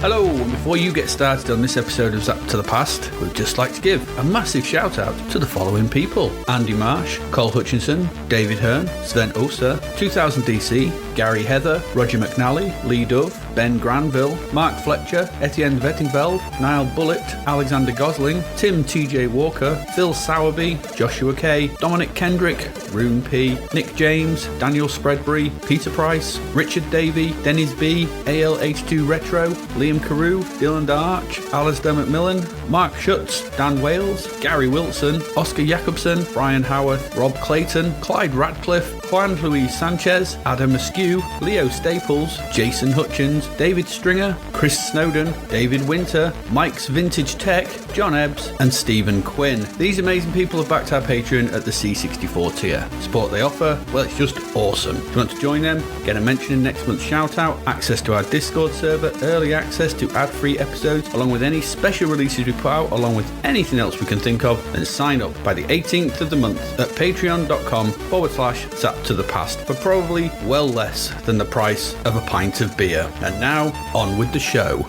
Hello, and before you get started on this episode of Zapped to the Past, we'd just like to give a massive shout out to the following people: Andy Marsh, Cole Hutchinson, David Hearn, Sven Oster, 2000 DC, Gary Heather, Roger McNally, Lee Dove, Ben Granville, Mark Fletcher, Etienne Vettingveld, Niall Bullitt, Alexander Gosling, Tim TJ Walker, Phil Sowerby, Joshua K, Dominic Kendrick, Rune P, Nick James, Daniel Spreadbury, Peter Price, Richard Davey, Dennis B, ALH2 Retro, Liam Carew, Dylan Darch, Alistair McMillan, Mark Schutz, Dan Wales, Gary Wilson, Oscar Jacobson, Brian Howarth, Rob Clayton, Clyde Radcliffe, Juan Luis Sanchez, Adam Askew, Leo Staples, Jason Hutchins, David Stringer, Chris Snowden, David Winter, Mike's Vintage Tech, John Ebbs, and Stephen Quinn. These amazing people have backed our Patreon at the C64 tier. Support they offer, well, it's just awesome. If you want to join them, get a mention in next month's shout out, access to our Discord server, early access to ad-free episodes, along with any special releases we put out, along with anything else we can think of, then sign up by the 18th of the month at patreon.com/Zapped to the Past for probably well less than the price of a pint of beer. And now, on with the show.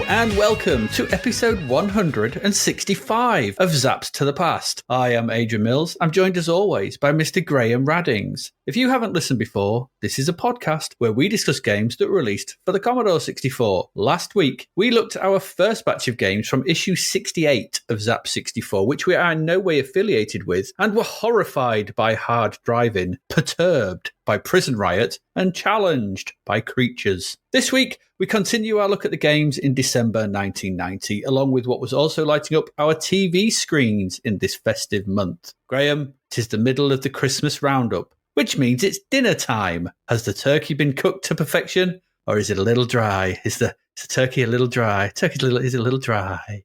And welcome to episode 165 of Zapped to the Past. I am Adrian Mills. I'm joined as always by Mr. Graham Raddings. If you haven't listened before, this is a podcast where we discuss games that were released for the Commodore 64. Last week, we looked at our first batch of games from issue 68 of Zap 64, which we are in no way affiliated with, and were horrified by hard driving, perturbed by prison riot, and challenged by creatures. This week, we continue our look at the games in December 1990, along with what was also lighting up our TV screens in this festive month. Graham, 'tis the middle of the Christmas roundup, which means it's dinner time. Has the turkey been cooked to perfection, or is it a little dry? Is the turkey a little dry? Is it a little dry?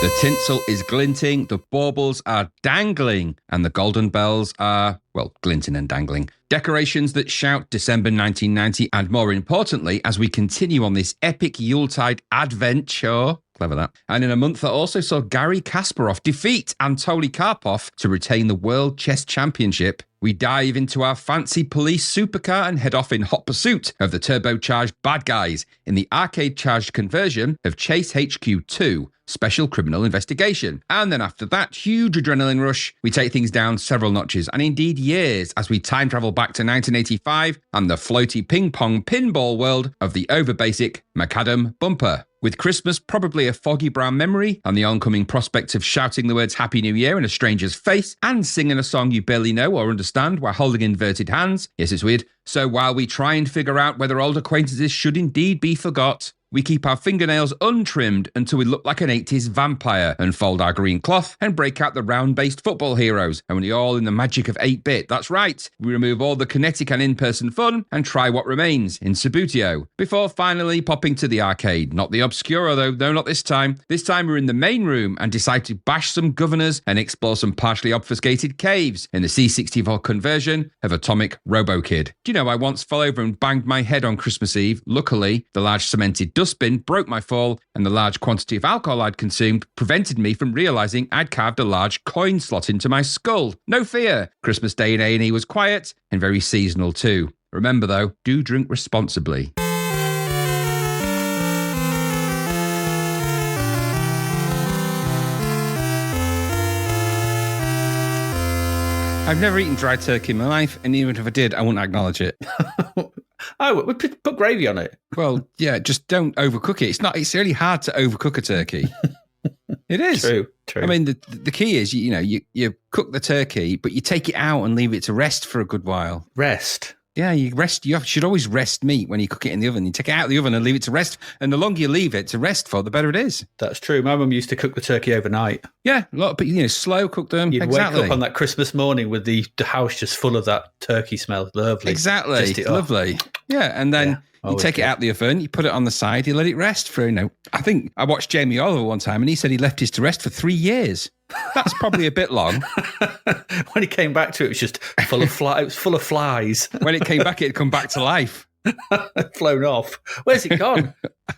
The tinsel is glinting, the baubles are dangling, and the golden bells are, well, glinting and dangling. Decorations that shout December 1990, and more importantly, as we continue on this epic Yuletide adventure, clever that, and in a month that also saw Garry Kasparov defeat Anatoly Karpov to retain the World Chess Championship, we dive into our fancy police supercar and head off in hot pursuit of the turbocharged bad guys in the arcade-charged conversion of Chase HQ2, Special Criminal Investigation. And then after that huge adrenaline rush, we take things down several notches, and indeed years, as we time travel back to 1985 and the floaty ping-pong pinball world of the over-basic Macadam Bumper. With Christmas probably a foggy brown memory and the oncoming prospect of shouting the words Happy New Year in a stranger's face and singing a song you barely know or understand while holding inverted hands. Yes, it's weird. So while we try and figure out whether old acquaintances should indeed be forgot, we keep our fingernails untrimmed until we look like an 80s vampire and fold our green cloth and break out the round-based football heroes, only all in the magic of 8-bit. That's right, we remove all the kinetic and in-person fun and try what remains in Subbuteo, before finally popping to the arcade. Not the Obscura though, no, not this time. This time we're in the main room and decide to bash some governors and explore some partially obfuscated caves in the C64 conversion of Atomic Robo-Kid. Do you know, I once fell over and banged my head on Christmas Eve. Luckily, the large cemented dustbin broke my fall, and the large quantity of alcohol I'd consumed prevented me from realising I'd carved a large coin slot into my skull. No fear, Christmas Day in A&E was quiet and very seasonal too. Remember though, do drink responsibly. I've never eaten dry turkey in my life, and even if I did, I wouldn't acknowledge it. Oh, we put gravy on it. Well, yeah, just don't overcook it. It's really hard to overcook a turkey. It is. True. I mean, the key is, you cook the turkey, but you take it out and leave it to rest for a good while. Rest? Yeah, you should always rest meat when you cook it in the oven. You take it out of the oven and leave it to rest. And the longer you leave it to rest for, the better it is. That's true. My mum used to cook the turkey overnight. Yeah, a lot of slow cook them. You'd wake up on that Christmas morning with the house just full of that turkey smell. Lovely. Exactly. Lovely. Yeah, and then you take it out of the oven, you put it on the side, you let it rest for, I think I watched Jamie Oliver one time and he said he left his to rest for 3 years. That's probably a bit long. When he came back to it, it was just full of flies. It was full of flies. When it came back, it had come back to life. Flown off. Where's it gone?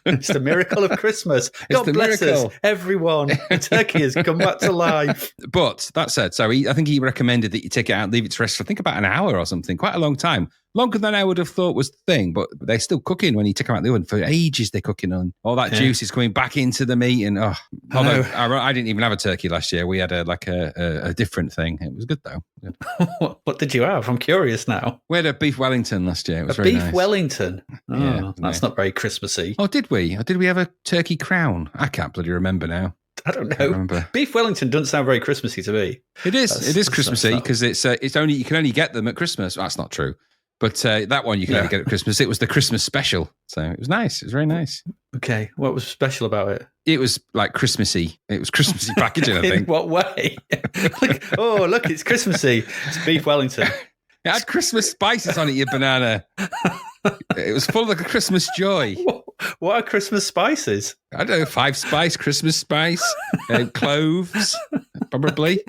It's the miracle of Christmas. God bless us, everyone. The turkey has come back to life. But that said, so I think he recommended that you take it out and leave it to rest for, I think, about an hour or something. Quite a long time. Longer than I would have thought was the thing, but they're still cooking when you take them out the oven. For ages, they're cooking on. All that juice is coming back into the meat. And although I didn't even have a turkey last year. We had a different thing. It was good, though. Good. What did you have? I'm curious now. We had a beef Wellington last year. It was very nice. Beef Wellington? Oh, yeah, that's not very Christmassy. Oh, did we? Or did we have a turkey crown? I can't bloody remember now. I don't know. Beef Wellington doesn't sound very Christmassy to me. It is. It is Christmassy because it's only you can only get them at Christmas. That's not true. But that one you can only get at Christmas. It was the Christmas special. So it was nice. It was very nice. Okay. What was special about it? It was like Christmassy. It was Christmassy packaging, I think. In what way? Look, it's Christmassy. It's Beef Wellington. It had Christmas spices on it, you banana. It was full of Christmas joy. What are Christmas spices? I don't know, 5-spice, Christmas spice, cloves, probably.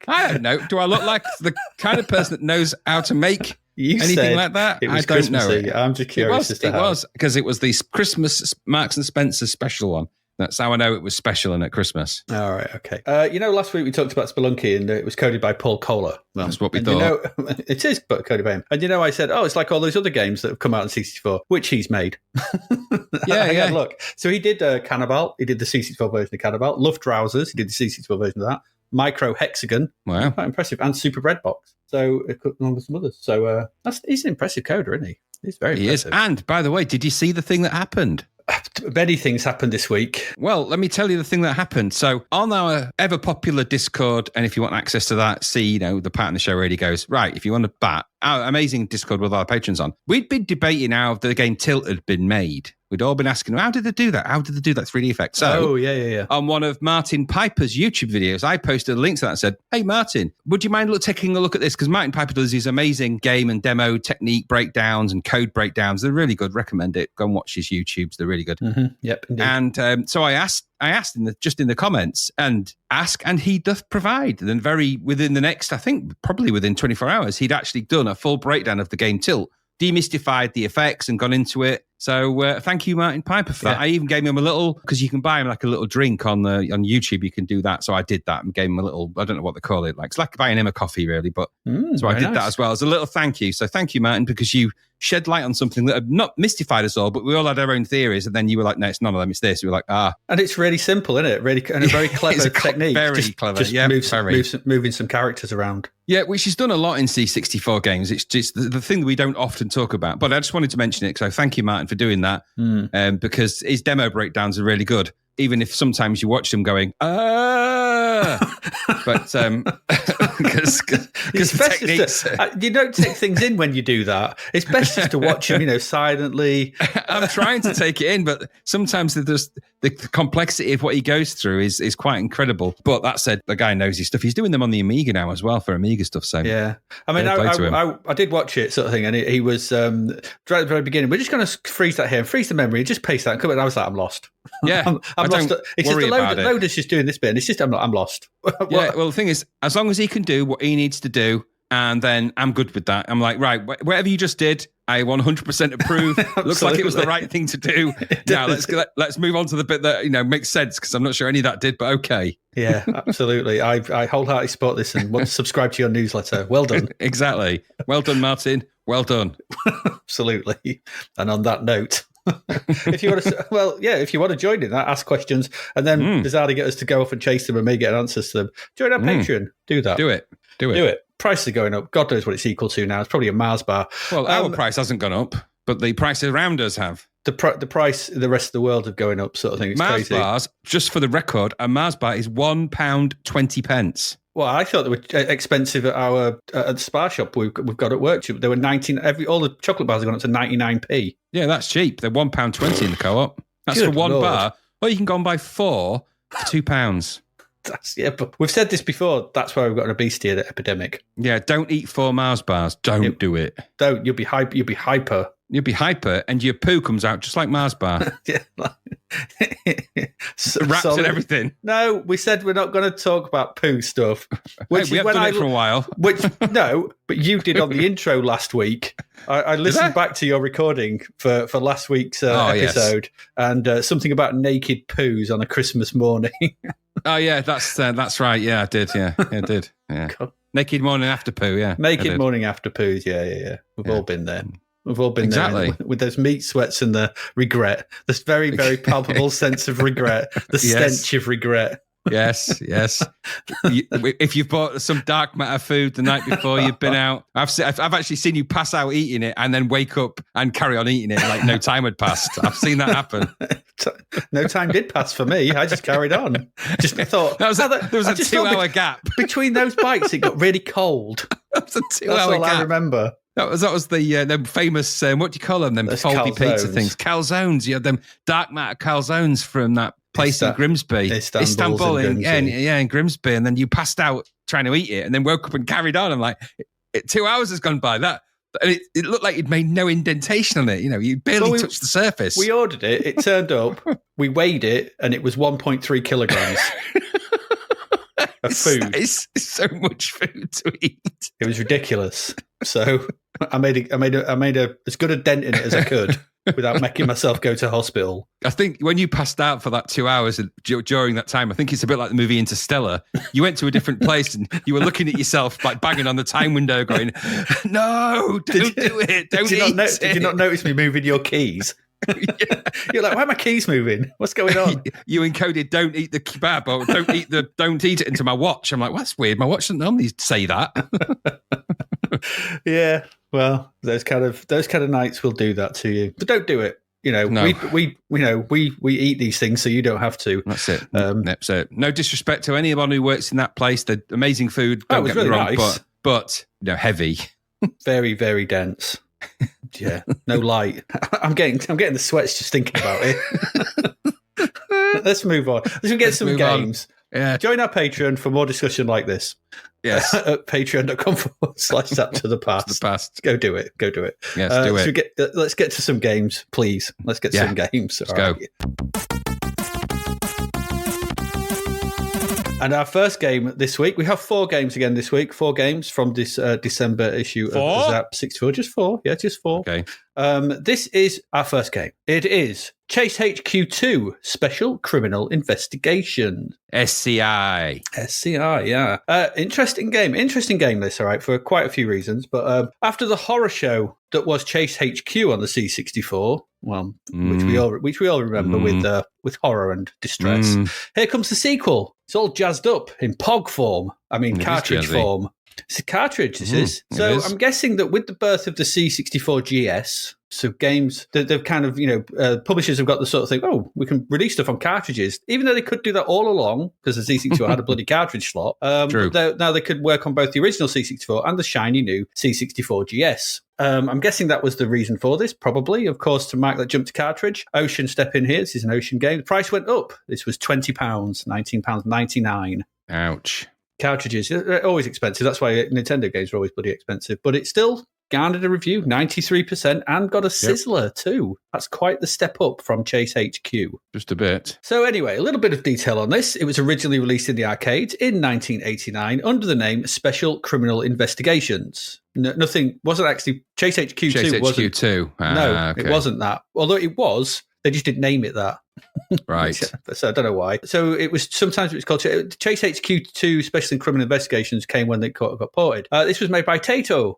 I don't know. Do I look like the kind of person that knows how to make anything like that? It was Christmassy. I'm just curious as to how. It was, because it was the Christmas Marks and Spencer special one. That's how I know it was special and at Christmas. All right, okay. Last week we talked about Spelunky and it was coded by Paul Kohler. Well, that's what we thought. It is coded by him. And I said, it's like all those other games that have come out in 64, which he's made. Yeah. Look, so he did Cannibal. He did the C64 version of Cannibal. Luftrausers. He did the C64 version of that. Micro Hexagon. Wow. Quite impressive. And Super Bread Box. So, along with some others. So, he's an impressive coder, isn't he? He's very impressive. He is. And, by the way, did you see the thing that happened? Many things happened this week. Well, let me tell you the thing that happened. So on our ever popular Discord, and if you want access to that, see, the part in the show where he goes, right, if you want to bat, our amazing Discord with our patrons on, we'd been debating how the game Tilt had been made. We'd all been asking, how did they do that? How did they do that 3D effect? So, on one of Martin Piper's YouTube videos, I posted a link to that and said, hey, Martin, would you mind taking a look at this? Because Martin Piper does these amazing game and demo technique breakdowns and code breakdowns. They're really good. Recommend it. Go and watch his YouTubes. They're really good. Mm-hmm. Yep. Indeed. And so I asked just in the comments, and he doth provide. And then within the next, I think probably within 24 hours, he'd actually done a full breakdown of the game Tilt, demystified the effects and gone into it. So thank you, Martin Piper, for that. I even gave him a little, because you can buy him like a little drink on YouTube. You can do that. So I did that and gave him a little, I don't know what they call it. It's like buying him a coffee, really. But so I did that as well as a little thank you. So thank you, Martin, because you shed light on something that had not mystified us all, but we all had our own theories. And then you were like, no, it's none of them. It's this. We were like, And it's really simple, isn't it? Really, and a very clever technique. Very clever. Just moving some characters around. Yeah, which is done a lot in C64 games. It's just the thing that we don't often talk about. But I just wanted to mention it. So thank you, Martin, for doing that. Because his demo breakdowns are really good. Even if sometimes you watch them going, but because techniques, you don't take things in when you do that. It's best just to watch them, silently. I'm trying to take it in, but sometimes the complexity of what he goes through is quite incredible. But that said, the guy knows his stuff. He's doing them on the Amiga now as well for Amiga stuff. So yeah, I mean, I did watch it sort of thing, and he was right at the very beginning. We're just going to freeze that here and freeze the memory and just paste that and come in. I was like, I'm lost. Yeah, I'm lost. It's just loader's just doing this bit, and it's just I'm lost. Yeah, well, the thing is, as long as he can do what he needs to do, and then I'm good with that. I'm like, right, whatever you just did, I 100% approve. Looks like it was the right thing to do. Now let's move on to the bit that makes sense, because I'm not sure any of that did, but okay. Yeah, absolutely. I wholeheartedly support this and want to subscribe to your newsletter. Well done. Exactly. Well done, Martin. Well done. Absolutely. And on that note, if you want to join in that, ask questions, and then bizarrely get us to go off and chase them and maybe get answers to them, join our Patreon. Do that. Do it. Prices are going up. God knows what it's equal to now. It's probably a Mars bar. Well, our price hasn't gone up, but the prices around us have. the price in the rest of the world of going up, sort of thing. It's Mars crazy. bars, just for the record, a Mars bar is £1.20. Well, I thought they were expensive at our at the Spar shop we've got at work. They were 19. All the chocolate bars have gone up to 99p. Yeah, that's cheap. They're £1.20 in the co-op. That's Good for one Lord. bar. Or you can go and buy 4 for £2. But we've said this before. That's why we've got an obesity epidemic. Yeah, don't eat 4 Mars bars. Don't do it. Don't. You'll be hyper. You'll be hyper, and your poo comes out just like Mars bar. Yeah. Wraps and everything. No, we said we're not going to talk about poo stuff. Which we have done it for a while. No, but you did on the intro last week. I listened back to your recording for last week's episode, and something about naked poos on a Christmas morning. Oh yeah, that's right. Yeah, I did. Yeah, I did. Yeah, naked morning after poo. Yeah, naked morning after poos. Yeah. We've all been there. We've all been there with those meat sweats and the regret, this very, very palpable sense of regret, the stench of regret. Yes. If you've bought some dark matter food the night before you've been out, I've actually seen you pass out eating it and then wake up and carry on eating it like no time had passed. I've seen that happen. No time did pass for me. I just carried on. Just thought there was a 2-hour gap between those bites. It got really cold. That was a 2-hour That's all gap. I remember. That was the them famous what do you call them? Them foldy pizza things, calzones. You had them dark matter calzones from that place in Grimsby, Istanbul, in Grimsby, and then you passed out trying to eat it, and then woke up and carried on. I'm like, 2 hours has gone by. That and it looked like you'd made no indentation on it. You know, you barely touched the surface. We ordered it. It turned up. We weighed it, and it was 1.3 kilograms. Of food. It's so much food to eat. It was ridiculous. So I made as good a dent in it as I could without making myself go to hospital. I think when you passed out for that 2 hours during that time, I think it's a bit like the movie Interstellar. You went to a different place and you were looking at yourself like banging on the time window going, no, don't do it. Don't eat it. Did you not notice me moving your keys? Yeah. You're like, why are my keys moving? What's going on? You encoded don't eat the kebab or don't eat it into my watch. I'm like, well, that's weird. My watch doesn't normally say that. Yeah. Well, those kind of nights will do that to you. But don't do it. You know, no. we eat these things so you don't have to. That's it. That's it. No disrespect to anyone who works in that place. They're amazing food. Don't get me wrong, nice. but heavy. Very, very dense. Yeah, no light. I'm getting the sweats just thinking about it. Let's move on. Let's get some games. Yeah. Join our Patreon for more discussion like this. Yes. At patreon.com/Zapped to the past. Go do it. Yes, do it. So let's get to some games, please. Let's get some games. Let's go. And our first game this week, we have 4 games again this week. 4 games from this December issue of Zap 64. Just 4. Yeah, just 4. Okay. This is our first game. It is Chase HQ 2 Special Criminal Investigation. SCI, yeah. Interesting game this, all right, for quite a few reasons. But after the horror show that was Chase HQ on the C64, well, which we all remember with horror and distress, here comes the sequel. It's all jazzed up in POG form. I mean, cartridge form. It's a cartridge, this is. So I'm guessing that with the birth of the C64 GS, so games that they've kind of, publishers have got the sort of thing, we can release stuff on cartridges, even though they could do that all along because the C64 had a bloody cartridge slot. True. Now they could work on both the original C64 and the shiny new C64 GS. I'm guessing that was the reason for this, probably, of course, to mark that jump to cartridge. Ocean step in here. This is an Ocean game. The price went up. This was £20, £19.99. Ouch. Cartridges, they're always expensive. That's why Nintendo games are always bloody expensive. But it still garnered a review, 93%, and got a sizzler too. That's quite the step up from Chase HQ. Just a bit. So anyway, a little bit of detail on this. It was originally released in the arcades in 1989 under the name Special Criminal Investigations. Nothing, wasn't actually, Chase HQ 2 wasn't. Chase HQ 2. It wasn't that. Although it was, they just didn't name it that. Right. So I don't know why. So sometimes it was called Chase HQ 2 Special Criminal Investigations came when they got ported. This was made by Taito.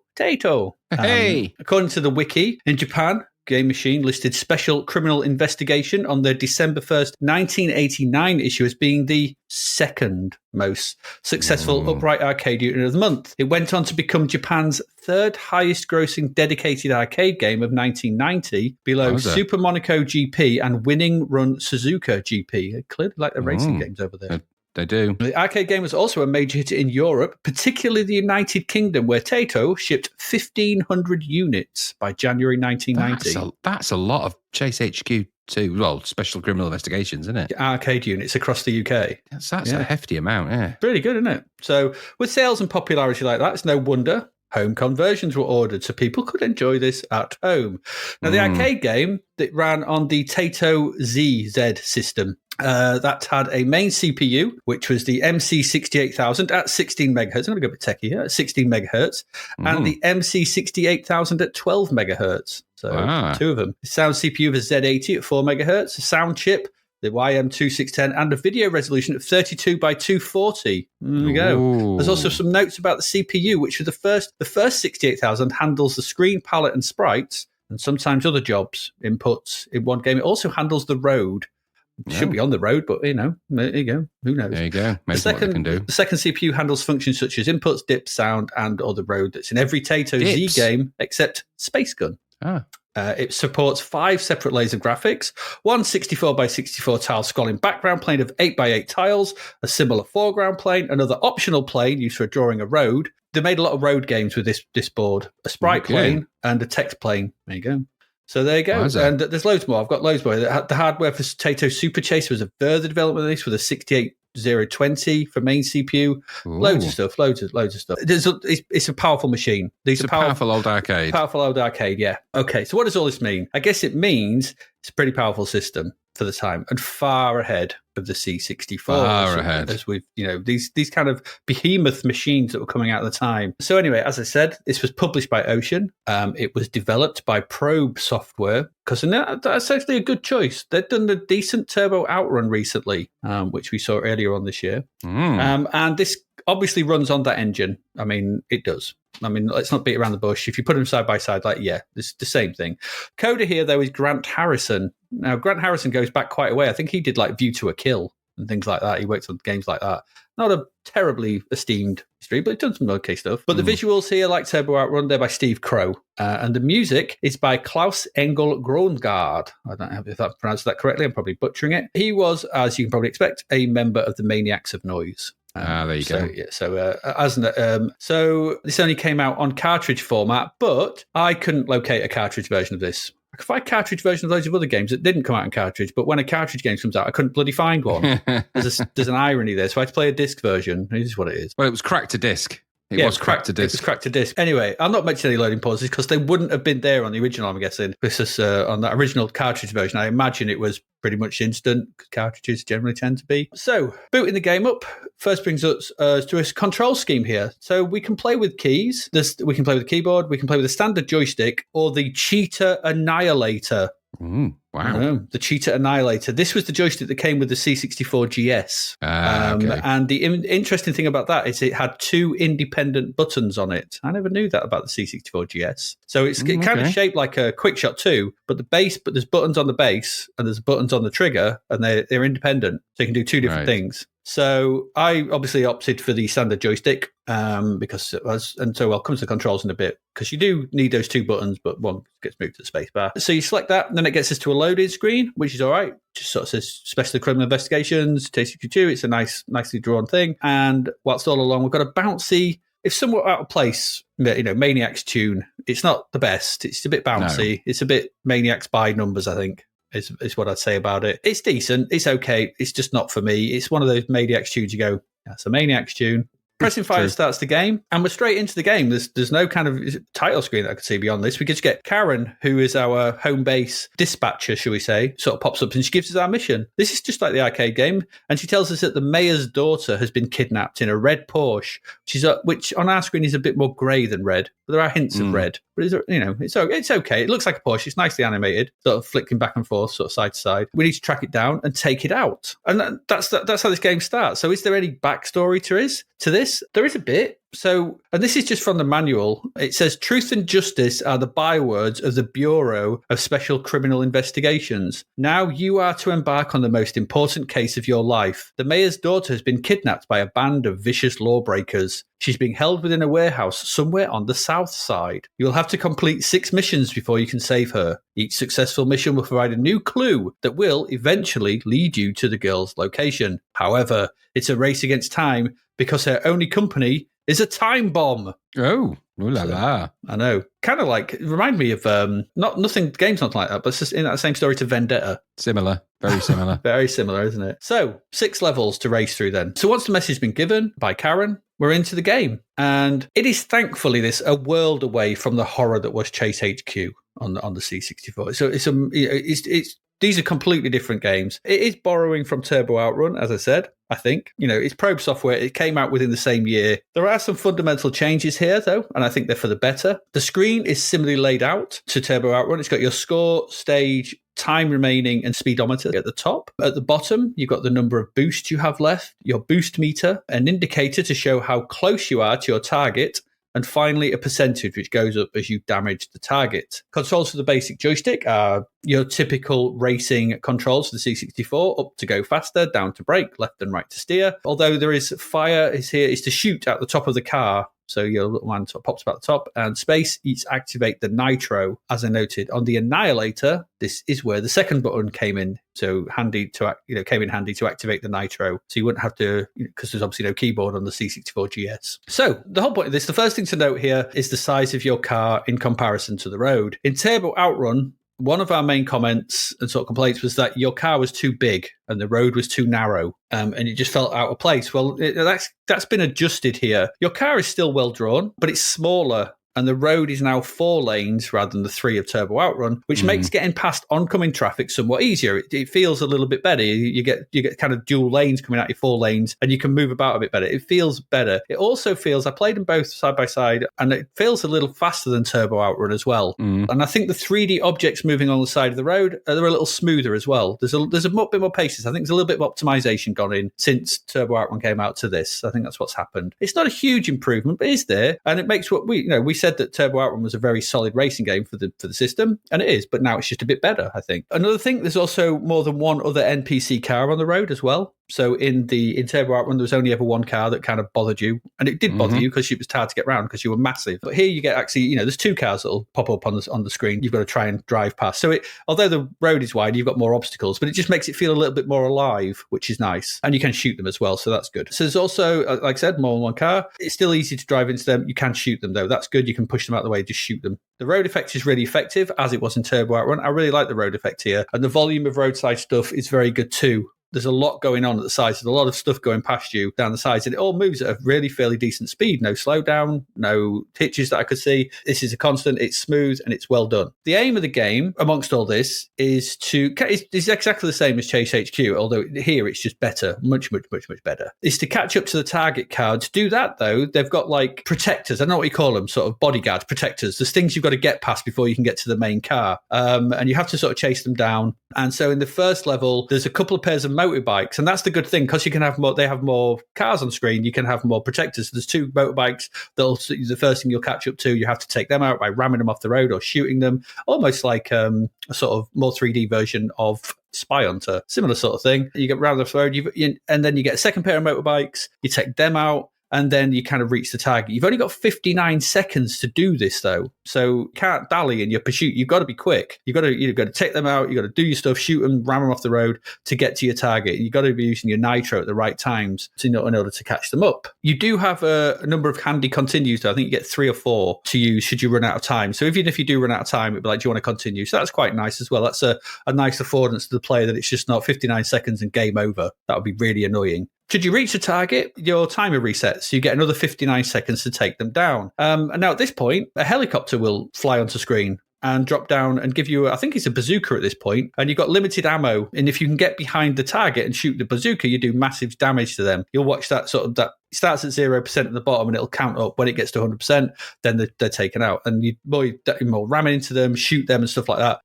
Hey. According to the wiki, in Japan, Game Machine listed Special Criminal Investigation on their December 1st, 1989 issue as being the second most successful upright arcade unit of the month. It went on to become Japan's third highest grossing dedicated arcade game of 1990, below Super Monaco GP and Winning Run Suzuka GP. They clearly like the racing games over there. They do. The arcade game was also a major hit in Europe, particularly the United Kingdom, where Taito shipped 1,500 units by January 1990. That's a lot of Chase HQ too. Well, Special Criminal Investigations, isn't it? Arcade units across the UK. That's a hefty amount, yeah. Pretty good, isn't it? So with sales and popularity like that, it's no wonder home conversions were ordered so people could enjoy this at home. Now, the arcade game that ran on the Taito ZZ system, that had a main CPU, which was the MC68000 at 16 megahertz. I'm going to go a bit techie here, at 16 megahertz, and the MC68000 at 12 megahertz. So two of them. The sound CPU was Z80 at 4 megahertz, a sound chip, the YM2610, and a video resolution of 32 by 240. There we go. There's also some notes about the CPU, which was the first 68000 handles the screen palette and sprites, and sometimes other jobs, inputs in one game. It also handles the road. It should be on the road, but, there you go. Who knows? There you go. Maybe what they can do. The second CPU handles functions such as inputs, dips, sound, and other road that's in every Taito Z game except Space Gun. It supports 5 separate layers of graphics, one 64 by 64 tile scrolling background plane of 8 by 8 tiles, a similar foreground plane, another optional plane used for drawing a road. They made a lot of road games with this board, a sprite plane and a text plane. There you go. So there you go. And there's loads more. I've got loads more. The hardware for Taito Super Chase was a further development of this with a 68020 for main CPU. Loads of stuff. Loads of stuff. It's a powerful machine. It's a powerful old arcade. Powerful old arcade, yeah. Okay, so what does all this mean? I guess it means it's a pretty powerful system for the time and far ahead of the C64. Far ahead. As we've, these kind of behemoth machines that were coming out at the time. So anyway, as I said, this was published by Ocean. It was developed by Probe Software, because that's actually a good choice. They've done a decent Turbo Outrun recently, which we saw earlier on this year. And this obviously runs on that engine. I mean, it does. I mean, let's not beat around the bush. If you put them side by side, it's the same thing. Coder here, though, is Grant Harrison. Now, Grant Harrison goes back quite a way. I think he did View to a Kill and things like that. He worked on games like that. Not a terribly esteemed history, but he's done some okay stuff. But the visuals here, like Turbo Outrun, they're by Steve Crow. And the music is by Klaus Engel Grongard. I don't know if I pronounced that correctly. I'm probably butchering it. He was, as you can probably expect, a member of the Maniacs of Noise. There you go. So this only came out on cartridge format, but I couldn't locate a cartridge version of this. I could find cartridge versions of loads of other games that didn't come out in cartridge, but when a cartridge game comes out, I couldn't bloody find one. There's an irony there, so I had to play a disc version. It is what it is. Well, it was cracked to disc. It was cracked to disc. It was cracked to disc. Anyway, I'm not mentioning any loading pauses because they wouldn't have been there on the original, I'm guessing. This is on that original cartridge version. I imagine it was pretty much instant, because cartridges generally tend to be. So, booting the game up first brings us to a control scheme here. So we can play with keys. We can play with the keyboard. We can play with a standard joystick or the Cheetah Annihilator. Wow. The Cheetah Annihilator. This was the joystick that came with the C64 GS. Okay. And the interesting thing about that is it had 2 independent buttons on it. I never knew that about the C64 GS. So it's kind of shaped like a QuickShot 2, but there's buttons on the base and there's buttons on the trigger, and they're independent. So you can do 2 different things. So I obviously opted for the standard joystick because it was, and so I'll come to the controls in a bit, because you do need those 2 buttons, but one gets moved to the space bar. So you select that, and then it gets us to a loading screen, which is all right. Just sort of says Special Criminal Investigations, TCQ2. It's a nicely drawn thing. And whilst all along, we've got a bouncy, if somewhat out of place, Maniacs tune. It's not the best. It's a bit bouncy. No. It's a bit Maniacs by numbers, I think. Is what I'd say about it. It's decent. It's okay. It's just not for me. It's one of those Maniacs tunes you go, that's a Maniacs tune. Pressing fire starts the game, and we're straight into the game. There's no kind of title screen that I could see beyond this. We just get Karen, who is our home base dispatcher, shall we say, sort of pops up, and she gives us our mission. This is just like the arcade game, and she tells us that the mayor's daughter has been kidnapped in a red Porsche, which on our screen is a bit more grey than red, but there are hints of red. But it's okay. It looks like a Porsche. It's nicely animated, sort of flicking back and forth, sort of side to side. We need to track it down and take it out, and that's how this game starts. So, is there any backstory to this? There is a bit. So, and this is just from the manual. It says, truth and justice are the bywords of the Bureau of Special Criminal Investigations. Now you are to embark on the most important case of your life. The mayor's daughter has been kidnapped by a band of vicious lawbreakers. She's being held within a warehouse somewhere on the south side. You'll have to complete 6 missions before you can save her. Each successful mission will provide a new clue that will eventually lead you to the girl's location. However, it's a race against time because her only company is a time bomb. Oh, ooh la la. I know. Kind of like, remind me of, games not like that, but it's just in that same story to Vendetta. Similar. Very similar. Very similar, isn't it? So, 6 levels to race through then. So once the message has been given by Karen, we're into the game. And it is thankfully a world away from the horror that was Chase HQ on the C64. So it's these are completely different games. It is borrowing from Turbo Outrun, as I said, I think. It's Probe Software. It came out within the same year. There are some fundamental changes here, though, and I think they're for the better. The screen is similarly laid out to Turbo Outrun. It's got your score, stage, time remaining, and speedometer at the top. At the bottom, you've got the number of boosts you have left, your boost meter, an indicator to show how close you are to your target, and finally a percentage which goes up as you damage the target. Controls for the basic joystick are your typical racing controls for the C64, up to go faster, down to brake, left and right to steer. Although there is fire is to shoot at the top of the car. So your little man sort of pops about the top, and space each activate the nitro. As I noted on the Annihilator, this is where the second button came in. So came in handy to activate the nitro. So you wouldn't have to, because there's obviously no keyboard on the C64 GS. So the whole point of this, the first thing to note here is the size of your car in comparison to the road. In Turbo Outrun, one of our main comments and sort of complaints was that your car was too big and the road was too narrow, and it just felt out of place. Well, that's been adjusted here. Your car is still well drawn, but it's smaller. And the road is now 4 lanes rather than the 3 of Turbo Outrun, which makes getting past oncoming traffic somewhat easier. It feels a little bit better. You get kind of dual lanes coming out your 4 lanes, and you can move about a bit better. It feels better. It also feels, I played them both side by side, and it feels a little faster than Turbo Outrun as well. And I think the 3D objects moving on the side of the road, they're a little smoother as well. There's a bit more paces. I think there's a little bit of optimization gone in since Turbo Outrun came out to this. I think that's what's happened. It's not a huge improvement, but it's there, and it makes what we said that Turbo Outrun was a very solid racing game for the system, and it is, but now it's just a bit better, I think. Another thing, there's also more than one other NPC car on the road as well. So in Turbo Outrun, there was only ever one car that kind of bothered you, and it did bother you because it was hard to get around because you were massive. But here you get actually, there's 2 cars that'll pop up on the screen. You've got to try and drive past. So although the road is wide, you've got more obstacles, but it just makes it feel a little bit more alive, which is nice. And you can shoot them as well, so that's good. So there's also, like I said, more than one car. It's still easy to drive into them. You can shoot them though. That's good. You can push them out of the way, just shoot them. The road effect is really effective, as it was in Turbo Outrun. I really like the road effect here, and the volume of roadside stuff is very good too. There's a lot going on at the sides. There's a lot of stuff going past you down the sides, and it all moves at a really fairly decent speed. No slowdown, no hitches that I could see. This is a constant. It's smooth and it's well done. The aim of the game, amongst all this, is exactly the same as Chase HQ, although here it's just better, much, much, much, much better. Is to catch up to the target car. To do that, though, they've got like protectors. I don't know what you call them, sort of bodyguards, protectors. There's things you've got to get past before you can get to the main car, and you have to sort of chase them down. And so in the first level, there's a couple of pairs of motorbikes, and that's the good thing because you can have more. They have more cars on screen. You can have more protectors. There's 2 motorbikes. The first thing you'll catch up to, you have to take them out by ramming them off the road or shooting them, almost like a sort of more 3D version of Spy Hunter, similar sort of thing. You get round the road, and then you get a second pair of motorbikes. You take them out, and then you kind of reach the target. You've only got 59 seconds to do this, though, so you can't dally in your pursuit. You've got to be quick. You've got to take them out. You've got to do your stuff, shoot them, ram them off the road to get to your target. You've got to be using your nitro at the right times in order to catch them up. You do have a number of handy continues, though. I think you get 3 or 4 to use should you run out of time. So even if you do run out of time, it'd be like, do you want to continue? So that's quite nice as well. That's a nice affordance to the player that it's just not 59 seconds and game over. That would be really annoying. Should you reach the target, your timer resets, so you get another 59 seconds to take them down. And now at this point, a helicopter will fly onto screen and drop down and give you, I think it's a bazooka at this point, and you've got limited ammo. And if you can get behind the target and shoot the bazooka, you do massive damage to them. You'll watch that starts at 0% at the bottom and it'll count up. When it gets to 100%, then they're taken out. And you more ramming into them, shoot them and stuff like that,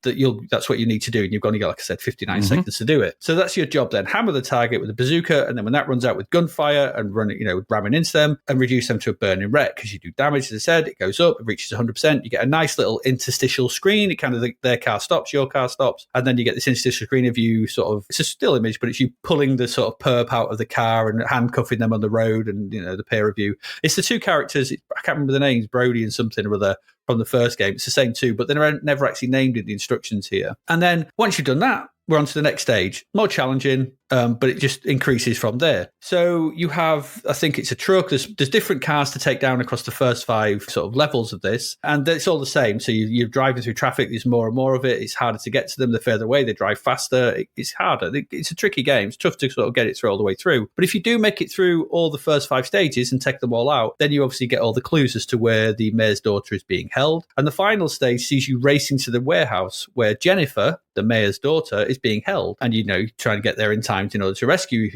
that's what you need to do. And you've only got, like I said, 59 seconds to do it. So that's your job then. Hammer the target with a bazooka, and then when that runs out with gunfire and ramming into them and reduce them to a burning wreck, because you do damage, as I said, it goes up, it reaches 100%. You get a nice little interstitial screen. It kind of, their car stops, your car stops, and then you get this interstitial screen of you sort of, it's a still image, but it's you pulling the sort of perp out of the car and handcuffing them on the road, and the pair of you. It's the two characters, I can't remember the names, Brody and something or other, from the first game. It's the same two, but they're never actually named in the instructions here. And then once you've done that, we're on to the next stage. More challenging, but it just increases from there. So you have, I think it's a truck. There's different cars to take down across the first 5 sort of levels of this. And it's all the same. So you're driving through traffic. There's more and more of it. It's harder to get to them. The further away, they drive faster. It's harder. It's a tricky game. It's tough to sort of get it through all the way through. But if you do make it through all the first 5 stages and take them all out, then you obviously get all the clues as to where the mayor's daughter is being held. And the final stage sees you racing to the warehouse where Jennifer, the mayor's daughter, is being held, and trying to get there in time in order to rescue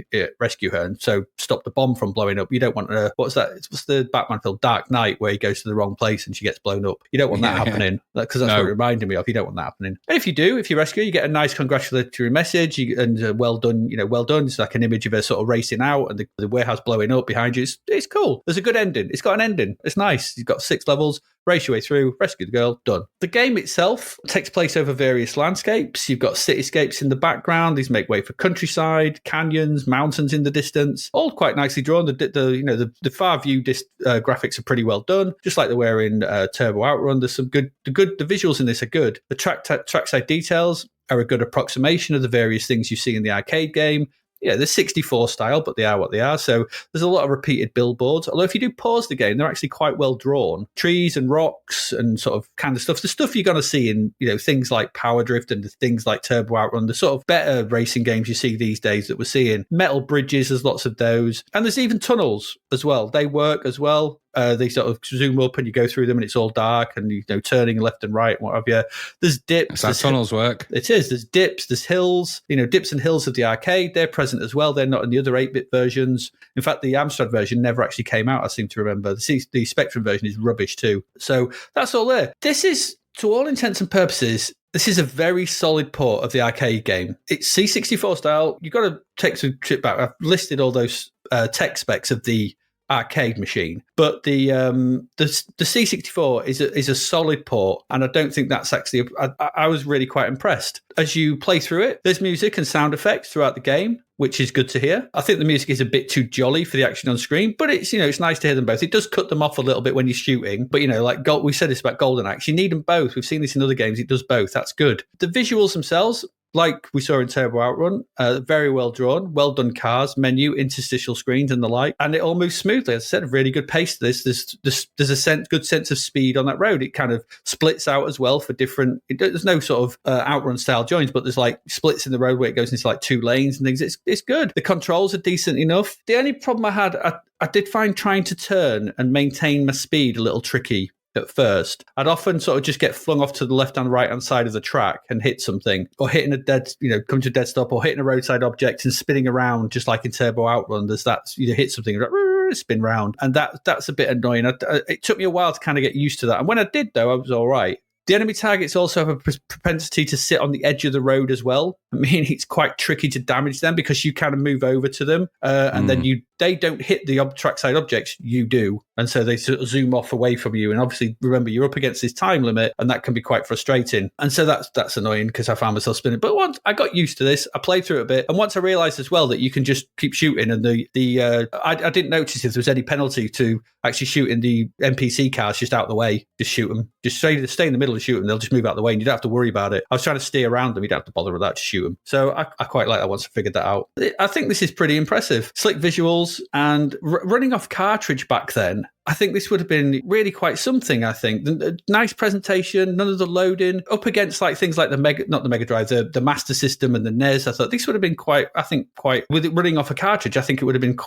her, and so stop the bomb from blowing up. You don't want what's the Batman film Dark Knight, where he goes to the wrong place and she gets blown up. You don't want that happening, because that's what it reminded me of. You don't want that happening. And if you rescue, you get a nice congratulatory message, and well done. Well done. It's like an image of her sort of racing out and the warehouse blowing up behind you. It's cool. There's a good ending. It's got an ending. It's nice. You've got 6 levels. Race your way through, rescue the girl, done. The game itself takes place over various landscapes. You've got cityscapes in the background. These make way for countryside, canyons, mountains in the distance. All quite nicely drawn. The far view graphics are pretty well done, just like they were in Turbo Outrun. There's some good. The visuals in this are good. The trackside details are a good approximation of the various things you see in the arcade game. Yeah, they're 64 style, but they are what they are. So there's a lot of repeated billboards. Although if you do pause the game, they're actually quite well drawn. Trees and rocks and sort of kind of stuff. The stuff you're going to see in, things like Power Drift and things like Turbo Outrun, the sort of better racing games you see these days that we're seeing. Metal bridges, there's lots of those. And there's even tunnels as well. They work as well. They sort of zoom up and you go through them and it's all dark and, turning left and right and what have you. There's dips. That's how tunnels work. It is. There's dips, there's hills, dips and hills of the arcade. They're present as well. They're not in the other 8-bit versions. In fact, the Amstrad version never actually came out, I seem to remember. The Spectrum version is rubbish too. So that's all there. This is, to all intents and purposes, this is a very solid port of the arcade game. It's C64 style. You've got to take some trip back. I've listed all those tech specs of the arcade machine, but the C64 is a solid port, and I don't think that's actually. I was really quite impressed. As you play through it, there's music and sound effects throughout the game, which is good to hear. I think the music is a bit too jolly for the action on screen, but it's it's nice to hear them both. It does cut them off a little bit when you're shooting, but like we said this about Golden Axe, you need them both. We've seen this in other games. It does both. That's good. The visuals themselves, like we saw in Turbo Outrun, very well drawn, well done cars, menu, interstitial screens and the like, and it all moves smoothly. As I said, a really good pace to this. There's a good sense of speed on that road. It kind of splits out as well for different. There's no sort of Outrun style joins, but there's like splits in the road where it goes into like 2 lanes and things. It's good. The controls are decent enough. The only problem I had, I did find trying to turn and maintain my speed a little tricky. At first, I'd often sort of just get flung off to the left and right hand side of the track and hit something, or hitting a dead, come to a dead stop, or hitting a roadside object and spinning around, just like in Turbo Outrun. There's that, hit something, spin round, and that's a bit annoying. It took me a while to kind of get used to that, and when I did, though, I was all right. The enemy targets also have a propensity to sit on the edge of the road as well. I mean, it's quite tricky to damage them because you kind of move over to them, and then they don't hit the trackside objects, you do. And so they sort of zoom off away from you. And obviously, remember, you're up against this time limit, and that can be quite frustrating. And so that's annoying because I found myself spinning. But once I got used to this, I played through it a bit. And once I realised as well that you can just keep shooting, and I didn't notice if there was any penalty to actually shooting the NPC cars just out of the way. Just shoot them. Just stay in the middle and shoot them. They'll just move out of the way, and you don't have to worry about it. I was trying to steer around them. You don't have to bother with that. Just shoot them. So I quite like that once I figured that out. I think this is pretty impressive. Slick visuals and running off cartridge back then. I think this would have been really quite something, I think. Nice presentation, none of the loading, up against like things like the Mega Drive, the Master System and the NES. I thought this would have been quite, with it running off a cartridge, I think it would have been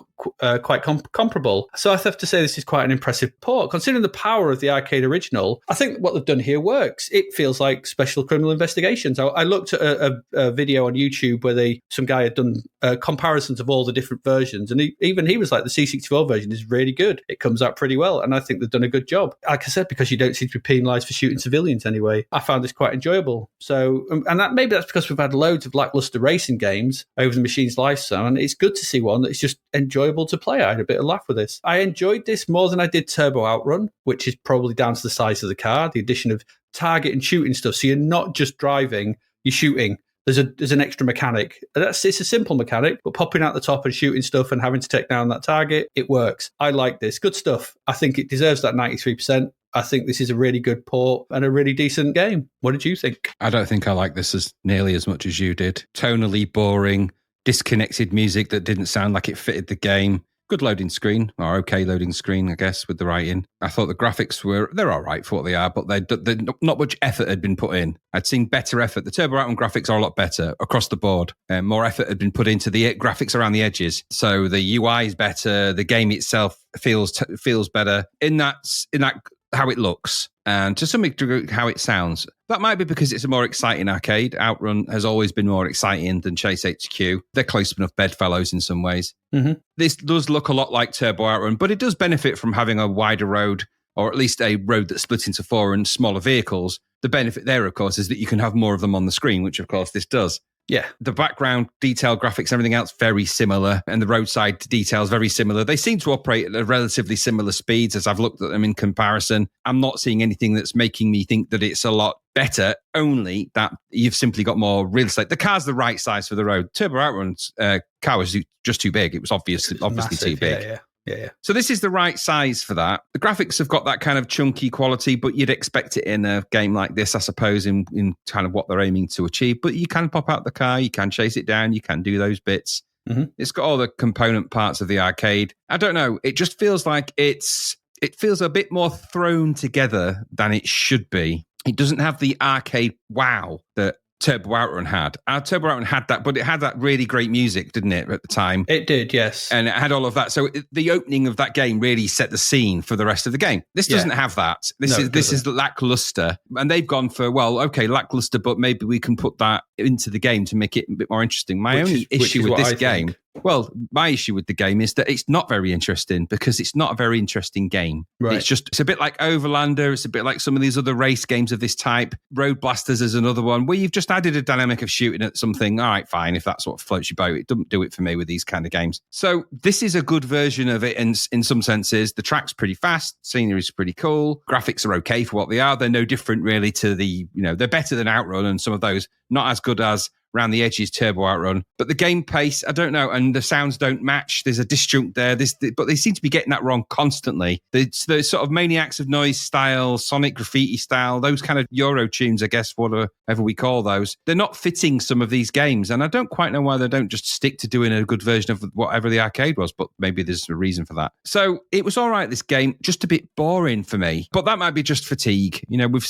quite comparable. So I have to say this is quite an impressive port. Considering the power of the arcade original, I think what they've done here works. It feels like Special Criminal Investigations. I looked at a video on YouTube where some guy had done comparisons of all the different versions, and he was like, the C64 version is really good. It comes out pretty well, and I think they've done a good job. Like I said, because you don't seem to be penalised for shooting civilians anyway, I found this quite enjoyable. So, and maybe that's because we've had loads of lackluster racing games over the machine's lifespan, and it's good to see one that's just enjoyable to play. I had a bit of laugh with this. I enjoyed this more than I did Turbo Outrun, which is probably down to the size of the car, the addition of target and shooting stuff. So you're not just driving, you're shooting. There's an extra mechanic. It's a simple mechanic, but popping out the top and shooting stuff and having to take down that target, it works. I like this. Good stuff. I think it deserves that 93%. I think this is a really good port and a really decent game. What did you think? I don't think I like this as nearly as much as you did. Tonally boring, disconnected music that didn't sound like it fitted the game. Good loading screen, or okay loading screen, I guess, with the writing. I thought the graphics they're all right for what they are, but not much effort had been put in. I'd seen better effort. The Turbo Outrun graphics are a lot better across the board. More effort had been put into the graphics around the edges. So the UI is better. The game itself feels better in that how it looks, and to some degree how it sounds. That might be because it's a more exciting arcade. Outrun has always been more exciting than Chase HQ. They're close enough bedfellows in some ways. Mm-hmm. This does look a lot like Turbo Outrun, but it does benefit from having a wider road, or at least a road that's split into four and smaller vehicles. The benefit there, of course, is that you can have more of them on the screen, which, of course, this does. Yeah. The background, detail, graphics, everything else, very similar. And the roadside details, very similar. They seem to operate at relatively similar speeds as I've looked at them in comparison. I'm not seeing anything that's making me think that it's a lot better, only that you've simply got more real estate. The car's the right size for the road. Turbo Outrun's car was just too big. It was obviously massive, too big. Yeah. So this is the right size for that. The graphics have got that kind of chunky quality, but you'd expect it in a game like this, I suppose, in kind of what they're aiming to achieve. But you can pop out the car, you can chase it down, you can do those bits. Mm-hmm. It's got all the component parts of the arcade. I don't know. It just feels like it feels a bit more thrown together than it should be. It doesn't have the arcade wow that Turbo Outrun had. Turbo Outrun had that, but it had that really great music, didn't it, at the time? It did, yes. And it had all of that. So the opening of that game really set the scene for the rest of the game. This doesn't have that. This is lackluster. And they've gone for, well, okay, lackluster, but maybe we can put that into the game to make it a bit more interesting. My only issue with this game... Well, my issue with the game is that it's not very interesting because it's not a very interesting game. Right. It's a bit like Overlander. It's a bit like some of these other race games of this type. Road Blasters is another one where you've just added a dynamic of shooting at something. All right, fine. If that's what floats your boat, it doesn't do it for me with these kind of games. So this is a good version of it in some senses. The track's pretty fast. Scenery's pretty cool. Graphics are okay for what they are. They're no different really to they're better than Outrun and some of those. Not as good as around the edges Turbo Outrun, but the game pace, I don't know, and the sounds don't match. There's a disjunct there, but they seem to be getting that wrong constantly. The sort of Maniacs of Noise style, Sonic Graffiti style, those kind of Euro tunes, I guess, whatever we call those, they're not fitting some of these games, and I don't quite know why they don't just stick to doing a good version of whatever the arcade was, but maybe there's a reason for that. So it was all right, this game, just a bit boring for me, but that might be just fatigue.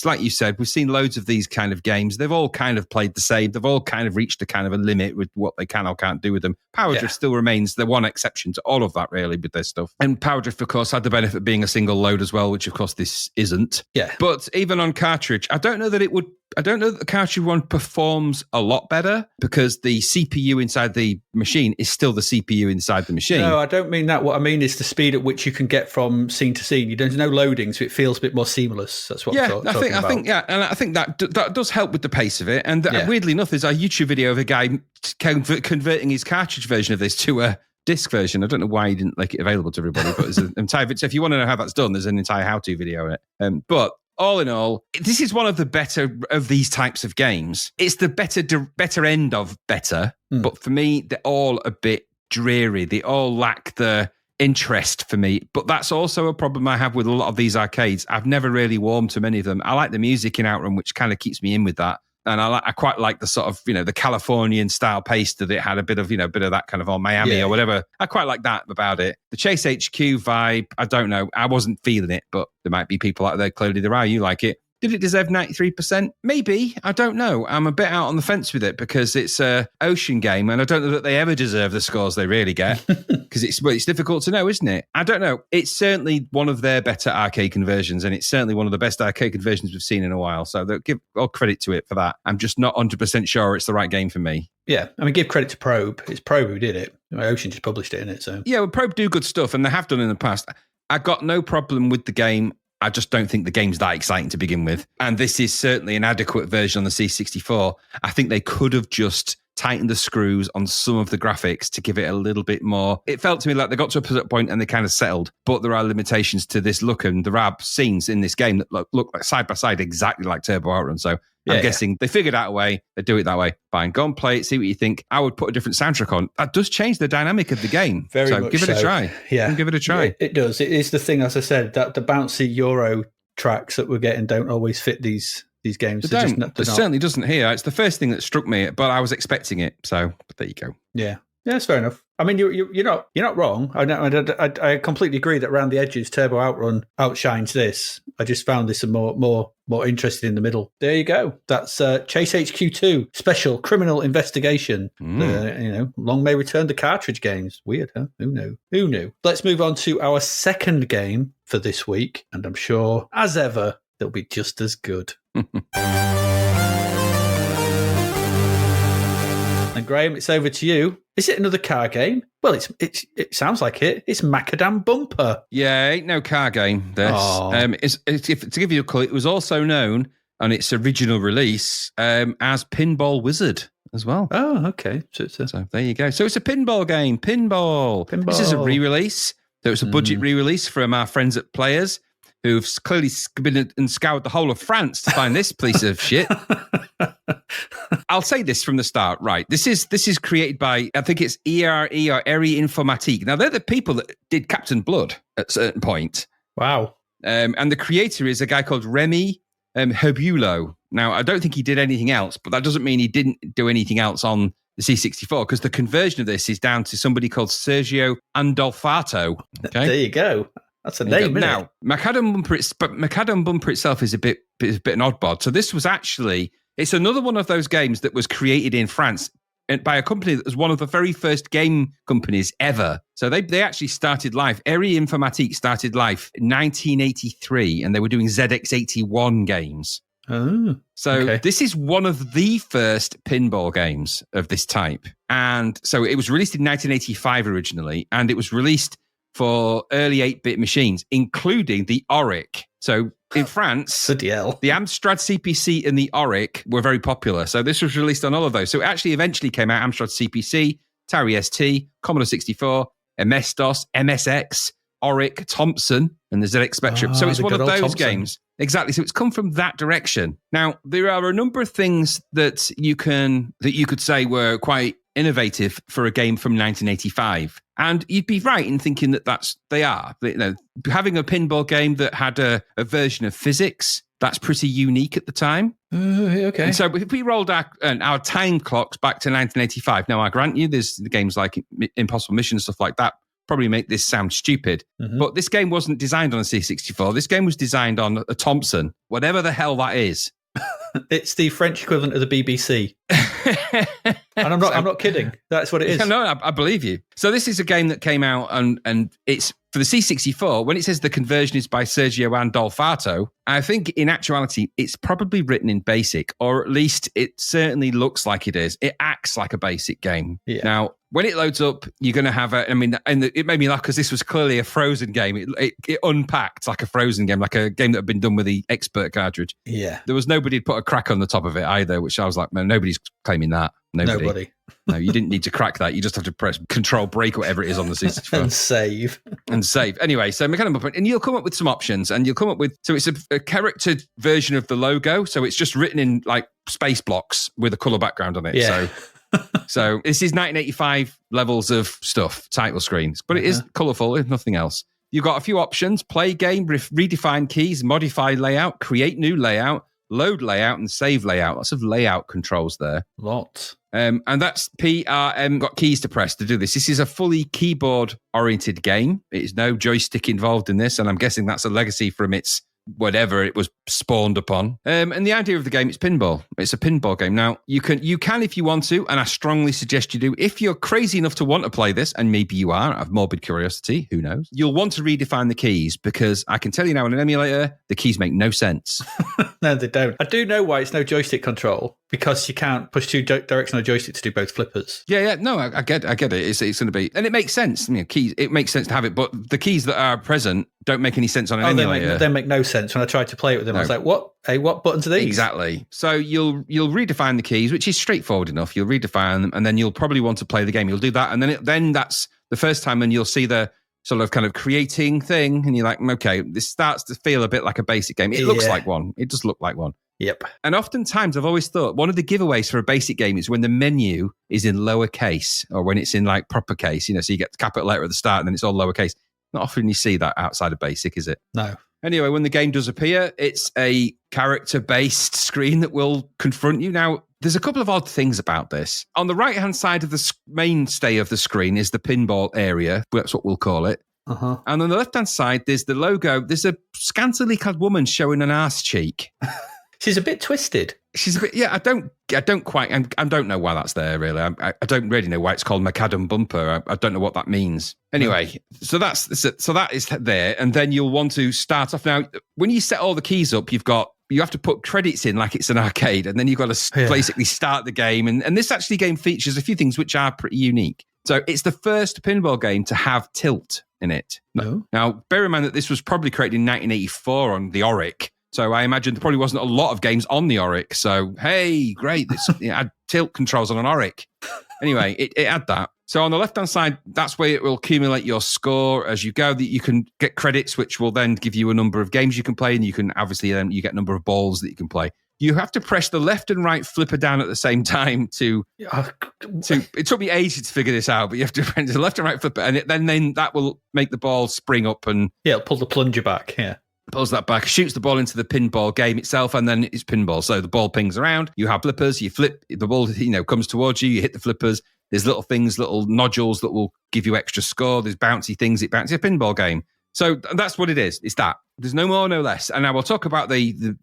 Like you said, we've seen loads of these kind of games. They've all kind of played the same. They've all kind of reached a kind of a limit with what they can or can't do with them. Power Drift still remains the one exception to all of that, really, with their stuff. And Power Drift, of course, had the benefit of being a single load as well, which, of course, this isn't. Yeah. But even on cartridge, I don't know that the cartridge one performs a lot better because the CPU inside the machine is still the CPU inside the machine. No, I don't mean that. What I mean is the speed at which you can get from scene to scene. There's no loading, so it feels a bit more seamless. That's what I'm talking about. I think that does help with the pace of it. And weirdly enough, there's a YouTube video of a guy converting his cartridge version of this to a disc version. I don't know why he didn't make it available to everybody, but there's an entire. So if you want to know how that's done, there's an entire how-to video on it. But all in all, this is one of the better of these types of games. It's the better end of better, but for me, they're all a bit dreary. They all lack the interest for me. But that's also a problem I have with a lot of these arcades. I've never really warmed to many of them. I like the music in Outrun, which kind of keeps me in with that. And I quite like the sort of, the Californian style pace that it had, a bit of that kind of, Miami or whatever. I quite like that about it. The Chase HQ vibe, I don't know. I wasn't feeling it, but there might be people out there, clearly there are, you like it. Did it deserve 93%? Maybe. I don't know. I'm a bit out on the fence with it because it's a ocean game, and I don't know that they ever deserve the scores they really get because it's difficult to know, isn't it? I don't know. It's certainly one of their better arcade conversions, and it's certainly one of the best arcade conversions we've seen in a while. So they'll give all credit to it for that. I'm just not 100% sure it's the right game for me. Yeah, I mean, give credit to Probe. It's Probe who did it. Ocean just published it, innit? So yeah, well, Probe do good stuff, and they have done in the past. I got no problem with the game. I just don't think the game's that exciting to begin with. And this is certainly an adequate version on the C64. I think they could have just tightened the screws on some of the graphics to give it a little bit more. It felt to me like they got to a point and they kind of settled, but there are limitations to this look, and there are scenes in this game that look like side by side exactly like Turbo Outrun. So I'm guessing they figured out a way, they do it that way. Fine, go and play it, see what you think. I would put a different soundtrack on. That does change the dynamic of the game. Very much give it a try. Yeah. Give it a try. It does. It is the thing, as I said, that the bouncy Euro tracks that we're getting don't always fit these games. It certainly doesn't here. It's the first thing that struck me, but I was expecting it. So but there you go. Yeah, that's fair enough. I mean, you're not wrong. I completely agree that around the edges, Turbo Outrun outshines this. I just found this more interesting in the middle. There you go. That's Chase HQ2 Special Criminal Investigation. Long may return the cartridge games. Weird, huh? Who knew? Let's move on to our second game for this week, and I'm sure, as ever, they'll be just as good. And Graham, it's over to you. Is it another car game? Well, it sounds like it. It's Macadam Bumper. Yeah, ain't no car game, this. To give you a clue, it was also known on its original release as Pinball Wizard as well. Oh, okay. So there you go. So it's a pinball game. Pinball. This is a re-release. So it's a budget re-release from our friends at Players, who've clearly been and scoured the whole of France to find this piece of shit. I'll say this from the start, right? This is created by, I think it's ERE or Eri Informatique. Now, they're the people that did Captain Blood at a certain point. Wow. And the creator is a guy called Remy Herbulo. Now, I don't think he did anything else, but that doesn't mean he didn't do anything else on the C64, because the conversion of this is down to somebody called Sergio Andolfato. Okay? There you go. That's a name, isn't now, it? Macadam Bumper itself is a bit an oddball. So this was actually, it's another one of those games that was created in France by a company that was one of the very first game companies ever. So they actually started life. Eri Informatique started life in 1983, and they were doing ZX81 games. Oh, so This is one of the first pinball games of this type. And so it was released in 1985 originally, and it was released for early 8-bit machines, including the Auric. So in France, the Amstrad CPC and the Auric were very popular. So this was released on all of those. So it actually eventually came out Amstrad CPC, Atari ST, Commodore 64, MS-DOS, MSX, Auric, Thompson, and the ZX Spectrum. So it's one of those games. Exactly. So it's come from that direction. Now, there are a number of things that you could say were quite innovative for a game from 1985. And you'd be right in thinking that they are. Having a pinball game that had a version of physics, that's pretty unique at the time. Okay. And so if we rolled our time clocks back to 1985, now I grant you there's games like Impossible Mission and stuff like that probably make this sound stupid. Mm-hmm. But this game wasn't designed on a C64. This game was designed on a Thompson, whatever the hell that is. It's the French equivalent of the BBC. And I'm not kidding. That's what it is. No, I believe you. So this is a game that came out and it's for the C64. When it says the conversion is by Sergio Andolfato, I think in actuality, it's probably written in BASIC, or at least it certainly looks like it is. It acts like a BASIC game. Yeah. Now, when it loads up, you're going to have it made me laugh because this was clearly a Frozen game. It unpacked like a Frozen game, like a game that had been done with the Expert cartridge. Yeah. There was nobody who'd put a crack on the top of it either, which I was like, man, nobody's claiming that. Nobody. No, you didn't need to crack that. You just have to press Control Break or whatever it is on the C64. and save. Anyway, so Macadam Bumper, and you'll come up with some options, and you'll come up with, so it's a charactered version of the logo, so it's just written in like space blocks with a colour background on it. Yeah. So this is 1985 levels of stuff, title screens, but it is colourful, if nothing else. You've got a few options: play game, redefine keys, modify layout, create new layout, load layout and save layout. Lots of layout controls there. Lots. And that's PRM got keys to press to do this. This is a fully keyboard-oriented game. It is no joystick involved in this, and I'm guessing that's a legacy from its whatever it was spawned upon. And the idea of the game, it's pinball. It's a pinball game. Now, you can if you want to, and I strongly suggest you do. If you're crazy enough to want to play this, and maybe you are, out of morbid curiosity, who knows, you'll want to redefine the keys, because I can tell you now in an emulator, the keys make no sense. No, they don't. I do know why it's no joystick control, because you can't push two directional joystick to do both flippers. Yeah. No, I get it. It's going to be, and it makes sense. Keys. It makes sense to have it, but the keys that are present don't make any sense on an emulator. They make no sense. When I tried to play it with them, I was like, "What? Hey, what buttons are these?" Exactly. So you'll redefine the keys, which is straightforward enough. You'll redefine them, and then you'll probably want to play the game. You'll do that, and then that's the first time, and you'll see the sort of kind of creating thing, and you're like, okay, this starts to feel a bit like a basic game. It looks like one. It does look like one. Yep. And oftentimes I've always thought one of the giveaways for a basic game is when the menu is in lowercase, or when it's in like proper case, so you get the capital letter at the start and then it's all lowercase. Not often you see that outside of basic, is it? No. Anyway, when the game does appear, it's a character-based screen that will confront you. Now, there's a couple of odd things about this. On the right-hand side of the mainstay of the screen is the pinball area. That's what we'll call it. Uh-huh. And on the left-hand side, there's the logo. There's a scantily clad woman showing an arse cheek. She's a bit twisted. She's a bit, yeah. I don't know why that's there, really. I don't really know why it's called Macadam Bumper. I don't know what that means. Anyway, so that is there, and then you'll want to start off. Now, when you set all the keys up, you have to put credits in like it's an arcade, and then you've got to basically start the game. And this game features a few things which are pretty unique. So it's the first pinball game to have tilt in it. No. Now, bear in mind that this was probably created in 1984 on the Oric. So I imagine there probably wasn't a lot of games on the Oric. So, hey, great. This had tilt controls on an Oric. Anyway, it had that. So on the left-hand side, that's where it will accumulate your score as you go. That you can get credits, which will then give you a number of games you can play. And you can obviously then you get a number of balls that you can play. You have to press the left and right flipper down at the same time to it took me ages to figure this out, but you have to press the left and right flipper, and then that will make the ball spring up and it'll pull the plunger back. Yeah. Pulls that back, shoots the ball into the pinball game itself, and then it's pinball. So the ball pings around. You have flippers. You flip the ball. Comes towards you. You hit the flippers. There's little things, little nodules that will give you extra score. There's bouncy things. It bounces a pinball game. So that's what it is. It's that. There's no more, no less. And I will talk about the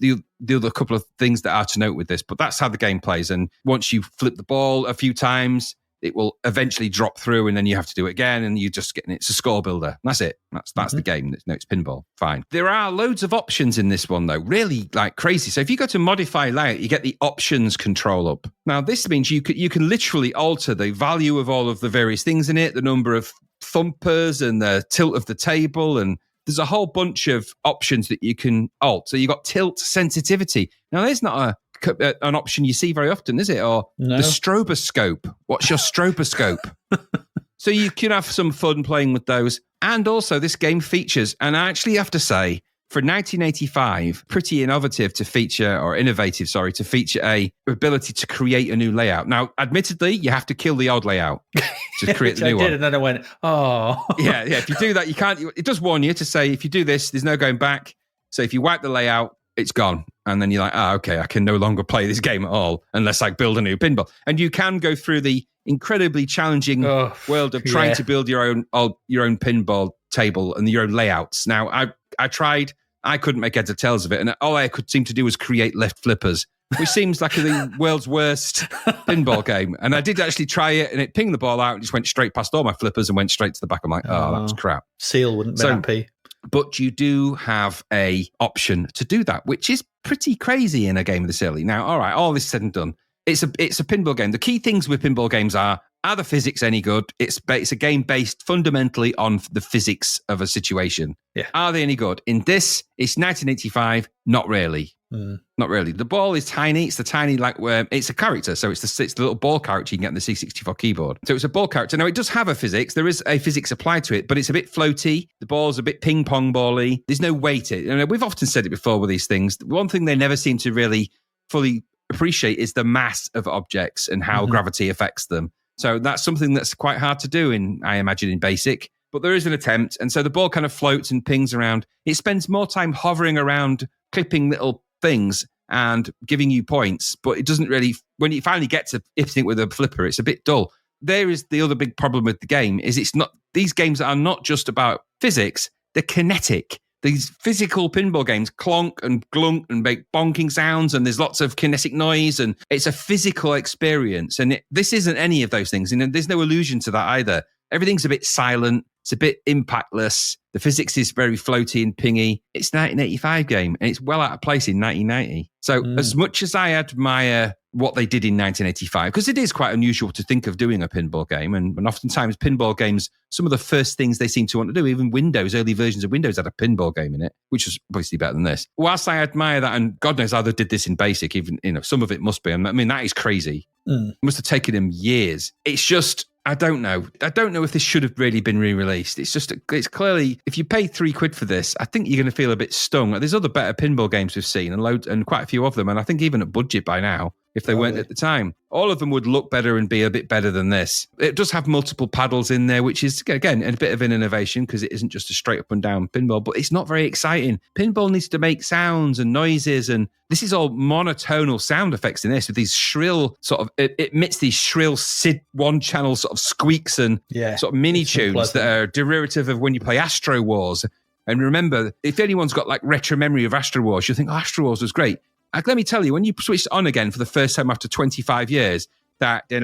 other couple of things that are to note with this. But that's how the game plays. And once you flip the ball a few times, it will eventually drop through, and then you have to do it again, and you just get it's a score builder. That's it. That's the game. It's pinball. Fine. There are loads of options in this one, though. Really like crazy. So if you go to modify layout, you get the options control up. Now this means you can literally alter the value of all of the various things in it, the number of thumpers and the tilt of the table, and there's a whole bunch of options that you can alter. So you've got tilt sensitivity. Now there's not an option you see very often, is it? Or no. The stroboscope. What's your stroboscope? So you can have some fun playing with those. And also this game features, and I actually have to say, for 1985, pretty innovative to feature, or innovative, sorry, to feature a ability to create a new layout. Now, admittedly, you have to kill the old layout to create the new one. And then I went, oh. Yeah. If you do that, you can't. It does warn you to say, if you do this, there's no going back. So if you wipe the layout, it's gone. And then you're like, okay, I can no longer play this game at all unless I build a new pinball. And you can go through the incredibly challenging world of trying to build your own pinball table and your own layouts. Now, I tried. I couldn't make heads or tails of it. And all I could seem to do was create left flippers, which seems like the world's worst pinball game. And I did actually try it, and it pinged the ball out and just went straight past all my flippers and went straight to the back. I'm like, that was crap. Seal wouldn't be happy. But you do have a option to do that, which is pretty crazy in a game of this early. Now, all right, all this said and done, it's a pinball game. The key things with pinball games are the physics any good? It's a game based fundamentally on the physics of a situation. Yeah. Are they any good? In this, it's 1985, not really. Not really. The ball is tiny. It's the tiny, it's a character. So it's the little ball character you can get on the C64 keyboard. So it's a ball character. Now, it does have a physics. There is a physics applied to it, but it's a bit floaty. The ball's a bit ping pong bally. There's no weight. We've often said it before with these things. One thing they never seem to really fully appreciate is the mass of objects and how gravity affects them. So that's something that's quite hard to do I imagine, in BASIC. But there is an attempt. And so the ball kind of floats and pings around. It spends more time hovering around, clipping little things and giving you points, but it doesn't really, when you finally get to hitting it with a flipper, it's a bit dull. There is the other big problem with the game is it's not, these games are not just about physics, they're kinetic. These physical pinball games clonk and glunk and make bonking sounds, and there's lots of kinetic noise, and it's a physical experience. And this isn't any of those things. And there's no allusion to that either. Everything's a bit silent. It's a bit impactless. The physics is very floaty and pingy. It's a 1985 game, and it's well out of place in 1990. So as much as I admire what they did in 1985, because it is quite unusual to think of doing a pinball game, and oftentimes pinball games, some of the first things they seem to want to do, even Windows, early versions of Windows had a pinball game in it, which was obviously better than this. Whilst I admire that, and God knows how they did this in BASIC, even, some of it must be, I mean, that is crazy. It must have taken them years. It's just, I don't know. I don't know if this should have really been re-released. It's clearly, if you pay £3 for this, I think you're going to feel a bit stung. There's other better pinball games we've seen, and quite a few of them, and I think even at budget by now, if they weren't at the time, all of them would look better and be a bit better than this. It does have multiple paddles in there, which is, again, a bit of an innovation because it isn't just a straight up and down pinball, but it's not very exciting. Pinball needs to make sounds and noises, and this is all monotonal sound effects in this with these shrill sort of, it emits these shrill SID one-channel sort of squeaks and sort of mini-tunes that are derivative of when you play Astro Wars. And remember, if anyone's got like retro memory of Astro Wars, you'll think, Astro Wars was great. Let me tell you, when you switch it on again for the first time after 25 years, that it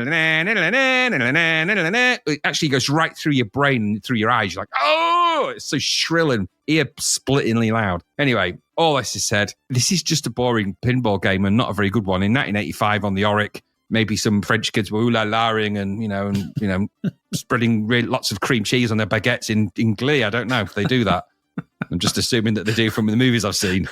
actually goes right through your brain and through your eyes. You're like, oh, it's so shrill and ear-splittingly loud. Anyway, all this is said, this is just a boring pinball game and not a very good one. In 1985 on the Oric, maybe some French kids were ooh-la-la-ing and spreading lots of cream cheese on their baguettes in Glee. I don't know if they do that. I'm just assuming that they do from the movies I've seen.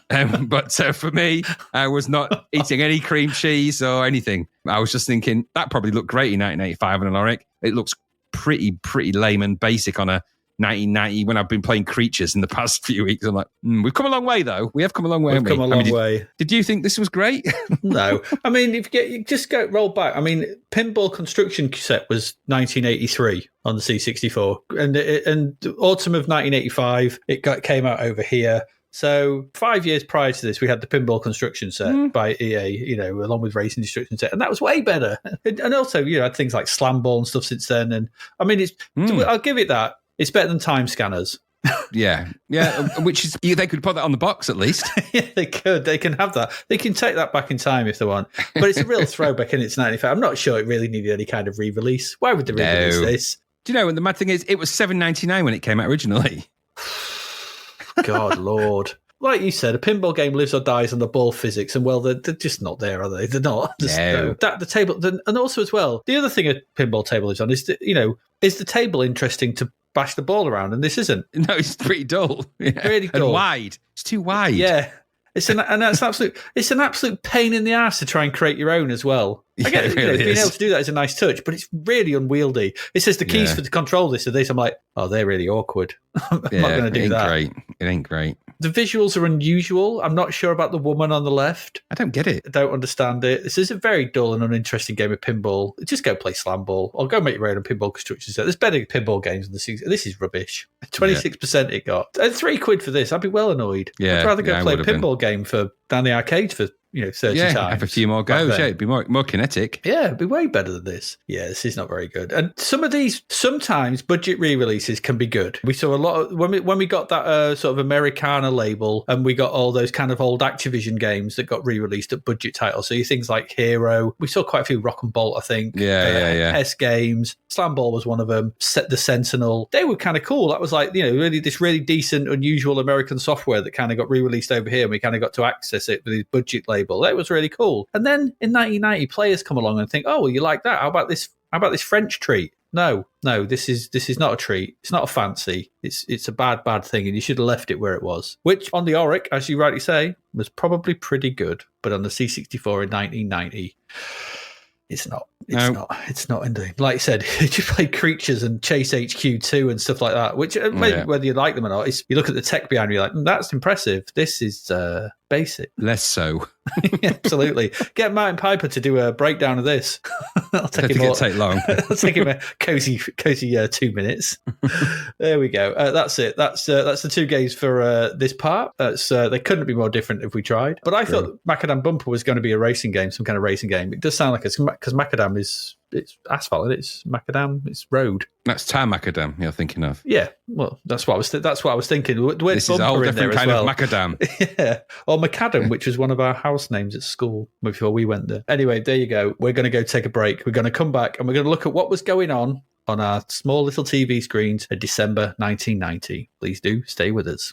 But for me, I was not eating any cream cheese or anything. I was just thinking that probably looked great in 1985 on an Oric. It looks pretty lame and basic on a 1990 when I've been playing Creatures in the past few weeks. I'm like, we've come a long way though. We have come a long way. We've come a long way. Did you think this was great? No. I mean, if you just go roll back. I mean, Pinball Construction Set was 1983 on the C64, and autumn of 1985 came out over here. So 5 years prior to this, we had the Pinball Construction Set by EA, along with Racing Destruction Set, and that was way better. And also, had things like Slam Ball and stuff since then. And I mean, I'll give it that. It's better than Time Scanners. Yeah. Which is, they could put that on the box at least. Yeah, they could. They can have that. They can take that back in time if they want. But it's a real throwback, and it's 95. I'm not sure it really needed any kind of re-release. Why would they re-release this? Do you know? And the mad thing is, it was $7.99 when it came out originally. God, Lord. Like you said, a pinball game lives or dies on the ball physics, and they're just not there, are they? They're not. No. The table, and also as well, the other thing a pinball table lives on is is the table interesting to bash the ball around, and this isn't. No, it's pretty dull. Yeah. Really dull. And wide. It's too wide. Yeah. It's an absolute pain in the ass to try and create your own as well. I get it, being able to do that is a nice touch, but it's really unwieldy. It says the keys to control this or this. I'm like, oh, they're really awkward. I'm not going to do that. It ain't great. The visuals are unusual. I'm not sure about the woman on the left. I don't get it. I don't understand it. This is a very dull and uninteresting game of pinball. Just go play Slam Ball or go make your own Pinball Construction Set. There's better pinball games than this. This is rubbish. 26% it got. And £3 for this, I'd be well annoyed. Yeah, I'd rather go play a pinball game down the arcade for 30 times. Have a few more goes. Yeah, it'd be more kinetic. Yeah, it'd be way better than this. Yeah, this is not very good. And some of these, sometimes budget re-releases can be good. We saw a lot of, when we got that sort of Americana label, and we got all those kind of old Activision games that got re-released at budget titles. So things like Hero. We saw quite a few Rock and Bolt, I think. Yeah. Hess games. Slam Ball was one of them. The Sentinel. They were kind of cool. That was like, really this really decent, unusual American software that kind of got re-released over here, and we kind of got to access it with his budget label. That was really cool. And then in 1990, players come along and think, oh, well, you like that? How about this French treat? No, this is not a treat. It's not a fancy. It's a bad thing, and you should have left it where it was. Which on the Oric, as you rightly say, was probably pretty good. But on the C64 in 1990, it's not. It's not indeed. Like I said, you play Creatures and Chase HQ2 and stuff like that, which maybe whether you like them or not, you look at the tech behind you, you're like, that's impressive. This is basic. Less so. Yeah, absolutely. Get Martin Piper to do a breakdown of this. I'll take him. It'll take long. I'll take him a cozy 2 minutes. There we go. That's it. That's the two games for this part. They couldn't be more different if we tried. But I thought Macadam Bumper was going to be a racing game, some kind of racing game. It does sound like it's because Macadam it's asphalt. It's macadam. It's road. That's tar macadam you're thinking of. Yeah. Well, that's what I was thinking. This is a whole different kind of macadam. Yeah. Or macadam, which was one of our house names at school before we went there. Anyway, there you go. We're going to go take a break. We're going to come back and we're going to look at what was going on our small little TV screens in December 1990. Please do stay with us.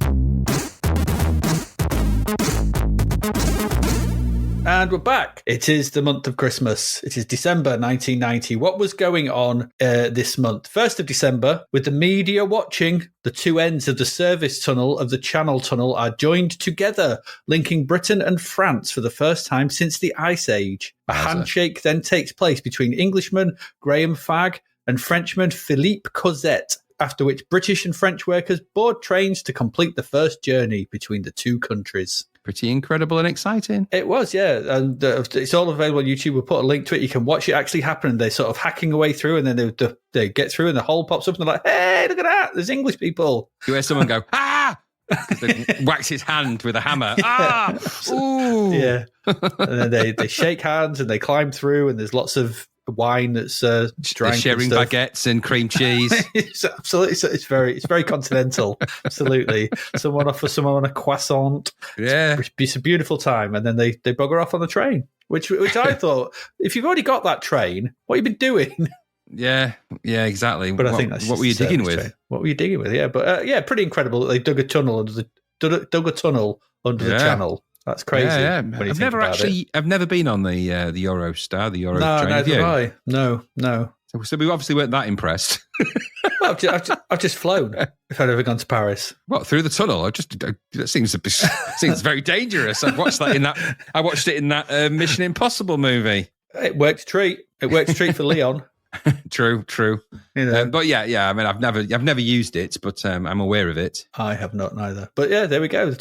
And we're back. It is the month of Christmas. It is December 1990. What was going on this month? 1st of December, with the media watching, the two ends of the service tunnel of the Channel Tunnel are joined together, linking Britain and France for the first time since the Ice Age. A handshake then takes place between Englishman Graham Fagg and Frenchman Philippe Cosette, after which British and French workers board trains to complete the first journey between the two countries. Pretty incredible and exciting. It was, yeah. And it's all available on YouTube. We'll put a link to it. You can watch it actually happen. They're sort of hacking away through, and then they get through, and the hole pops up, and they're like, hey, look at that. There's English people. You hear someone go, ah! They wax his hand with a hammer. Yeah. Ah! Ooh! Yeah. And then they shake hands, and they climb through, and there's lots of wine that's drank. Sharing baguettes and cream cheese. Absolutely, it's very continental. Absolutely, someone offers someone a croissant. Yeah, it's a beautiful time, and then they bugger off on the train. Which I thought, if you've already got that train, what have you been doing? Yeah, exactly. But I think that's what were you digging with? Train. What were you digging with? Yeah, but pretty incredible that they dug a tunnel under the channel. That's crazy. Yeah. I've never been on the Eurostar, the Euro train. No, neither have I. No. So we obviously weren't that impressed. Well, I've just flown. If I'd ever gone to Paris, what, through the tunnel? That seems very dangerous. I watched it in that Mission Impossible movie. It worked a treat. For Leon. True. You know. But yeah. I mean, I've never used it, but I'm aware of it. I have not neither. But yeah, there we go.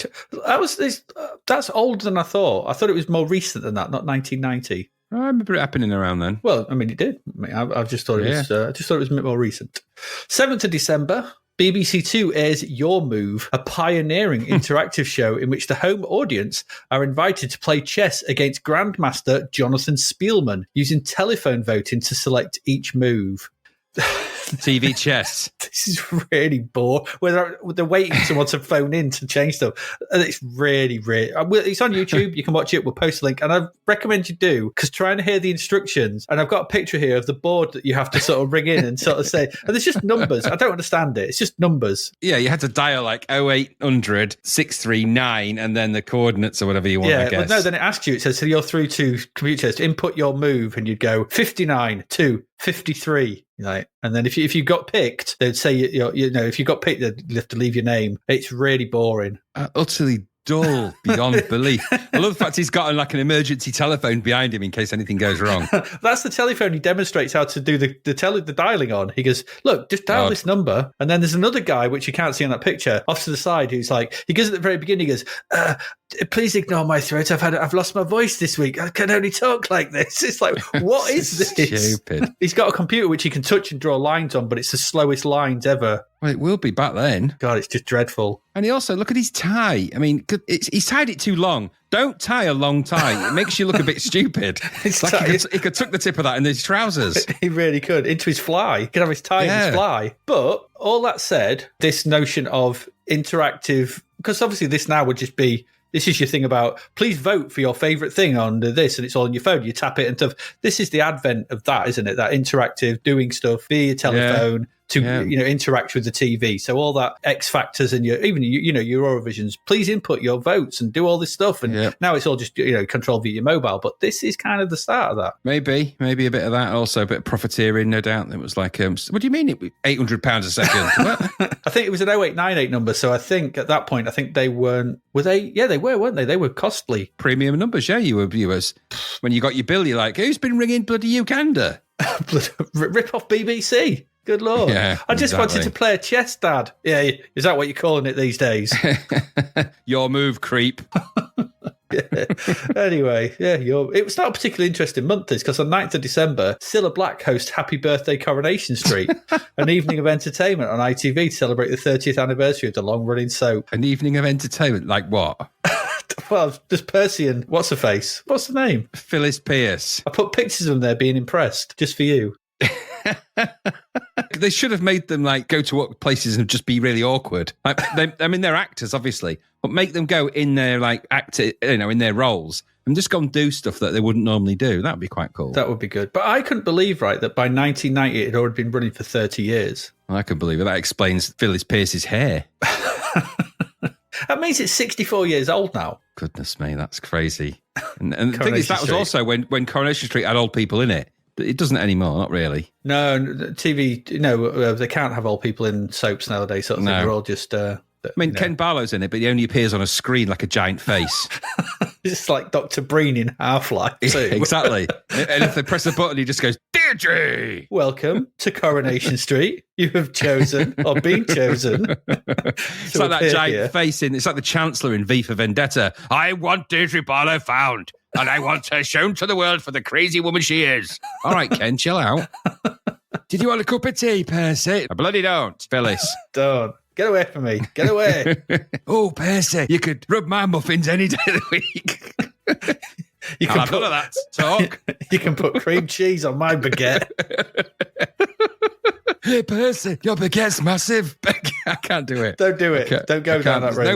That's older than I thought. I thought it was more recent than that, not 1990. I remember it happening around then. Well, I mean, it did. I just thought it was. I just thought it was a bit more recent. 7th of December. BBC Two airs Your Move, a pioneering interactive show in which the home audience are invited to play chess against Grandmaster Jonathan Spielman, using telephone voting to select each move. TV chess. This is really boring. Whether they're waiting for someone to phone in to change stuff, and it's really. It's on YouTube. You can watch it. We'll post a link, and I recommend you do, because trying to hear the instructions. And I've got a picture here of the board that you have to sort of ring in and sort of say. And there's just numbers. I don't understand it. It's just numbers. Yeah, you had to dial like 0800 639 and then the coordinates or whatever you want. I guess. But no. Then it asks you. It says, "So you're through to computer test. Input your move," and you'd go 59 to 53. Right. And then if you got picked, they'd say, if you got picked, you'd have to leave your name. It's really boring. Utterly dull beyond belief. I love the fact he's got like an emergency telephone behind him in case anything goes wrong. That's the telephone he demonstrates how to do the dialing on. He goes, look, just dial this number. And then there's another guy, which you can't see on that picture, off to the side, who's like, he goes at the very beginning, he goes, please ignore my throat. I've lost my voice this week. I can only talk like this. It's like, what is this? Stupid. He's got a computer which he can touch and draw lines on, but it's the slowest lines ever. Well, it will be back then. God, it's just dreadful. And he also, look at his tie. I mean, he's tied it too long. Don't tie a long tie. It makes you look a bit stupid. It's like he could tuck the tip of that in his trousers. He really could. Into his fly. He could have his tie in his fly. But all that said, this notion of interactive, because obviously this now would just be, this is your thing about, please vote for your favourite thing on this, and it's all on your phone. You tap it and stuff. This is the advent of that, isn't it? That interactive, doing stuff, via telephone, to interact with the TV. So all that X Factors and your Eurovisions, please input your votes and do all this stuff. And now it's all just controlled via your mobile. But this is kind of the start of that. Maybe a bit of that. Also a bit of profiteering, no doubt. It was like, what do you mean? £800 a second? I think it was an 0898 number. So I think at that point, they weren't. Were they? Yeah, they were, weren't they? They were costly. Premium numbers. Yeah, you were. When you got your bill, you're like, who's been ringing bloody Uganda? Rip off BBC. Good Lord. Yeah, I just wanted to play a chess, Dad. Yeah, is that what you're calling it these days? Your move, creep. Anyway, it was not a particularly interesting month, this, because on 9th of December, Cilla Black hosts Happy Birthday Coronation Street, an evening of entertainment on ITV to celebrate the 30th anniversary of the long-running soap. An evening of entertainment? Like what? Well, just Percy and what's-her-face? What's the name? Phyllis Pierce. I put pictures of them there being impressed, just for you. They should have made them like go to work places and just be really awkward. Like, they're actors, obviously, but make them go in their in their roles and just go and do stuff that they wouldn't normally do. That would be quite cool. That would be good. But I couldn't believe, right, that by 1990 it had already been running for 30 years. Well, I can believe it. That explains Phyllis Pierce's hair. That means it's 64 years old now. Goodness me, that's crazy. And the thing is, that was also when Coronation Street had old people in it. It doesn't anymore, not really. No, TV, they can't have old people in soaps nowadays. Sort of thing. They're all just... Ken Barlow's in it, but he only appears on a screen like a giant face. It's like Dr. Breen in Half-Life too. Exactly. And if they press a button, he just goes, Deirdre! Welcome to Coronation Street. You have chosen, or been chosen. It's like that giant face it's like the Chancellor in V for Vendetta. I want Deirdre Barlow found, and I want her shown to the world for the crazy woman she is. All right, Ken, chill out. Did you want a cup of tea, Percy? I bloody don't, Phyllis. Don't. Get away from me. Get away. Oh, Percy, you could rub my muffins any day of the week. You can put that talk. You can put cream cheese on my baguette. Hey, Percy, your baguette's massive. I can't do it. Don't do it. Don't go down that road.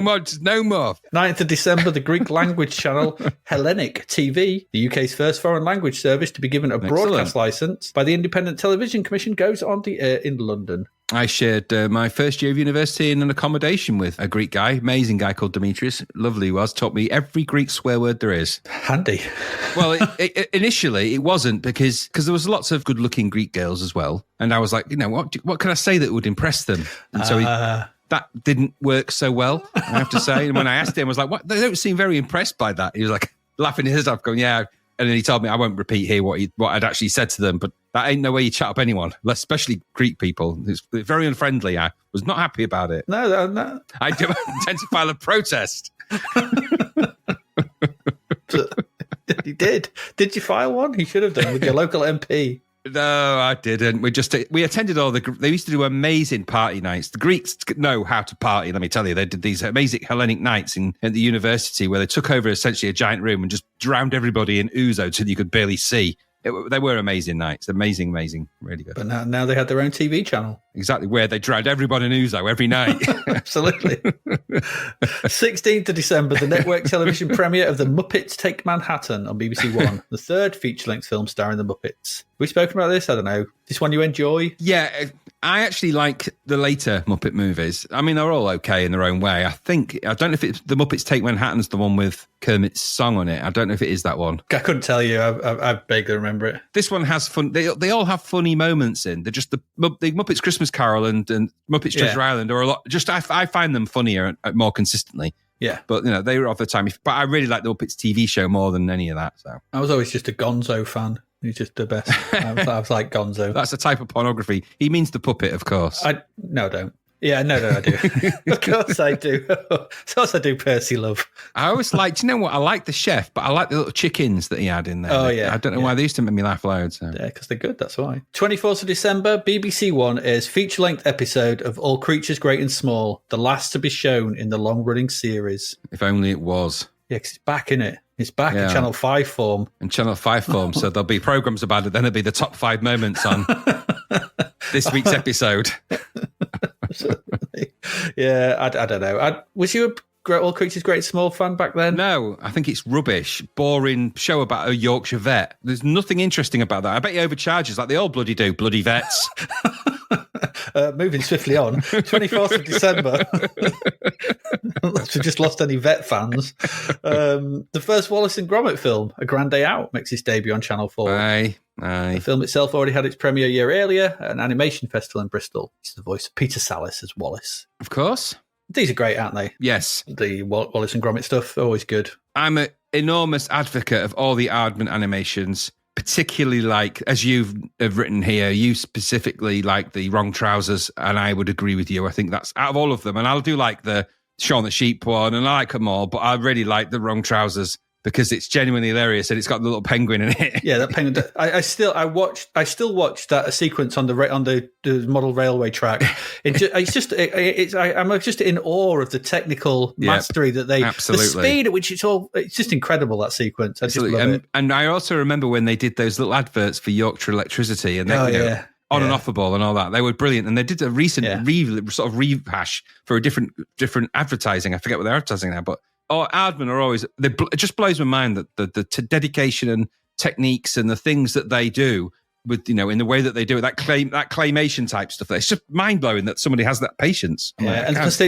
No more. 9th of December, the Greek language channel Hellenic TV, the UK's first foreign language service to be given a broadcast licence by the Independent Television Commission, goes on the air in London. I shared my first year of university in an accommodation with a Greek guy, amazing guy called Demetrius. Lovely he was, taught me every Greek swear word there is. Handy. Well, initially it wasn't because there was lots of good-looking Greek girls as well. And I was like, what can I say that would impress them? And so that didn't work so well, I have to say. And when I asked him, I was like, what? They don't seem very impressed by that. He was like laughing his head off going, yeah. And then he told me, I won't repeat here what I'd actually said to them, but that ain't no way you chat up anyone, especially Greek people. It's very unfriendly. I was not happy about it. No. I intend to file a protest. You did. Did you file one? You should have done with your local MP. No, I didn't. We attended they used to do amazing party nights. The Greeks know how to party, let me tell you. They did these amazing Hellenic nights at the university where they took over essentially a giant room and just drowned everybody in ouzo till you could barely see. They were amazing nights. Amazing, really good. But now they had their own TV channel. Exactly, where they drowned everybody in ouzo every night. Absolutely. 16th of December, the network television premiere of The Muppets Take Manhattan on BBC One, the third feature-length film starring the Muppets. We've spoken about this? I don't know. This one you enjoy? Yeah, I actually like the later Muppet movies. I mean, they're all okay in their own way. I don't know if it's The Muppets Take Manhattan's the one with Kermit's song on it. I don't know if it is that one. I couldn't tell you. I vaguely remember it. This one has fun. They all have funny moments in. They're just the Muppets Christmas Carol and Muppets Treasure Island are a lot. Just I find them funnier more consistently. Yeah. But, they were of the time. But I really like the Muppets TV show more than any of that. So I was always just a Gonzo fan. He's just the best. I was like Gonzo. That's a type of pornography. He means the puppet, of course. No, I don't. Yeah, no, I do. Of course I do. Of course I do, Percy Love. I always liked, you know what? I like the chef, but I like the little chickens that he had in there. Oh, yeah. I don't know why they used to make me laugh loud. So. Yeah, because they're good, that's why. 24th of December, BBC One airs feature-length episode of All Creatures Great and Small, the last to be shown in the long-running series. If only it was. Yeah, because it's back, innit? It's back in Channel 5 form. In Channel 5 form, so there'll be programmes about it. Then it'll be the top 5 moments on this week's episode. Yeah, I don't know. Was you a All Creatures Great and Small fan back then? No, I think it's rubbish. Boring show about a Yorkshire vet. There's nothing interesting about that. I bet he overcharges like they all bloody do, bloody vets. Moving swiftly on, 24th of December. Unless we've just lost any vet fans. The first Wallace and Gromit film, A Grand Day Out, makes its debut on Channel 4. Aye. The film itself already had its premiere a year earlier at an animation festival in Bristol. It's the voice of Peter Sallis as Wallace. Of course. These are great, aren't they? Yes. The Wallace and Gromit stuff, always good. I'm an enormous advocate of all the Aardman animations, particularly like, as you've written here, you specifically like the Wrong Trousers, and I would agree with you. I think that's, out of all of them, and I'll do like the Shaun the Sheep one, and I like them all, but I really like the Wrong Trousers. because it's genuinely hilarious and it's got the little penguin in it. Yeah, that penguin. I still watch that sequence on the model railway track. I'm just in awe of the technical mastery that they, absolutely. The speed at which it's just incredible, that sequence. I just love it. And I also remember when they did those little adverts for Yorkshire Electricity and they, on and offable and all that. They were brilliant. And they did a recent sort of rehash for a different advertising. I forget what they're advertising now, but Aardman are always, it just blows my mind that the dedication and techniques and the things that they do with, in the way that they do it, that claymation type stuff. It's just mind blowing that somebody has that patience. And because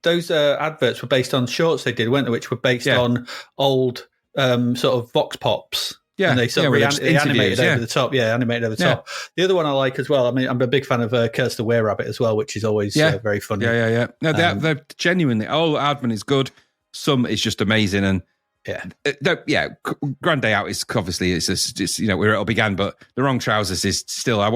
those adverts were based on shorts they did, weren't they? Which were based on old sort of vox pops. Yeah, and they sort of animated over the top. Yeah, animated over the top. The other one I like as well. I mean, I'm a big fan of Kirsten Were-Rabbit as well, which is always very funny. Yeah. No, they're genuinely. Aardman is good. Some is just amazing, and Grand Day Out is obviously it's where it all began. But The Wrong Trousers is still. I'd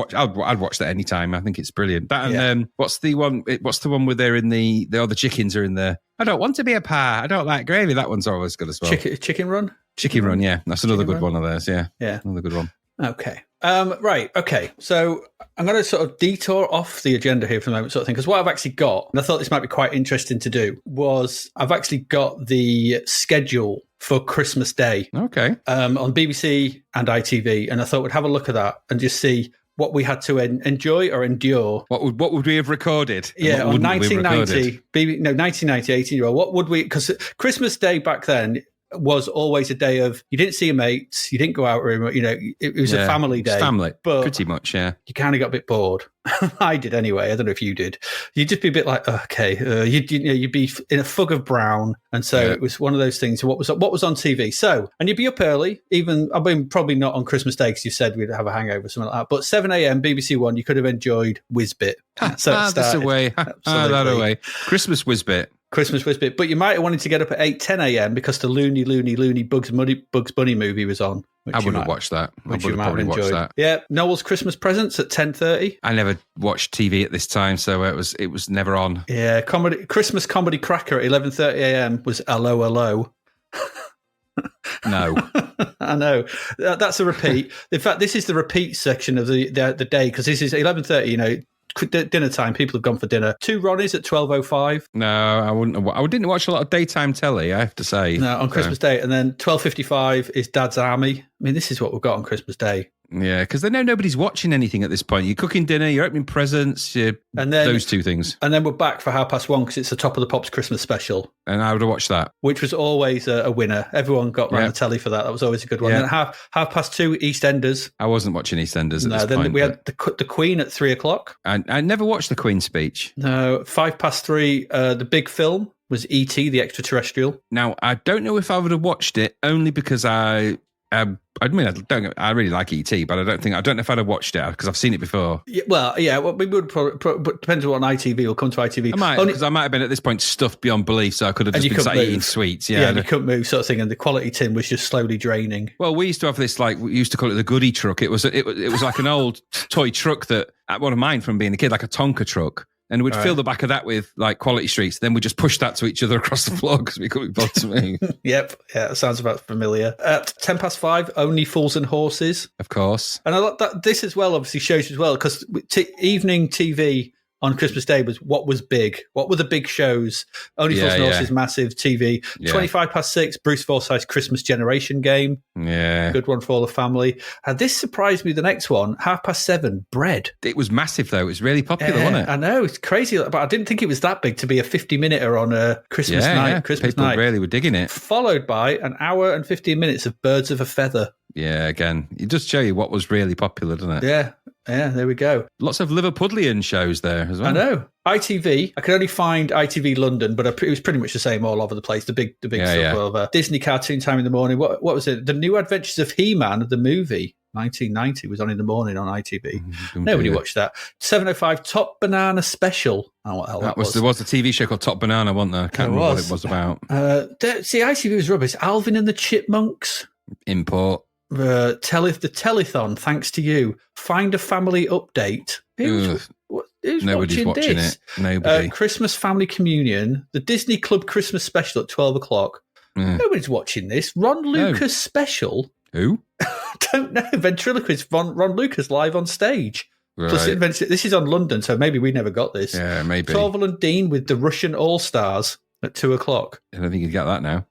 watch that anytime. I think it's brilliant. That and what's the one? What's the one where they're in the chickens are in there? I don't want to be a pa. I don't like gravy. That one's always good as well. Chicken Run. Chicken Run, yeah. That's another good one of theirs, yeah. Another good one. Okay. Right, okay. So I'm going to sort of detour off the agenda here for the moment, sort of thing, because what I've actually got, and I thought this might be quite interesting to do, was I've actually got the schedule for Christmas Day. Okay. On BBC and ITV, and I thought we'd have a look at that and just see what we had to enjoy or endure. What would we have recorded? Yeah, on 1990, 18-year-old, what would we, because Christmas Day back then was always a day of, you didn't see your mates, you didn't go out, it was a family day. Family, but pretty much, yeah. You kind of got a bit bored. I did anyway. I don't know if you did. You'd just be a bit like, you'd be in a fug of brown. And so it was one of those things. What was on TV? So, and you'd be up early, probably not on Christmas Day because you said we'd have a hangover, something like that. But 7 a.m, BBC One, you could have enjoyed Whizbit. So that's away. That away. Christmas Whizbit. But you might have wanted to get up at 10 a.m. because the loony Bugs Bunny movie was on. I wouldn't have watched that. I would have probably watched that. Yeah, Noel's Christmas Presents at 10:30. I never watched TV at this time, so it was never on. Yeah, Christmas comedy cracker at 11:30 a.m. was Hello Hello. No. I know. That's a repeat. In fact, this is the repeat section of the day, because this is 11:30, dinner time. People have gone for dinner. 2 Ronnies at 12:05. No, I wouldn't. I didn't watch a lot of daytime telly, I have to say. No, on Christmas Day. And then 12:55 is Dad's Army. I mean, this is what we've got on Christmas Day. Yeah, because they know nobody's watching anything at this point. You're cooking dinner, you're opening presents, and then, those two things. And then we're back for 1:30 because it's the Top of the Pops Christmas special. And I would have watched that. Which was always a winner. Everyone got round the telly for that. That was always a good one. Yeah. And then 2:30 EastEnders. I wasn't watching EastEnders at this point. Then we had the Queen at 3:00. I never watched the Queen's speech. No, 3:05, the big film was E.T. the Extraterrestrial. Now, I don't know if I would have watched it only because I really like E.T., but I don't know if I'd have watched it because I've seen it before. Yeah, well, we would probably, but depends on ITV. We'll come to ITV. Because I might have been at this point stuffed beyond belief, so I could have just been eating sweets. Yeah, and you couldn't move, sort of thing, and the quality tin was just slowly draining. Well, we used to have this, we used to call it the goodie truck. It was like an old toy truck that one of mine from being a kid, like a Tonka truck. And we'd fill the back of that with quality streets. Then we'd just push that to each other across the floor because we couldn't be bothered to move. Yep. Yeah, that sounds about familiar. At 5:10, Only Fools and Horses. Of course. And I like that. This as well obviously shows you as well, because evening TV on Christmas Day was what was big. What were the big shows? Only Fools and Horses, massive TV. 6:25, Bruce Forsyth's Christmas Generation Game. Yeah. Good one for all the family. And this surprised me, the next one, 7:30, Bread. It was massive, though. It was really popular, wasn't it? I know. It's crazy. But I didn't think it was that big to be a 50-minute on a Christmas night. Yeah. Christmas People night. really were digging it. Followed by an hour and 15 minutes of Birds of a Feather. Yeah, again, it does show you what was really popular, doesn't it? Yeah, there we go. Lots of Liverpudlian shows there as well. I know. ITV, I could only find ITV London, but it was pretty much the same all over the place. The big stuff of Disney Cartoon Time in the morning. What was it? The New Adventures of He-Man, the movie, 1990, was on in the morning on ITV. Nobody watched that. 7:05, Top Banana Special. I don't know what the hell that was. There was a TV show called Top Banana, wasn't there? I can't remember what it was about. See, ITV was rubbish. Alvin and the Chipmunks. Import. The telethon, thanks to you. Find a Family Update. Who's Nobody's watching this? It. Nobody. Christmas Family Communion. The Disney Club Christmas Special at 12:00. Nobody's watching this. Ron Lucas special. Who? I don't know. Ventriloquist Ron Lucas live on stage. Right. Plus, this is on London, so maybe we never got this. Yeah, maybe. Torval and Dean with the Russian All-Stars at 2:00. I don't think you'd get that now.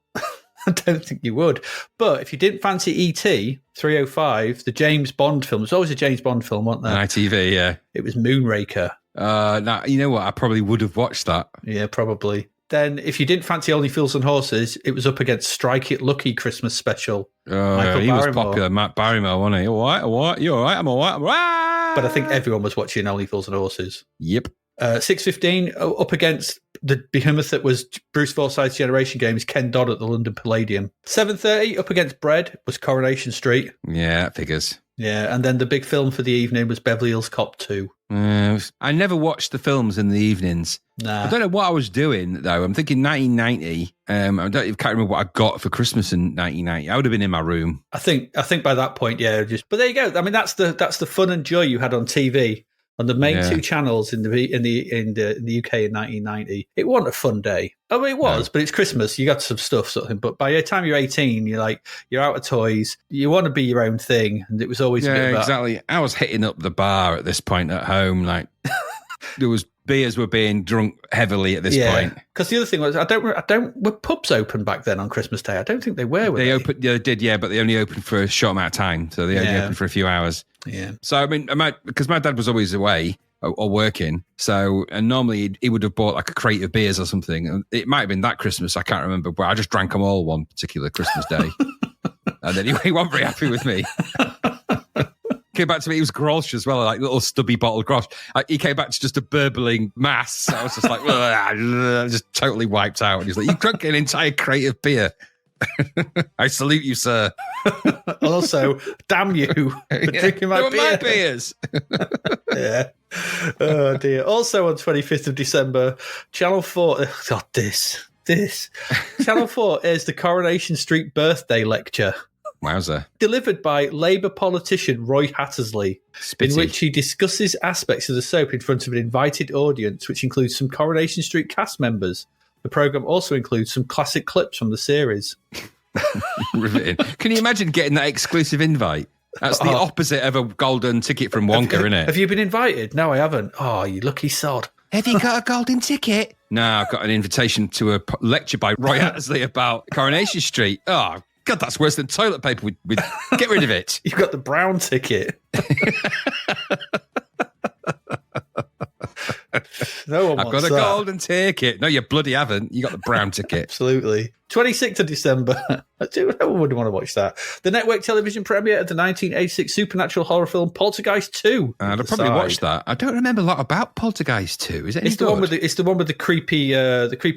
I don't think you would. But if you didn't fancy E.T., 3:05, the James Bond film. There's always a James Bond film, wasn't there? On ITV, yeah. It was Moonraker. Now, you know what? I probably would have watched that. Yeah, probably. Then, if you didn't fancy Only Fools and Horses, it was up against Strike It Lucky Christmas special. Oh, he was popular. Matt Barrymore, wasn't he? All right. You all right? I'm all right. But I think everyone was watching Only Fools and Horses. Yep. 6:15, up against the behemoth that was Bruce Forsyth's Generation Games, Ken Dodd at the London Palladium. 7:30, up against Bread, was Coronation Street. Yeah, that figures. Yeah, and then the big film for the evening was Beverly Hills Cop 2. I never watched the films in the evenings. Nah. I don't know what I was doing, though. I'm thinking 1990. I can't remember what I got for Christmas in 1990. I would have been in my room. I think by that point, yeah. But there you go. I mean, that's the fun and joy you had on TV. On the main two channels in the UK in 1990, it wasn't a fun day. I mean, it was, but it's Christmas. You got some stuff, sort of thing. But by the time you're 18, you're out of toys. You want to be your own thing, and it was always a bit of that. Exactly. I was hitting up the bar at this point at home. Like there was beers were being drunk heavily at this point. Because the other thing was, were pubs open back then on Christmas Day? I don't think they were. They opened. They did, yeah, but they only opened for a short amount of time. So they only opened for a few hours. Yeah. So I mean, because my dad was always away or working, and normally he would have bought like a crate of beers or something. And it might have been that Christmas, I can't remember, but I just drank them all one particular Christmas day, and then he wasn't very happy with me. Came back to me, he was Grolsch as well, like little stubby bottle Grolsch. He came back to just a burbling mass. I was just like, just totally wiped out. And he's like, "You drunk an entire crate of beer." I salute you, sir. Also, damn you for drinking my beer. My beers. Yeah. Oh dear. Also on 25th of December, Channel 4. God, this. Channel 4 airs the Coronation Street birthday lecture. Wowzer. Delivered by Labour politician Roy Hattersley, in which he discusses aspects of the soap in front of an invited audience, which includes some Coronation Street cast members. The programme also includes some classic clips from the series. Can you imagine getting that exclusive invite? That's the opposite of a golden ticket from Wonka, isn't it? Have you been invited? No, I haven't. Oh, you lucky sod. Have you got a golden ticket? No, I've got an invitation to a lecture by Roy Hattersley about Coronation Street. Oh, God, that's worse than toilet paper. We'd get rid of it. You've got the brown ticket. No one I've got a golden ticket. No, you bloody haven't. You got the brown ticket. Absolutely. 26th of December. No one would want to watch that. The network television premiere of the 1986 supernatural horror film Poltergeist 2. I'd probably watch that. I don't remember a lot about Poltergeist 2. Is it any good? It's the one with the creepy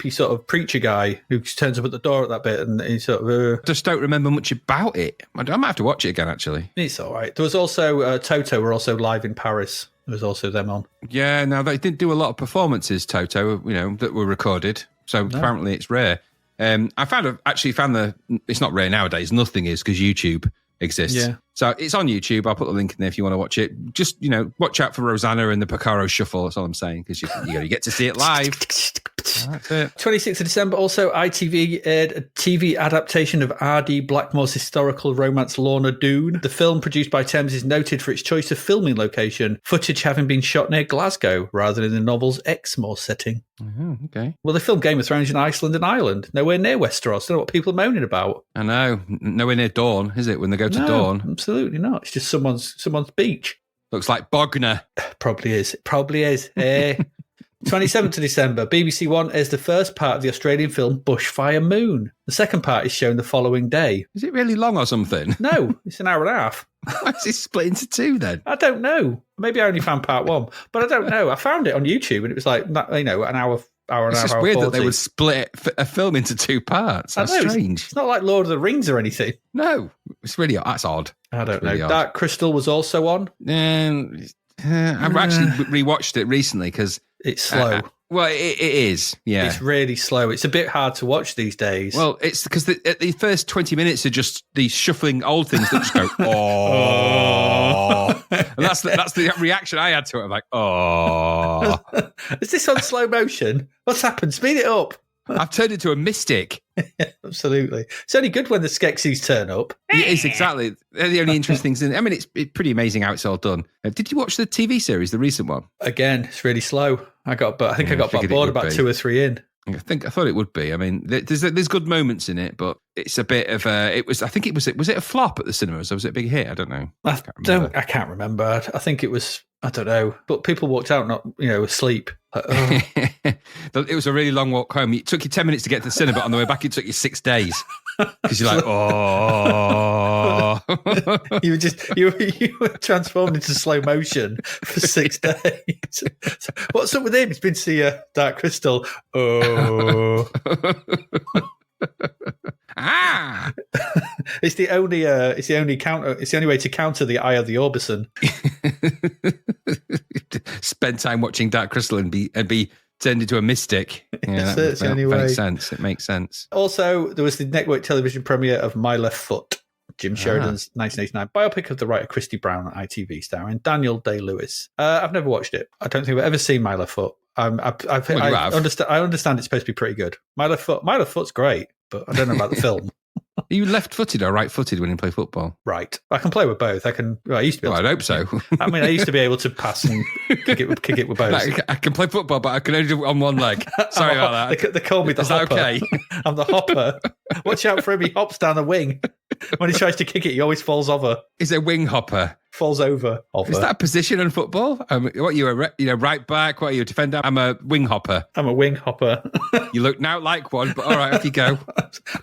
sort of preacher guy who turns up at the door at that bit, and he sort of. Just don't remember much about it. I might have to watch it again. Actually, it's all right. There was also Toto were also live in Paris. There was also them on. Yeah, now they didn't do a lot of performances, Toto, that were recorded. So apparently it's rare. I found it's not rare nowadays. Nothing is, because YouTube exists. Yeah. So it's on YouTube. I'll put the link in there if you want to watch it. Just, watch out for Rosanna and the Picaro Shuffle. That's all I'm saying, because you get to see it live. That's it. 26th of December, also ITV aired a TV adaptation of R.D. Blackmore's historical romance Lorna Doone. The film, produced by Thames, is noted for its choice of filming location, footage having been shot near Glasgow rather than the novel's Exmoor setting. Oh, okay. Well, they filmed Game of Thrones in Iceland and Ireland, nowhere near Westeros. I don't know what people are moaning about. I know. Nowhere near Dawn, is it, when they go to Dawn? Absolutely not. It's just someone's beach. Looks like Bognor. Probably is. 27th of December, BBC One airs the first part of the Australian film Bushfire Moon. The second part is shown the following day. Is it really long or something? No, it's an hour and a half. Why is it split into two then? I don't know. Maybe I only found part one, but I don't know. I found it on YouTube and it was like, an hour and a half. It's just weird 40. That they would split a film into two parts. That's strange. It's not like Lord of the Rings or anything. No, that's odd. I don't know. Dark Crystal was also on. I've actually rewatched it recently because it's slow. Well, it is. Yeah, it's really slow. It's a bit hard to watch these days. Well, it's because the first 20 minutes are just these shuffling old things that just go oh, and that's the reaction I had to it. I'm like, oh, is this on slow motion? What's happened? Speed it up. I've turned into a mystic. Absolutely. It's only good when the Skeksis turn up. It is, exactly. They're the only interesting thing. I mean, it's pretty amazing how it's all done. Did you watch the TV series, the recent one? Again, it's really slow. I got bored about 2 or 3 in. I thought it would be. I mean, there's good moments in it, but it's a bit of a. Was it a flop at the cinemas or was it a big hit? I don't know. I can't remember. I think it was. I don't know. But people walked out not asleep. Like, oh. It was a really long walk home. It took you 10 minutes to get to the cinema, but on the way back, it took you 6 days because you're like, oh. you were transformed into slow motion for 6 days. What's up with him? He's been to see Dark Crystal. Oh. It's the only way to counter the Eye of the Orbison. Spend time watching Dark Crystal and be turned into a mystic. Yeah, it's the only way. It makes sense. Also, there was the network television premiere of My Left Foot, Jim Sheridan's 1989 biopic of the writer Christy Brown on ITV, starring Daniel Day-Lewis. I've never watched it. I don't think I've ever seen My Left Foot. I understand it's supposed to be pretty good. My Left Foot's great, but I don't know about the film. Are you left-footed or right-footed when you play football? Right. I can play with both. I used to be able I'd hope so. I mean, I used to be able to pass and kick it with both. I can play football, but I can only do it on one leg. Sorry about that. They call me the hopper. Is that okay? I'm the hopper. Watch out for him. He hops down the wing. When he tries to kick it, he always falls over. He's a wing hopper. Falls over. Is that a position in football? What are you, right back? What are you, a defender? I'm a wing hopper. I'm a wing hopper. You look now like one, but all right, off you go.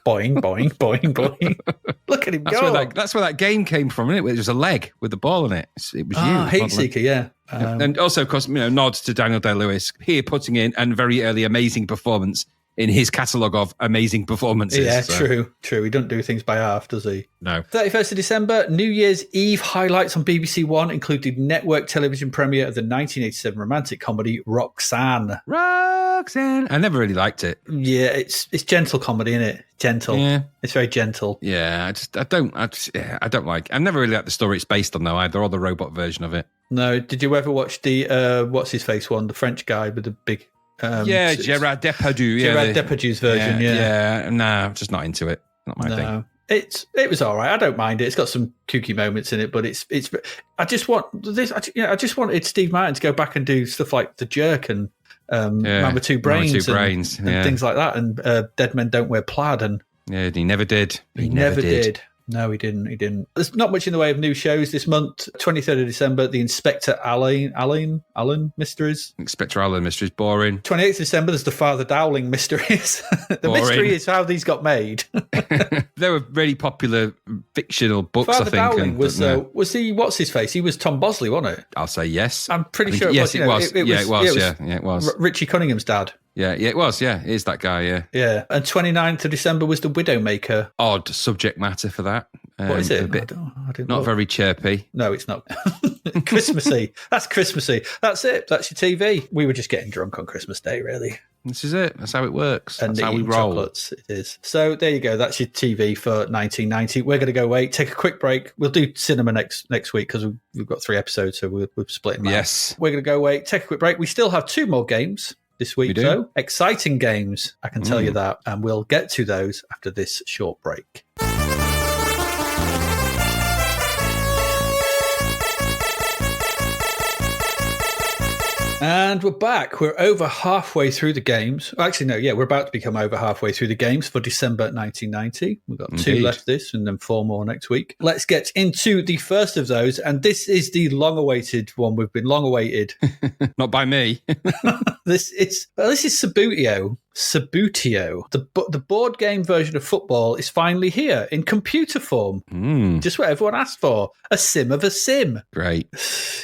Boing, boing, boing, boing. Look at him go. That's where that game came from, isn't it? It was a leg with the ball in it. It was you. Hate Seeker, yeah. And also, of course, nods to Daniel Day-Lewis here putting in a very early amazing performance in his catalogue of amazing performances. Yeah, so. True. He doesn't do things by half, does he? No. 31st of December, New Year's Eve highlights on BBC One include the network television premiere of the 1987 romantic comedy Roxanne. I never really liked it. Yeah, it's gentle comedy, isn't it? Gentle. Yeah. It's very gentle. Yeah, I don't like. I never really liked the story it's based on though either, or the robot version of it. No. Did you ever watch the what's his face one, the French guy with the big? Gerard Depardieu. Gerard Depardieu's version. Yeah. Nah, I'm just not into it. Not my thing. It was all right. I don't mind it. It's got some kooky moments in it, but it's. I just want this. I just wanted Steve Martin to go back and do stuff like The Jerk and Man with Two Brains, and things like that. And Dead Men Don't Wear Plaid. And he never did. He never did. No, he didn't. There's not much in the way of new shows this month. 23rd of December, the Inspector Allen Mysteries. Inspector Allen Mysteries, boring. 28th of December, there's the Father Dowling Mysteries. The mystery is how these got made. They were really popular fictional books, Father I think. Dowling was he, what's his face? He was Tom Bosley, wasn't it? I'll say yes. I'm pretty sure it was. It was. It was. Richie Cunningham's dad. Yeah, it was. Yeah, it is that guy. Yeah. Yeah. And 29th of December was The Widowmaker. Odd subject matter for that. What is it? A bit, not very chirpy. No, it's not. Christmassy. That's Christmassy. That's it. That's your TV. We were just getting drunk on Christmas Day, really. This is it. That's how it works. And that's how we roll. Chocolates. It is. So there you go. That's your TV for 1990. We're going to go away, take a quick break. We'll do cinema next week because we've got 3 episodes, so we'll split them out. Yes. We're going to go away, take a quick break. We still have 2 more games this week, though. Exciting games, I can tell you that. And we'll get to those after this short break. And we're back. We're over halfway through the games. Actually, no, yeah, we're about to become over halfway through the games for December 1990. We've got 2 left this and then 4 more next week. Let's get into the first of those. And this is the long-awaited one. We've been long-awaited. Not by me. This is Subbuteo. Subbuteo. The board game version of football is finally here in computer form. Just what everyone asked for. A sim of a sim. Great.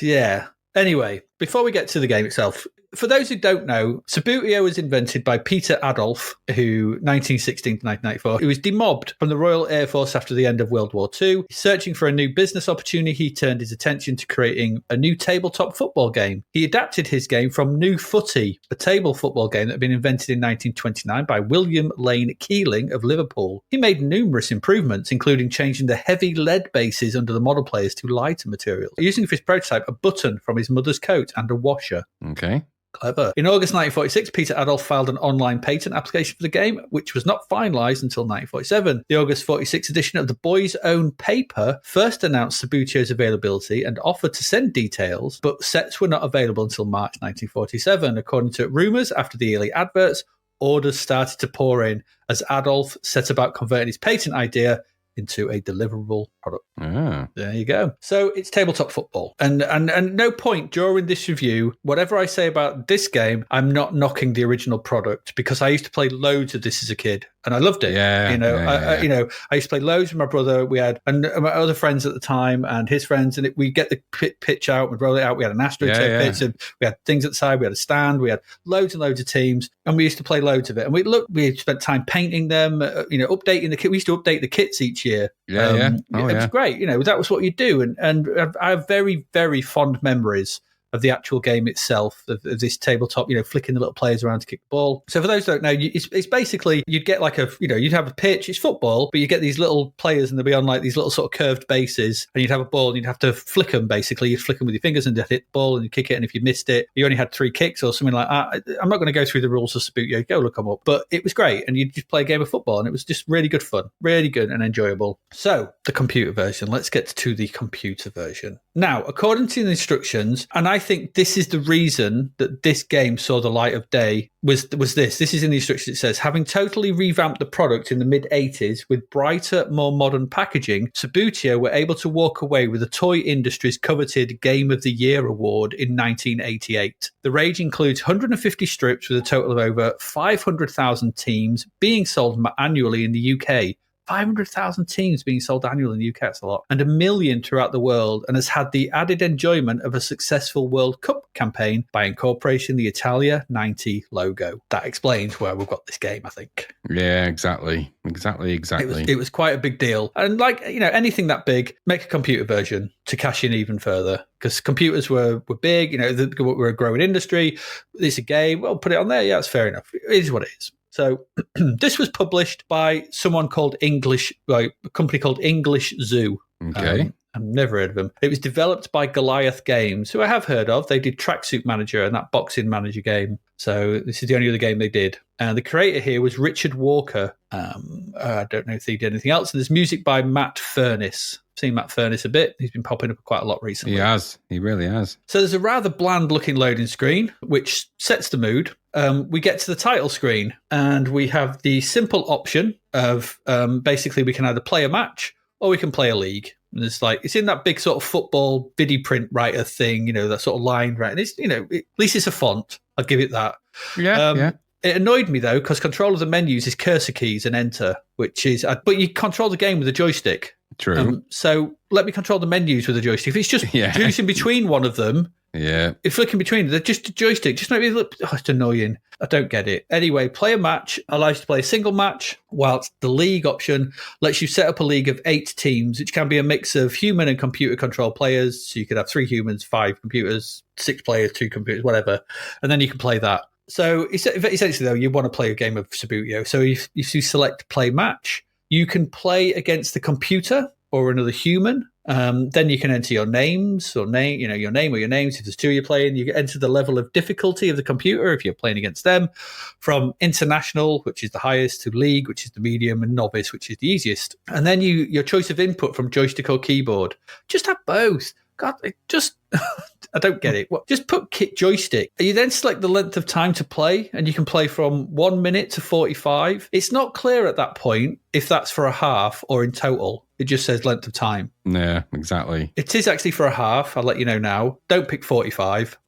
Yeah. Anyway, before we get to the game itself, for those who don't know, Subbuteo was invented by Peter Adolf, who 1916 to 1994, who was demobbed from the Royal Air Force after the end of World War II. Searching for a new business opportunity, he turned his attention to creating a new tabletop football game. He adapted his game from New Footy, a table football game that had been invented in 1929 by William Lane Keeling of Liverpool. He made numerous improvements, including changing the heavy lead bases under the model players to lighter materials, using for his prototype a button from his mother's coat and a washer. Okay. Clever. In August 1946, Peter Adolph filed an online patent application for the game, which was not finalised until 1947. The August 46 edition of the Boys' Own paper first announced Subbuteo's availability and offered to send details, but sets were not available until March 1947. According to rumours, after the early adverts, orders started to pour in as Adolph set about converting his patent idea into a deliverable product. There you go. So it's tabletop football. And no point during this review, whatever I say about this game, I'm not knocking the original product, because I used to play loads of this as a kid and I loved it. I used to play loads with my brother. We had and my other friends at the time and his friends, and we get the pitch out, we'd roll it out. We had an AstroTurf pitch, and we had things at the side. We had a stand. We had loads and loads of teams, and we used to play loads of it. And we spent time painting them, updating the kit. We used to update the kits each year. It was great. That was what you do. And I have very, very fond memories of the actual game itself, of this tabletop, flicking the little players around to kick the ball. So for those who don't know, it's basically, you'd get like you'd have a pitch, it's football, but you get these little players and they'll be on like these little sort of curved bases, and you'd have a ball and you'd have to flick them basically. You'd flick them with your fingers and you'd hit the ball and you kick it, and if you missed it, you only had 3 kicks or something like that. I'm not going to go through the rules of Subbuteo, go look them up, but it was great, and you'd just play a game of football, and it was just really good fun, really good and enjoyable. So the computer version, let's get to the computer version. Now, according to the instructions, and I think this is the reason that this game saw the light of day, was this. This is in the instructions. It says, having totally revamped the product in the mid-80s with brighter, more modern packaging, Subbuteo were able to walk away with the toy industry's coveted Game of the Year award in 1988. The range includes 150 strips with a total of over 500,000 teams being sold annually in the UK. 500,000 teams being sold annually in the UK, that's a lot, and 1 million throughout the world, and has had the added enjoyment of a successful World Cup campaign by incorporating the Italia 90 logo. That explains where we've got this game, I think. Yeah, exactly. It was quite a big deal. And anything that big, make a computer version to cash in even further, because computers were big, we're a growing industry. It's a game, well, put it on there. Yeah, that's fair enough. It is what it is. So this was published by a company called English Zoo. Okay. I've never heard of them. It was developed by Goliath Games, who I have heard of. They did Tracksuit Manager and that Boxing Manager game. So this is the only other game they did. And the creator here was Richard Walker. I don't know if he did anything else. And there's music by Matt Furness. I've seen Matt Furness a bit. He's been popping up quite a lot recently. He has. He really has. So there's a rather bland-looking loading screen, which sets the mood. We get to the title screen, and we have the simple option of basically we can either play a match or we can play a league. And it's in that big sort of football viddy print writer thing, that sort of line, right? And it's, at least it's a font. I'll give it that. Yeah. It annoyed me though, because control of the menus is cursor keys and enter, but you control the game with a joystick. True. So let me control the menus with a joystick. If it's just choosing between one of them, if flicking between, they're just a joystick. Just make me look. Oh, it's annoying. I don't get it. Anyway, play a match allows you to play a single match, whilst the league option lets you set up a league of 8 teams, which can be a mix of human and computer control players. So you could have 3 humans, 5 computers, 6 players, 2 computers, whatever, and then you can play that. So essentially, though, you want to play a game of Subbuteo. So if you select play match, you can play against the computer or another human. Then you can enter your names or your name or your names. If there's 2 you're playing, you enter the level of difficulty of the computer if you're playing against them, from international, which is the highest, to league, which is the medium, and novice, which is the easiest. And then your choice of input from joystick or keyboard. Just have both. God, I don't get it. Just put joystick. You then select the length of time to play, and you can play from 1 minute to 45. It's not clear at that point if that's for a half or in total. It just says length of time. Yeah, exactly. It is actually for a half. I'll let you know now. Don't pick 45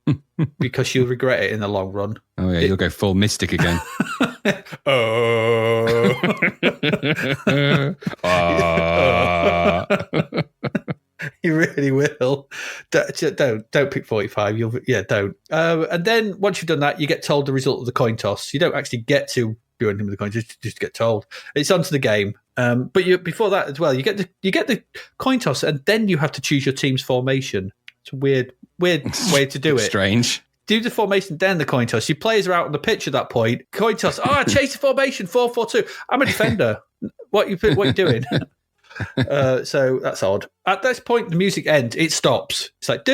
because you'll regret it in the long run. Oh, yeah, you'll go full Mystic again. You really will. Don't pick 45. Don't. And then once you've done that, you get told the result of the coin toss. You don't actually get to do anything with the coin, just get told. It's onto the game. But before that as well, you get the coin toss, and then you have to choose your team's formation. It's a weird way to do it. Strange. Do the formation, then the coin toss. Your players are out on the pitch at that point. Coin toss. I chase the formation. 4-4-2. I'm a defender. What you doing? So that's odd. At this point, the music ends. It stops. It's like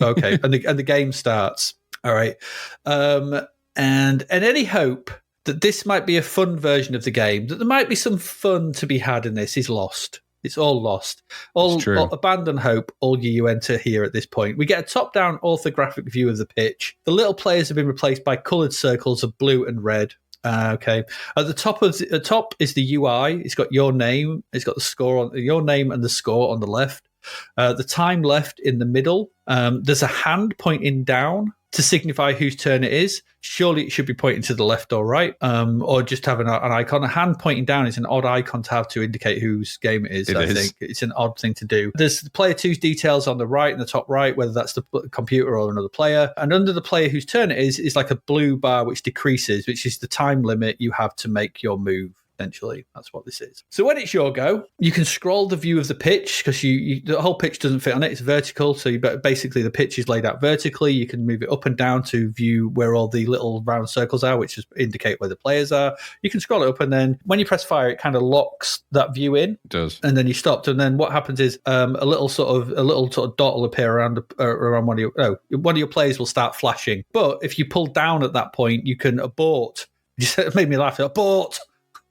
okay, and the game starts. All right. And any hope that this might be a fun version of the game, that there might be some fun to be had in this, is lost. It's all lost. All abandon hope. All you enter here at this point. We get a top-down orthographic view of the pitch. The little players have been replaced by coloured circles of blue and red. Okay. At the top is the UI. It's got your name. It's got the score on your name and the score on the left. The time left in the middle. There's a hand pointing down to signify whose turn it is. Surely it should be pointing to the left or right, or just have an icon. A hand pointing down is an odd icon to have to indicate whose game it is. I think it's an odd thing to do. There's the player two's details on the right and the top right, whether that's the computer or another player. And under the player whose turn it is like a blue bar which decreases, which is the time limit you have to make your move. Essentially, that's what this is. So when it's your go, you can scroll the view of the pitch because the whole pitch doesn't fit on it. It's vertical, so basically the pitch is laid out vertically. You can move it up and down to view where all the little round circles are, which indicate where the players are. You can scroll it up, and then when you press fire, it kind of locks that view in. It does, and then you stopped. And then what happens is a little sort of dot will appear around one of your players will start flashing. But if you pull down at that point, you can abort. It made me laugh. Abort.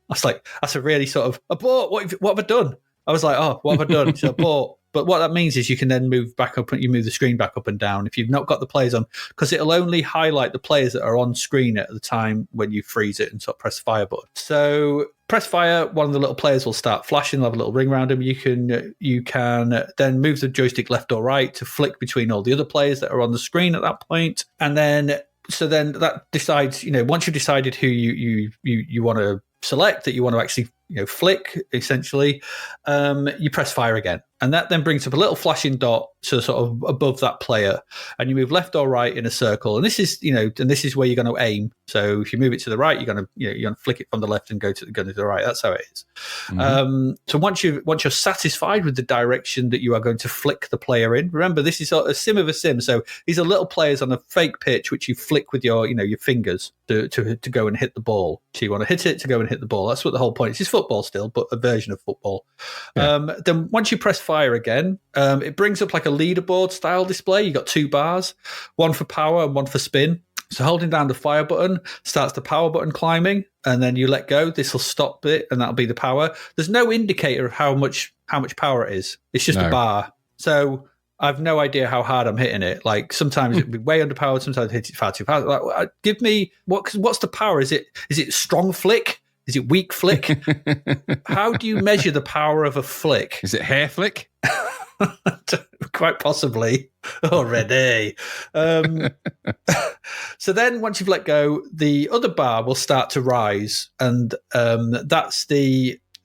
I was like, that's a really sort of abort. What have I done? I was like, oh, what have I done? So abort. But what that means is you can then move back up, you move the screen back up and down if you've not got the players on, because it'll only highlight the players that are on screen at the time when you freeze it and sort of press fire button. So press fire, one of the little players will start flashing, they'll have a little ring around them. You can then move the joystick left or right to flick between all the other players that are on the screen at that point. And then that decides, once you've decided who you want to select, that you want to actually flick, essentially, you press fire again, and that then brings up a little flashing dot to sort of above that player, and you move left or right in a circle, and this is this is where you're going to aim. So if you move it to the right, you're going to flick it from the left and go to the right. That's how it is. Mm-hmm. So once you're satisfied with the direction that you are going to flick the player in, remember this is a sim of a sim. So these are little players on a fake pitch which you flick with your fingers to go and hit the ball. So you want to hit it to go and hit the ball. That's what the whole point is. It's football still, but a version of football. Yeah. Then once you press fire again, it brings up like a leaderboard style display. You got two bars, one for power and one for spin. So holding down the fire button starts the power button climbing, and then you let go. This will stop it, and that'll be the power. There's no indicator of how much power it is. It's just a bar. So I've no idea how hard I'm hitting it. Like sometimes it'll be way underpowered, sometimes I hit it far too fast. Like, give me what's the power? Is it strong flick? Is it weak flick? How do you measure the power of a flick? Is it hair flick? Quite possibly already. So then once you've let go, the other bar will start to rise, and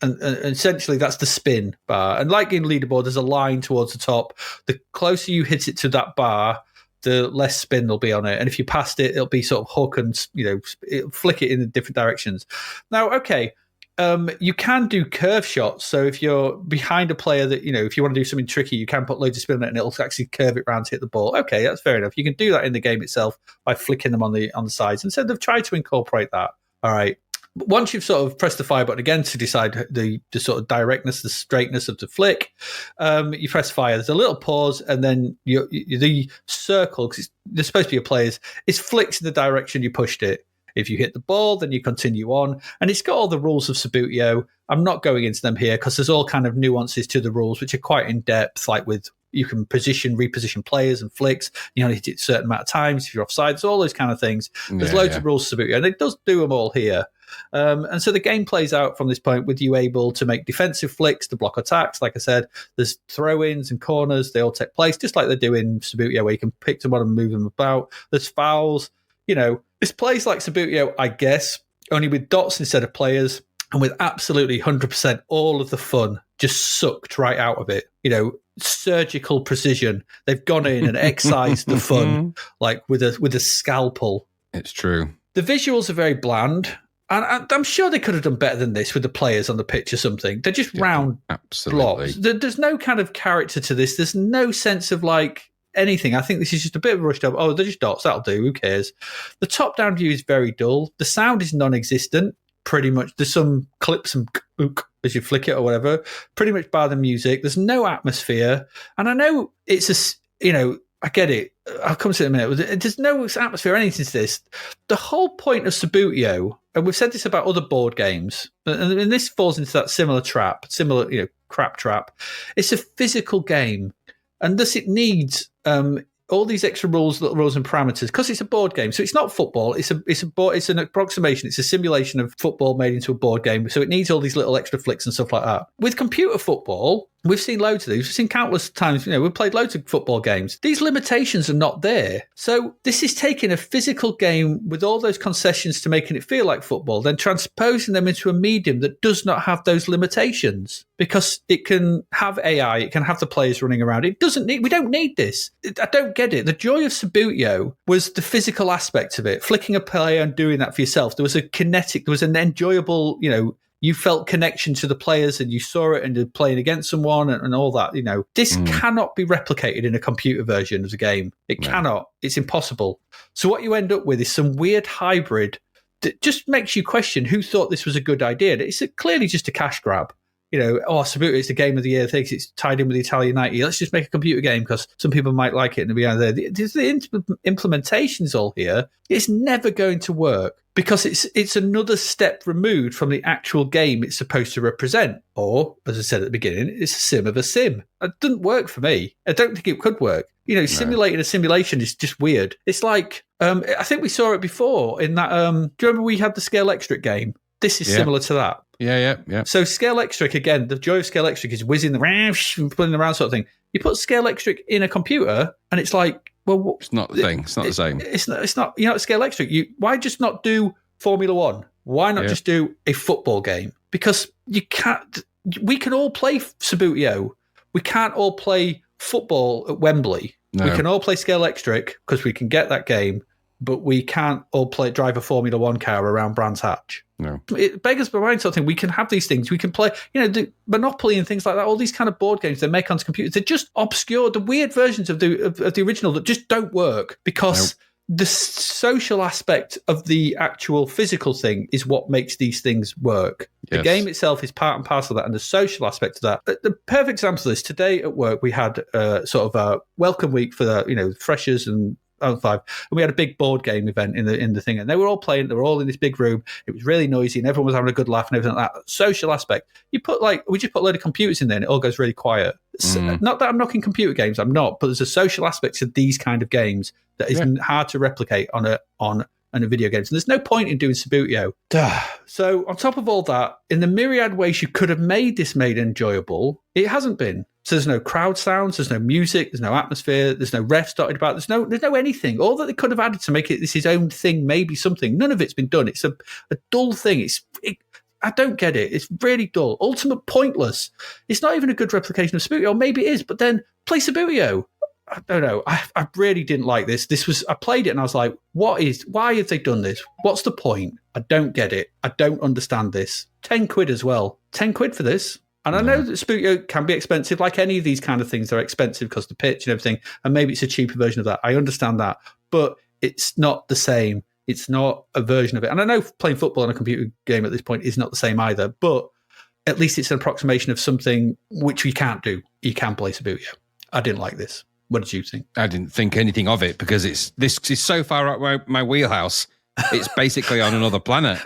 essentially that's the spin bar. And like in leaderboard, there's a line towards the top. The closer you hit it to that bar, the less spin there'll be on it. And if you passed it, it'll be sort of hook and, it'll flick it in different directions. Now, okay, you can do curve shots. So if you're behind a player that, if you want to do something tricky, you can put loads of spin on it and it'll actually curve it around to hit the ball. Okay, that's fair enough. You can do that in the game itself by flicking them on the sides. And so they've tried to incorporate that. All right. Once you've sort of pressed the fire button again to decide the sort of directness, the straightness of the flick, you press fire. There's a little pause, and then the circle, because there's supposed to be a player's, it flicks in the direction you pushed it. If you hit the ball, then you continue on. And it's got all the rules of Subbuteo. I'm not going into them here because there's all kind of nuances to the rules, which are quite in depth, like with you can reposition players and flicks. You only hit it a certain amount of times if you're offside. There's all those kind of things. There's loads of rules to Subbuteo, and it does do them all here. And so the game plays out from this point with you able to make defensive flicks to block attacks. Like I said, there's throw-ins and corners. They all take place just like they do in Subbuteo, where you can pick them up and move them about. There's fouls. This plays like Subbuteo, I guess, only with dots instead of players, and with absolutely 100% all of the fun just sucked right out of it. Surgical precision. They've gone in and excised the fun, like with a scalpel. It's true. The visuals are very bland. And I'm sure they could have done better than this with the players on the pitch or something. They're just round blocks. There's no kind of character to this. There's no sense of like anything. I think this is just a bit of a rushed up. Oh, they're just dots. That'll do. Who cares? The top-down view is very dull. The sound is non-existent, pretty much. There's some clips and as you flick it or whatever, pretty much by the music. There's no atmosphere. And I know it's I get it. I'll come to it in a minute. There's no atmosphere or anything to this. The whole point of Subbuteo, and we've said this about other board games, and this falls into that similar crap trap. It's a physical game, and thus it needs all these extra rules and parameters because it's a board game. So it's not football. It's an approximation. It's a simulation of football made into a board game. So it needs all these little extra flicks and stuff like that. With computer football, we've seen loads of these. We've seen countless times. We've played loads of football games. These limitations are not there. So this is taking a physical game with all those concessions to making it feel like football, then transposing them into a medium that does not have those limitations because it can have AI, it can have the players running around. We don't need this. I don't get it. The joy of Subbuteo was the physical aspect of it, flicking a player and doing that for yourself. There was an enjoyable, you felt connection to the players and you saw it and you're playing against someone and all that. This cannot be replicated in a computer version of the game. It cannot. It's impossible. So what you end up with is some weird hybrid that just makes you question who thought this was a good idea. It's clearly just a cash grab. Subbuteo is the game of the year. Thinks it's tied in with the Italian 90. Let's just make a computer game because some people might like it and be out there. The implementation's all here. It's never going to work because it's another step removed from the actual game it's supposed to represent. Or, as I said at the beginning, it's a sim of a sim. It doesn't work for me. I don't think it could work. Simulating a simulation is just weird. It's like, I think we saw it before in that, do you remember we had the Scalextric game? This is similar to that. Yeah. So Scalextric, again, the joy of Scalextric is whizzing around, pulling around sort of thing. You put Scalextric in a computer and it's like, well... It's not the thing. It's not the same. It's not Scalextric. Why just not do Formula One? Why not just do a football game? Because you can't... We can all play Subbuteo. We can't all play football at Wembley. No. We can all play Scalextric because we can get that game, but we can't all drive a Formula One car around Brands Hatch. No. It beggars my mind something. We can have these things. We can play, the Monopoly and things like that. All these kind of board games they make onto computers. They're just obscure, the weird versions of the original that just don't work because the social aspect of the actual physical thing is what makes these things work. Yes. The game itself is part and parcel of that, and the social aspect of that. The perfect example of this, today at work, we had sort of a welcome week for the freshers and 5, and we had a big board game event in the thing, and they were all playing. They were all in this big room. It was really noisy, and everyone was having a good laugh and everything like that. Social aspect. We just put a load of computers in there, and it all goes really quiet. Not that I'm knocking computer games, I'm not, but there's a social aspect to these kind of games that is hard to replicate on a video games. And there's no point in doing Subbuteo. So on top of all that, in the myriad ways you could have made this enjoyable, it hasn't been. So there's no crowd sounds, there's no music, there's no atmosphere, there's no refs dotted about, there's no anything. All that they could have added to make it this his own thing, maybe something. None of it's been done. It's a dull thing. I don't get it. It's really dull. Ultimate pointless. It's not even a good replication of Subbuteo. Or maybe it is, but then play Subbuteo. I don't know. I really didn't like this. I played it and I was like, why have they done this? What's the point? I don't get it. I don't understand this. 10 quid as well. 10 quid for this. And I know that Subbuteo can be expensive, like any of these kind of things. They're expensive because the pitch and everything, and maybe it's a cheaper version of that. I understand that, but it's not the same. It's not a version of it. And I know playing football on a computer game at this point is not the same either, but at least it's an approximation of something which we can't do. You can play Subbuteo. I didn't like this. What did you think? I didn't think anything of it because this is so far out my wheelhouse. It's basically on another planet.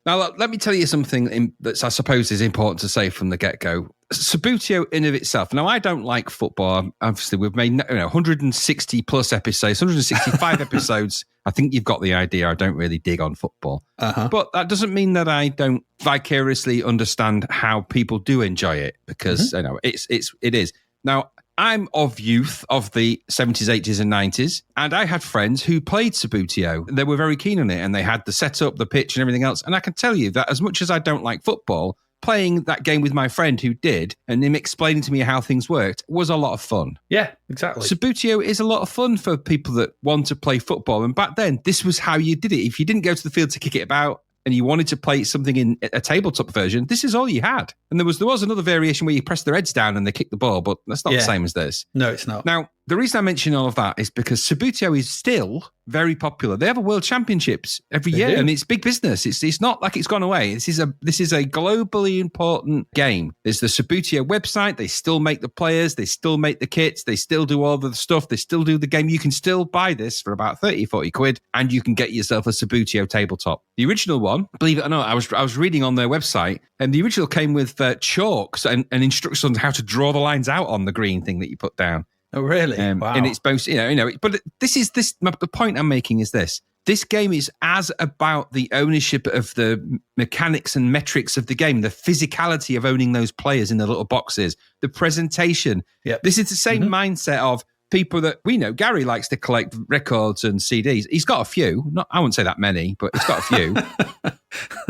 Now, let me tell you something that I suppose is important to say from the get-go. Subbuteo in of itself. Now, I don't like football. Obviously, we've made 160 plus episodes, 165 episodes. I think you've got the idea. I don't really dig on football. But that doesn't mean that I don't vicariously understand how people do enjoy it because it is. Now, I'm of youth of the 70s, 80s and 90s, and I had friends who played Subbuteo. They were very keen on it, and they had the setup, the pitch and everything else. And I can tell you that as much as I don't like football, playing that game with my friend who did, and him explaining to me how things worked, was a lot of fun. Yeah, exactly. Subbuteo is a lot of fun for people that want to play football. And back then, this was how you did it. If you didn't go to the field to kick it about, and you wanted to play something in a tabletop version, this is all you had. And there was another variation where you press their heads down and they kick the ball, but that's not the same as this. No, it's not. Now, the reason I mention all of that is because Subbuteo is still very popular. They have a World Championships every year, and it's big business. It's not like it's gone away. This is a globally important game. There's the Subbuteo website. They still make the players. They still make the kits. They still do all the stuff. They still do the game. You can still buy this for about 30, 40 quid, and you can get yourself a Subbuteo tabletop. The original one, believe it or not, I was reading on their website, and the original came with chalks and instructions on how to draw the lines out on the green thing that you put down. Oh, really? Wow. And it's both, but the point I'm making is this. This game is as about the ownership of the mechanics and metrics of the game, the physicality of owning those players in the little boxes, the presentation. Yep. This is the same mindset of people that we know. Gary likes to collect records and CDs. He's got a few. I wouldn't say that many, but he's got a few.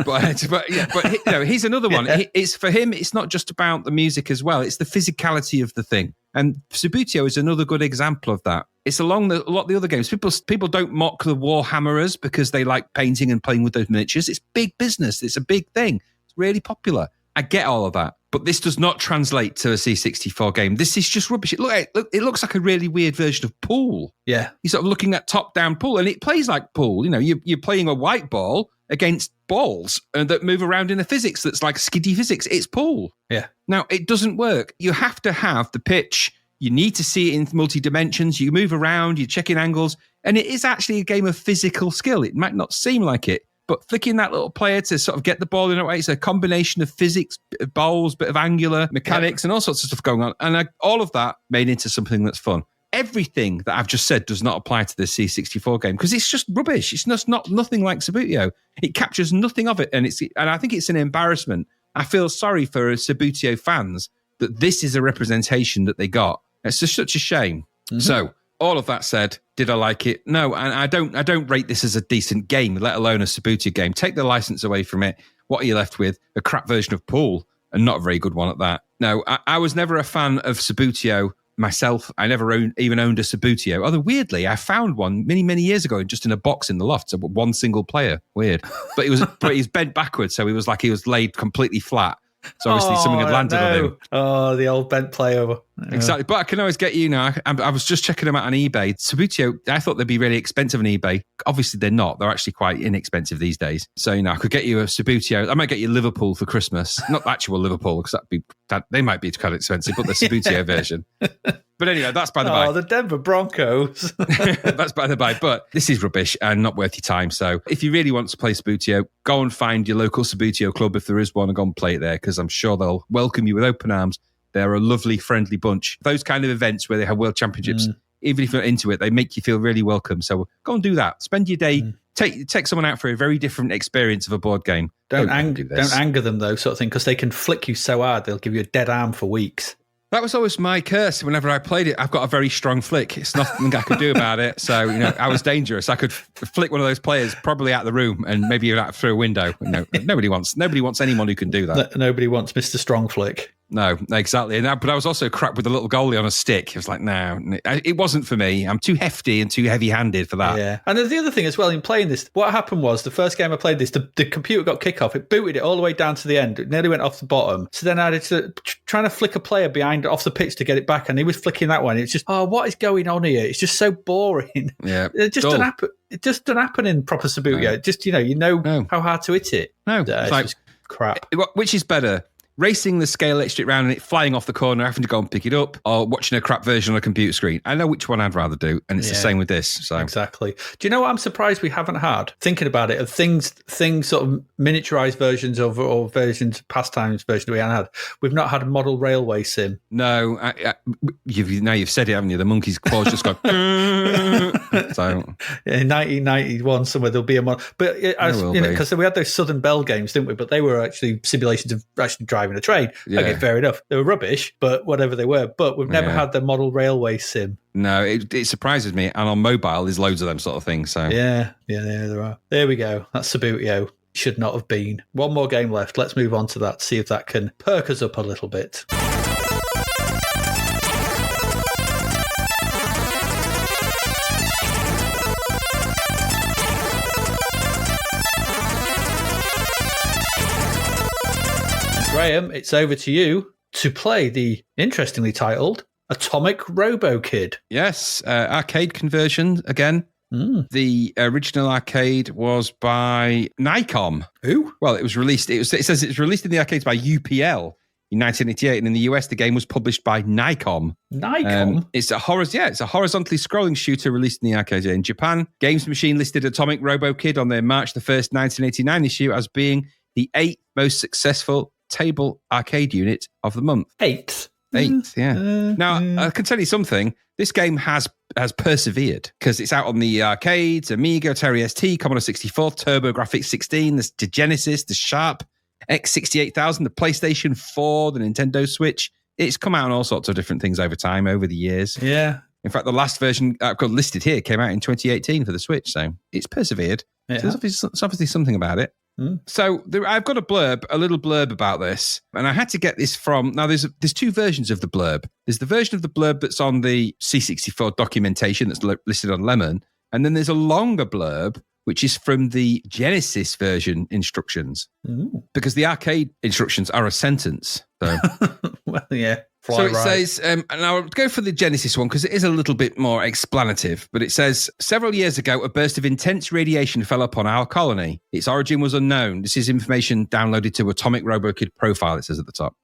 but he's another one. Yeah. It's for him. It's not just about the music as well. It's the physicality of the thing. And Subbuteo is another good example of that. It's along a lot of the other games. People don't mock the Warhammerers because they like painting and playing with those miniatures. It's big business. It's a big thing. It's really popular. I get all of that. But this does not translate to a C64 game. This is just rubbish. It looks like a really weird version of pool. Yeah. You're sort of looking at top-down pool, and it plays like pool. You're playing a white ball against balls that move around in a physics that's like skiddy physics. It's pool. Yeah. Now, it doesn't work. You have to have the pitch. You need to see it in multi-dimensions. You move around, you're checking angles, and it is actually a game of physical skill. It might not seem like it, but flicking that little player to sort of get the ball in the way, it's a combination of physics, bit of bowls, bit of angular mechanics, and all sorts of stuff going on. And all of that made into something that's fun. Everything that I've just said does not apply to the C64 game because it's just rubbish. It's just nothing like Subbuteo. It captures nothing of it, and I think it's an embarrassment. I feel sorry for Subbuteo fans that this is a representation that they got. It's just such a shame. Mm-hmm. So, all of that said, did I like it? No, and I don't rate this as a decent game, let alone a Subbuteo game. Take the license away from it. What are you left with? A crap version of Pool, and not a very good one at that. No, I was never a fan of Subbuteo myself. I never even owned a Subbuteo. Although weirdly, I found one many, many years ago, just in a box in the loft. So one single player. Weird. But he's bent backwards, so he was laid completely flat. So obviously something had landed on him. Oh, the old bent playover. Exactly. But I can always get you now. I was just checking them out on eBay. Subbuteo, I thought they'd be really expensive on eBay. Obviously, they're not. They're actually quite inexpensive these days. So, I could get you a Subbuteo. I might get you Liverpool for Christmas. Not actual Liverpool, because they might be quite expensive, but the Subbuteo version. But anyway, that's by the by. Oh, the Denver Broncos. That's by the by. But this is rubbish and not worth your time. So if you really want to play Subbuteo, go and find your local Subbuteo club if there is one and go and play it there, because I'm sure they'll welcome you with open arms. They're a lovely, friendly bunch. Those kind of events where they have world championships, even if you're not into it, they make you feel really welcome. So go and do that. Spend your day. Take someone out for a very different experience of a board game. Don't anger them, though, sort of thing, because they can flick you so hard, they'll give you a dead arm for weeks. That was always my curse. Whenever I played it, I've got a very strong flick. It's nothing I could do about it. So, I was dangerous. I could flick one of those players probably out of the room and maybe out through a window. Nobody wants anyone who can do that. Nobody wants Mr. Strong Flick. No, exactly. But I was also crap with a little goalie on a stick. It was like, no, it wasn't for me. I'm too hefty and too heavy-handed for that. Yeah. And the other thing as well, in playing this, what happened was the first game I played this, the computer got kick off. It booted it all the way down to the end. It nearly went off the bottom. So then I had to trying to flick a player off the pitch to get it back, and he was flicking that one. It's just, what is going on here? It's just so boring. Yeah. It just doesn't happen. It just doesn't happen in proper Subbuteo. No. Just, how hard to hit it. No. It's like, just crap. Which is better? Racing the scale electric round and it flying off the corner, having to go and pick it up, or watching a crap version on a computer screen. I know which one I'd rather do, and it's the same with this. So exactly. Do you know what I'm surprised we haven't had? Thinking about it, of things sort of miniaturized versions of, or versions, pastimes version we haven't had. We've not had a model railway sim. No, you've said it, haven't you? The monkey's claws just go. So in 1991, somewhere there'll be a model, but because we had those Southern Bell games, didn't we? But they were actually simulations of actually driving a train. Yeah. Okay, fair enough. They were rubbish, but whatever they were. But we've never had the model railway sim. No, it surprises me. And on mobile, there's loads of them sort of things. So yeah, there are. There we go. That's Subbuteo. Should not have been. One more game left. Let's move on to that. See if that can perk us up a little bit. Graham, it's over to you to play the interestingly titled Atomic Robo-Kid. Yes, arcade conversion again. The original arcade was by Nikon. Who? Well, it was released. It says it was released in the arcades by UPL in 1988, and in the US, the game was published by Nikon. Nikon. It's a horizontally scrolling shooter released in the arcade. In Japan, Games Machine listed Atomic Robo-Kid on their March the 1st, 1989 issue as being the 8th most successful table arcade unit of the month. Eighth, yeah. Now, I can tell you something. This game has persevered because it's out on the arcades, Amiga, Atari ST, Commodore 64, TurboGrafx 16, the Genesis, the Sharp, X68000, the PlayStation 4, the Nintendo Switch. It's come out on all sorts of different things over time, over the years. Yeah. In fact, the last version I've got listed here came out in 2018 for the Switch, so it's persevered. Yeah. So there's obviously something about it. So I've got a little blurb about this, and I had to get this from. Now, there's two versions of the blurb. There's the version of the blurb that's on the C64 documentation that's listed on Lemon, and then there's a longer blurb which is from the Genesis version instructions, because the arcade instructions are a sentence. So, well, yeah. So it says, and I'll go for the Genesis one because it is a little bit more explanative, but it says, several years ago, a burst of intense radiation fell upon our colony. Its origin was unknown. This is information downloaded to Atomic Robo-Kid profile, it says at the top.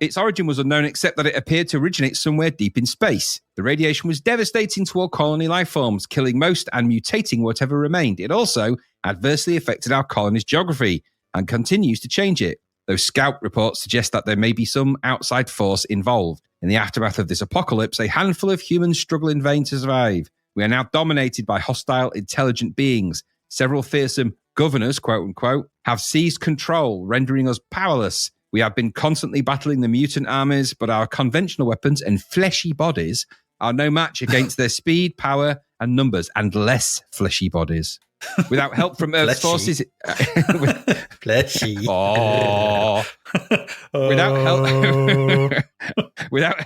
Its origin was unknown except that it appeared to originate somewhere deep in space. The radiation was devastating to all colony life forms, killing most and mutating whatever remained. It also adversely affected our colony's geography and continues to change it. Those scout reports suggest that there may be some outside force involved. In the aftermath of this apocalypse, a handful of humans struggle in vain to survive. We are now dominated by hostile, intelligent beings. Several fearsome governors, quote unquote, have seized control, rendering us powerless. We have been constantly battling the mutant armies, but our conventional weapons and fleshy bodies are no match against their speed, power, and numbers, and less fleshy bodies. Without help from Earth's forces... Fleshy. Oh. Without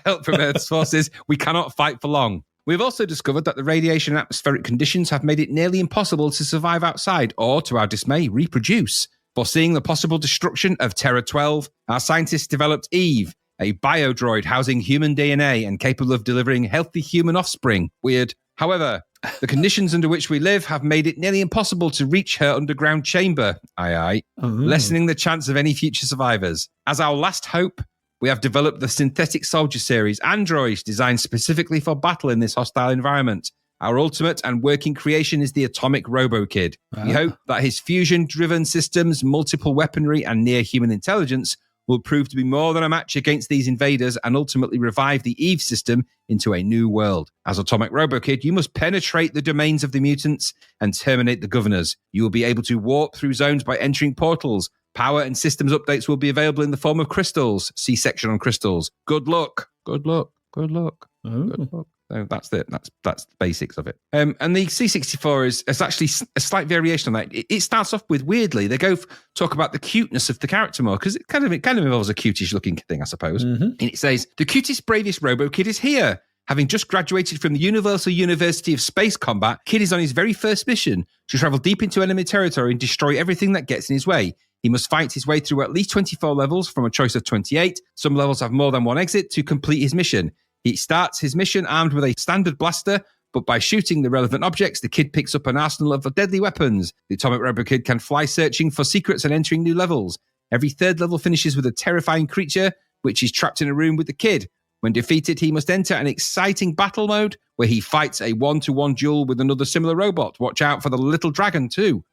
help from Earth's forces, we cannot fight for long. We've also discovered that the radiation and atmospheric conditions have made it nearly impossible to survive outside or, to our dismay, reproduce. Foreseeing the possible destruction of Terra 12, our scientists developed Eve, a biodroid housing human DNA and capable of delivering healthy human offspring. Weird. However, the conditions under which we live have made it nearly impossible to reach her underground chamber, lessening the chance of any future survivors. As our last hope, we have developed the Synthetic Soldier series, androids designed specifically for battle in this hostile environment. Our ultimate and working creation is the Atomic Robo-Kid. We hope that his fusion-driven systems, multiple weaponry, and near-human intelligence will prove to be more than a match against these invaders and ultimately revive the Eve system into a new world. As Atomic Robo-Kid, you must penetrate the domains of the mutants and terminate the governors. You will be able to warp through zones by entering portals. Power and systems updates will be available in the form of crystals. See section on crystals. Good luck. Good luck. Good luck. Good luck. So that's it. That's the basics of it. And the C64 is actually a slight variation on that. It starts off with, weirdly, they talk about the cuteness of the character more, because it kind of involves a cutish looking thing, I suppose. And it says, the cutest, bravest Robo-Kid is here. Having just graduated from the Universal University of Space Combat, Kid is on his very first mission to travel deep into enemy territory and destroy everything that gets in his way. He must fight his way through at least 24 levels from a choice of 28. Some levels have more than one exit to complete his mission. He starts his mission armed with a standard blaster, but by shooting the relevant objects, the Kid picks up an arsenal of deadly weapons. The Atomic Robo-Kid can fly searching for secrets and entering new levels. Every third level finishes with a terrifying creature, which is trapped in a room with the Kid. When defeated, he must enter an exciting battle mode where he fights a one-to-one duel with another similar robot. Watch out for the little dragon who,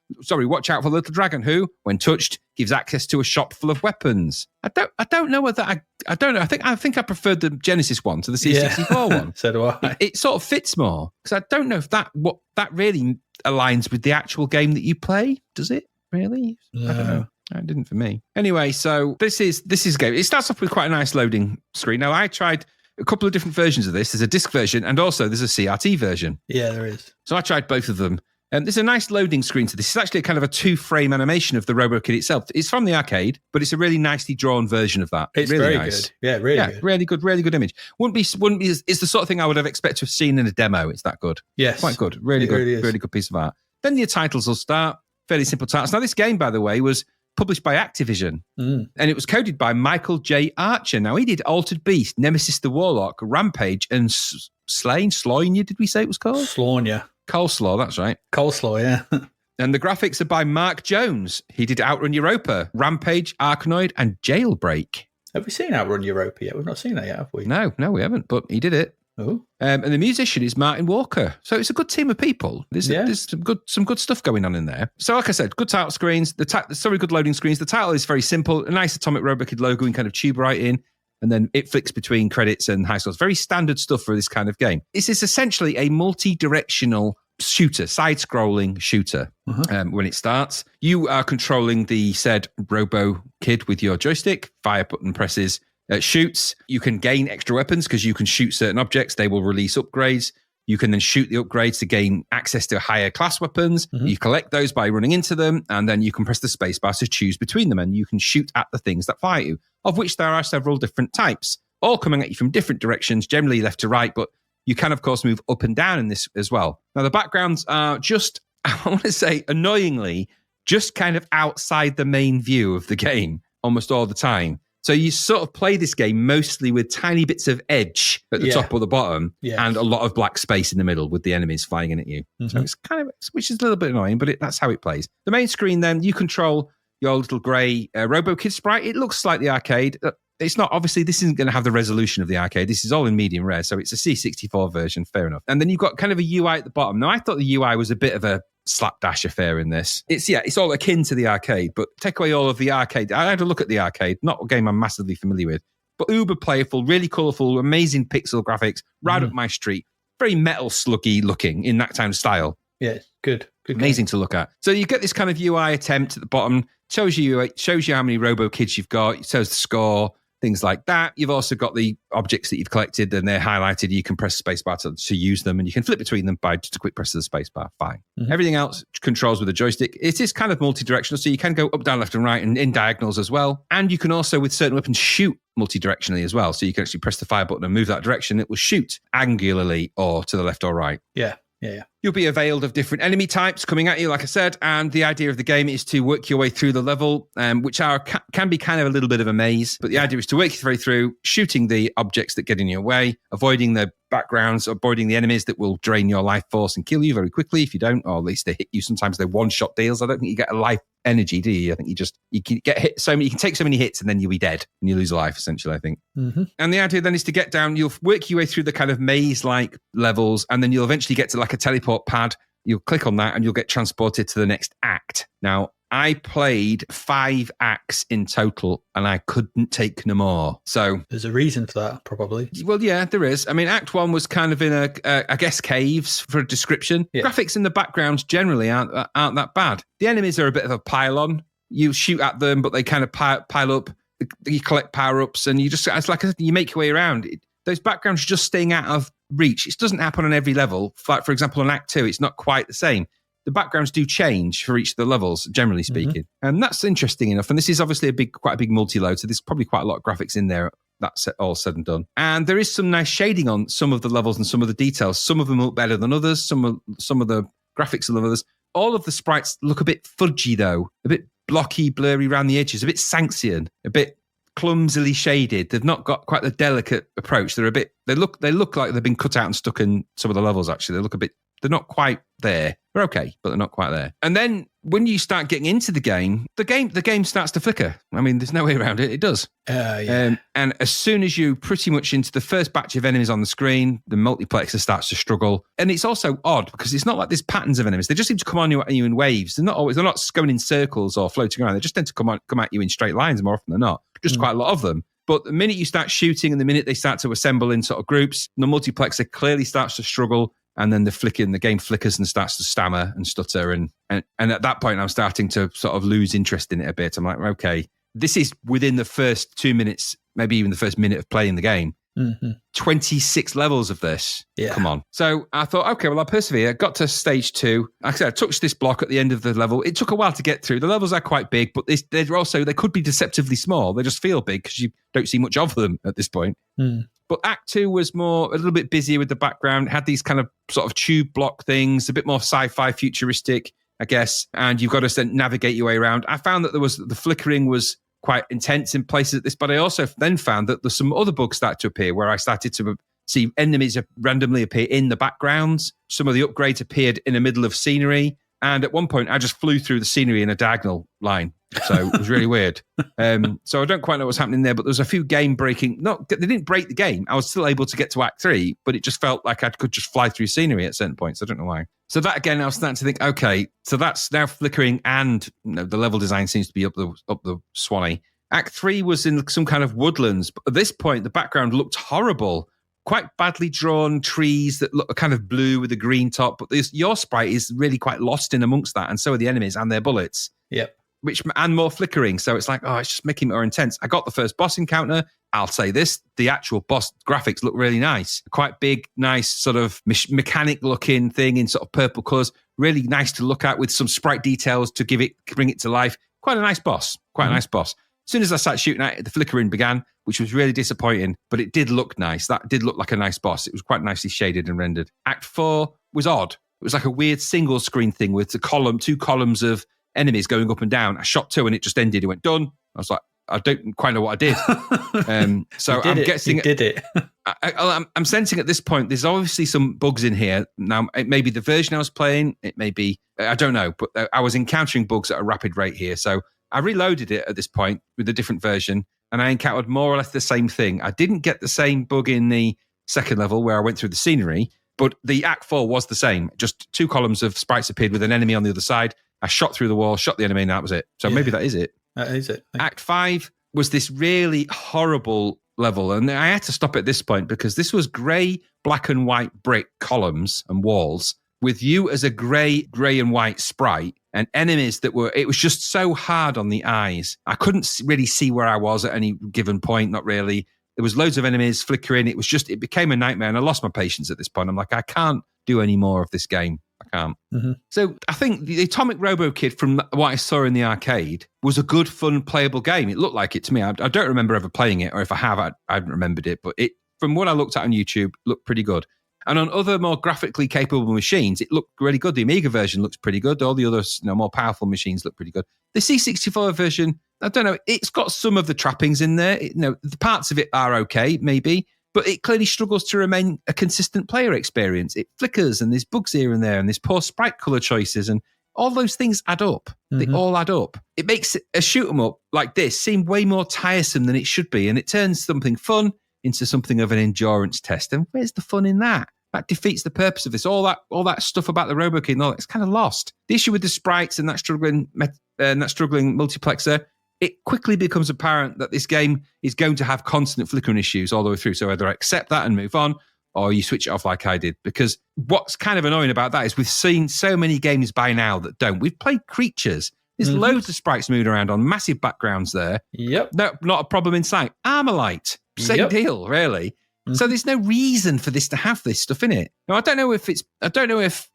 when touched, gives access to a shop full of weapons. I don't know whether I don't know. I think I preferred the Genesis one to the C64 one. So do I. It sort of fits more, because I don't know if that really aligns with the actual game that you play. Does it really? No. I don't know. It didn't for me. Anyway, so this is a game. It starts off with quite a nice loading screen. Now, I tried a couple of different versions of this. There's a disc version and also there's a CRT version. Yeah, there is. So I tried both of them. And there's a nice loading screen to this. It's actually kind of a 2-frame animation of the Robo-Kid itself. It's from the arcade, but it's a really nicely drawn version of that. It's really very nice. good. Yeah, really good. Really good image. Wouldn't be. It's the sort of thing I would have expected to have seen in a demo. It's that good. Yes. Quite good. Really good. Really good piece of art. Then your titles will start. Fairly simple titles. Now, this game, by the way, was published by Activision. And it was coded by Michael J. Archer. Now, he did Altered Beast, Nemesis the Warlock, Rampage, and Sloinia, did we say it was called? Sloinia. Coleslaw, that's right. Coleslaw, yeah. And the graphics are by Mark Jones. He did Outrun Europa, Rampage, Arkanoid, and Jailbreak. Have we seen Outrun Europa yet? We've not seen that yet, have we? No, we haven't, but he did it. Oh. And the musician is Martin Walker. So it's a good team of people. There's some good stuff going on in there. So like I said, good title screens, good loading screens. The title is very simple, a nice Atomic Robo-Kid logo and kind of tube right in. And then it flicks between credits and high scores. Very standard stuff for this kind of game. This is essentially a multi-directional shooter, side-scrolling shooter. When it starts, you are controlling the said Robo-Kid with your joystick, fire button presses, shoots. You can gain extra weapons because you can shoot certain objects. They will release upgrades. You can then shoot the upgrades to gain access to higher class weapons. You collect those by running into them, and then you can press the spacebar to choose between them, and you can shoot at the things that fire you, of which there are several different types, all coming at you from different directions, generally left to right, but you can, of course, move up and down in this as well. Now, the backgrounds are just, I want to say, annoyingly, just kind of outside the main view of the game almost all the time. So you sort of play this game mostly with tiny bits of edge at the top or the bottom and a lot of black space in the middle with the enemies flying in at you. So it's kind of, which is a little bit annoying, but that's how it plays. The main screen then, you control your little grey Robo-Kid sprite. It looks slightly arcade. It's not, obviously, this isn't going to have the resolution of the arcade. This is all in medium rare, so it's a C64 version, fair enough. And then you've got kind of a UI at the bottom. Now, I thought the UI was a bit of a slapdash affair in this. It's all akin to the arcade, but take away all of the arcade. I had a look at the arcade, not a game I'm massively familiar with, but uber playful, really colourful, amazing pixel graphics, right up my street. Very Metal Sluggy looking in that kind of style. Yeah, good Amazing game to look at. So you get this kind of UI attempt at the bottom, shows you how many Robo-Kids you've got, it shows the score, things like that. You've also got the objects that you've collected and they're highlighted. You can press spacebar to use them, and you can flip between them by just a quick press of the spacebar. Fine. Everything else controls with a joystick. It is kind of multi-directional, so you can go up, down, left, and right, and in diagonals as well. And you can also, with certain weapons, shoot multi-directionally as well. So you can actually press the fire button and move that direction. It will shoot angularly or to the left or right. Yeah. You'll be availed of different enemy types coming at you, like I said, and the idea of the game is to work your way through the level, which can be kind of a little bit of a maze, but the idea is to work your way through, shooting the objects that get in your way, avoiding the backgrounds, avoiding the enemies that will drain your life force and kill you very quickly if you don't, or at least they hit you. Sometimes they're one-shot deals. I don't think you get a life energy, do you? I think you can get hit you can take so many hits and then you'll be dead and you lose a life, essentially, I think. And the idea then is to get down, you'll work your way through the kind of maze-like levels, and then you'll eventually get to like a teleport pad. You'll click on that and you'll get transported to the next act. Now, I played 5 acts in total and I couldn't take no more. So there's a reason for that, probably. Well, yeah, there is. I mean, Act 1 was kind of in I guess, caves for a description. Yeah. Graphics in the backgrounds generally aren't that bad. The enemies are a bit of a pile-on. You shoot at them, but they kind of pile up. You collect power-ups and it's like you make your way around. Those backgrounds just staying out of reach. It doesn't happen on every level. Like, for example, on Act 2, it's not quite the same. The backgrounds do change for each of the levels, generally speaking. And that's interesting enough. And this is obviously quite a big multi-load, so there's probably quite a lot of graphics in there. That's all said and done. And there is some nice shading on some of the levels and some of the details. Some of them look better than others. Some of the graphics than others. All of the sprites look a bit fudgy, though. A bit blocky, blurry around the edges. A bit Sanxian. A bit clumsily shaded. They've not got quite the delicate approach. They look like they've been cut out and stuck in some of the levels, actually. They're not quite there. They're okay, but they're not quite there. And then when you start getting into the game starts to flicker. I mean, there's no way around it. It does. And as soon as you pretty much into the first batch of enemies on the screen, the multiplexer starts to struggle. And it's also odd because it's not like there's patterns of enemies. They just seem to come on you in waves. They're not going in circles or floating around. They just tend to come at you in straight lines more often than not. Just quite a lot of them. But the minute you start shooting and the minute they start to assemble in sort of groups, the multiplexer clearly starts to struggle. And then the game flickers and starts to stammer and stutter. And at that point, I'm starting to sort of lose interest in it a bit. I'm like, okay, this is within the first 2 minutes, maybe even the first minute of playing the game. 26 levels of this. Yeah. Come on. So I thought, okay, well, I'll persevere. Got to stage 2. Like I said, I touched this block at the end of the level. It took a while to get through. The levels are quite big, but they could be deceptively small. They just feel big because you don't see much of them at this point. But Act 2 was a little bit busier with the background. It had these kind of sort of tube block things, a bit more sci-fi futuristic. I guess, and you've got to navigate your way around. I found that the flickering was quite intense in places at this, but I also then found that there's some other bugs started to appear where I started to see enemies randomly appear in the backgrounds. Some of the upgrades appeared in the middle of scenery. And at one point, I just flew through the scenery in a diagonal line. So it was really weird. So I don't quite know what's happening there, but there was a few game breaking. They didn't break the game. I was still able to get to Act 3, but it just felt like I could just fly through scenery at certain points. I don't know why. So that, again, I was starting to think, okay, so that's now flickering and the level design seems to be up the Swanee. Act 3 was in some kind of woodlands. But at this point, the background looked horrible. Quite badly drawn trees that look kind of blue with a green top. But your sprite is really quite lost in amongst that. And so are the enemies and their bullets. Yep. And more flickering. So it's like, it's just making it more intense. I got the first boss encounter. I'll say this, the actual boss graphics look really nice. Quite big, nice sort of mechanic looking thing in sort of purple colours. Really nice to look at with some sprite details to bring it to life. Quite a nice boss. A nice boss. As soon as I started shooting at it, the flickering began, which was really disappointing, but it did look nice. That did look like a nice boss. It was quite nicely shaded and rendered. Act 4 was odd. It was like a weird single screen thing with two columns of enemies going up and down. I shot 2 and it just ended. It went done. I was like, I don't quite know what I did. So I'm guessing... You did it. I'm sensing at this point, there's obviously some bugs in here. Now, it may be the version I was playing. It may be... I don't know, but I was encountering bugs at a rapid rate here. So I reloaded it at this point with a different version, and I encountered more or less the same thing. I didn't get the same bug in the second level where I went through the scenery, but the Act 4 was the same. Just 2 columns of sprites appeared with an enemy on the other side. I shot through the wall, shot the enemy, and that was it. So maybe that is it. That is it. Act 5 was this really horrible level, and I had to stop at this point because this was grey, black and white brick columns and walls with you as a grey and white sprite and enemies it was just so hard on the eyes. I couldn't really see where I was at any given point, not really. There was loads of enemies flickering. It became a nightmare, and I lost my patience at this point. I'm like, I can't do any more of this game. I can't. Mm-hmm. So I think the Atomic Robo-Kid, from what I saw in the arcade, was a good, fun, playable game. It looked like it to me. I don't remember ever playing it, or if I have, I haven't remembered it. But from what I looked at on YouTube, looked pretty good. And on other more graphically capable machines, it looked really good. The Amiga version looks pretty good. All the other more powerful machines look pretty good. The C64 version, I don't know, it's got some of the trappings in there. The parts of it are okay, maybe, but it clearly struggles to remain a consistent player experience. It flickers, and there's bugs here and there, and there's poor sprite color choices, and all those things add up. Mm-hmm. They all add up. It makes a shoot 'em up like this seem way more tiresome than it should be, and it turns something fun into something of an endurance test. And where's the fun in that? That defeats the purpose of this. All that stuff about the Robo-Kid and all that, it's kind of lost. The issue with the sprites and that struggling multiplexer, it quickly becomes apparent that this game is going to have constant flickering issues all the way through. So either accept that and move on, or you switch it off like I did. Because what's kind of annoying about that is we've seen so many games by now that don't. We've played Creatures. There's loads of sprites moving around on massive backgrounds there. Yep. No, not a problem in sight. Armalite, same deal, really. So there's no reason for this to have this stuff in it. Now, I don't know if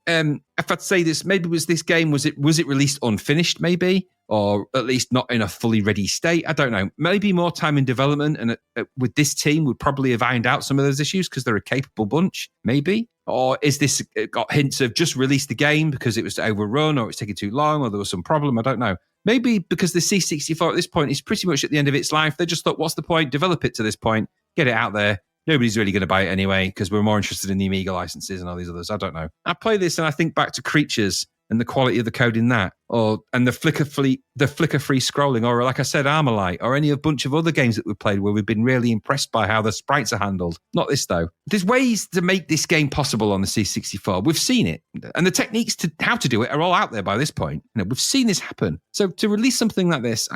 I'd say this, maybe was it released unfinished, maybe, or at least not in a fully ready state. I don't know. Maybe more time in development and with this team would probably have ironed out some of those issues because they're a capable bunch, maybe. Or is this got hints of just release the game because it was overrun or it's taking too long or there was some problem? I don't know. Maybe because the C64 at this point is pretty much at the end of its life. They just thought, what's the point? Develop it to this point, get it out there. Nobody's really going to buy it anyway because we're more interested in the Amiga licenses and all these others. I don't know. I play this and I think back to Creatures and the quality of the code in that, and the flicker-free scrolling, or like I said, Armalite, or any bunch of other games that we've played where we've been really impressed by how the sprites are handled. Not this though. There's ways to make this game possible on the C64. We've seen it, and the techniques to how to do it are all out there by this point. We've seen this happen. So to release something like this,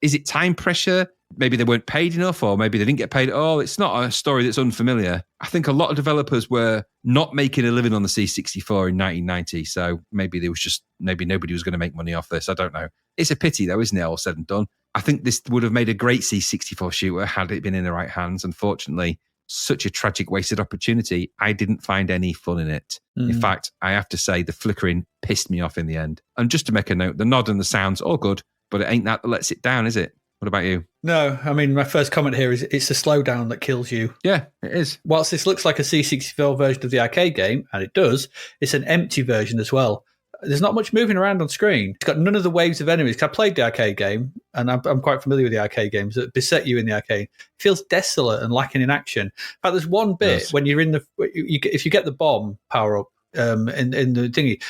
is it time pressure? Maybe they weren't paid enough, or maybe they didn't get paid at all. It's not a story that's unfamiliar. I think a lot of developers were not making a living on the C64 in 1990, so maybe nobody was going to make money off this. I don't know. It's a pity, though, isn't it, all said and done? I think this would have made a great C64 shooter had it been in the right hands. Unfortunately, such a tragic wasted opportunity. I didn't find any fun in it. In fact, I have to say the flickering pissed me off in the end. And just to make a note, the nod and the sound's all good, but it ain't that lets it down, is it? What about you? No, I mean, my first comment here is it's the slowdown that kills you. Yeah, it is. Whilst this looks like a C64 version of the arcade game, and it does, it's an empty version as well. there's not much moving around on screen. It's got none of the waves of enemies. I played the arcade game, and I'm quite familiar with the arcade games that beset you in the arcade. It feels desolate and lacking in action. In fact, there's one bit when you're in if you get the bomb power up, in the thingy,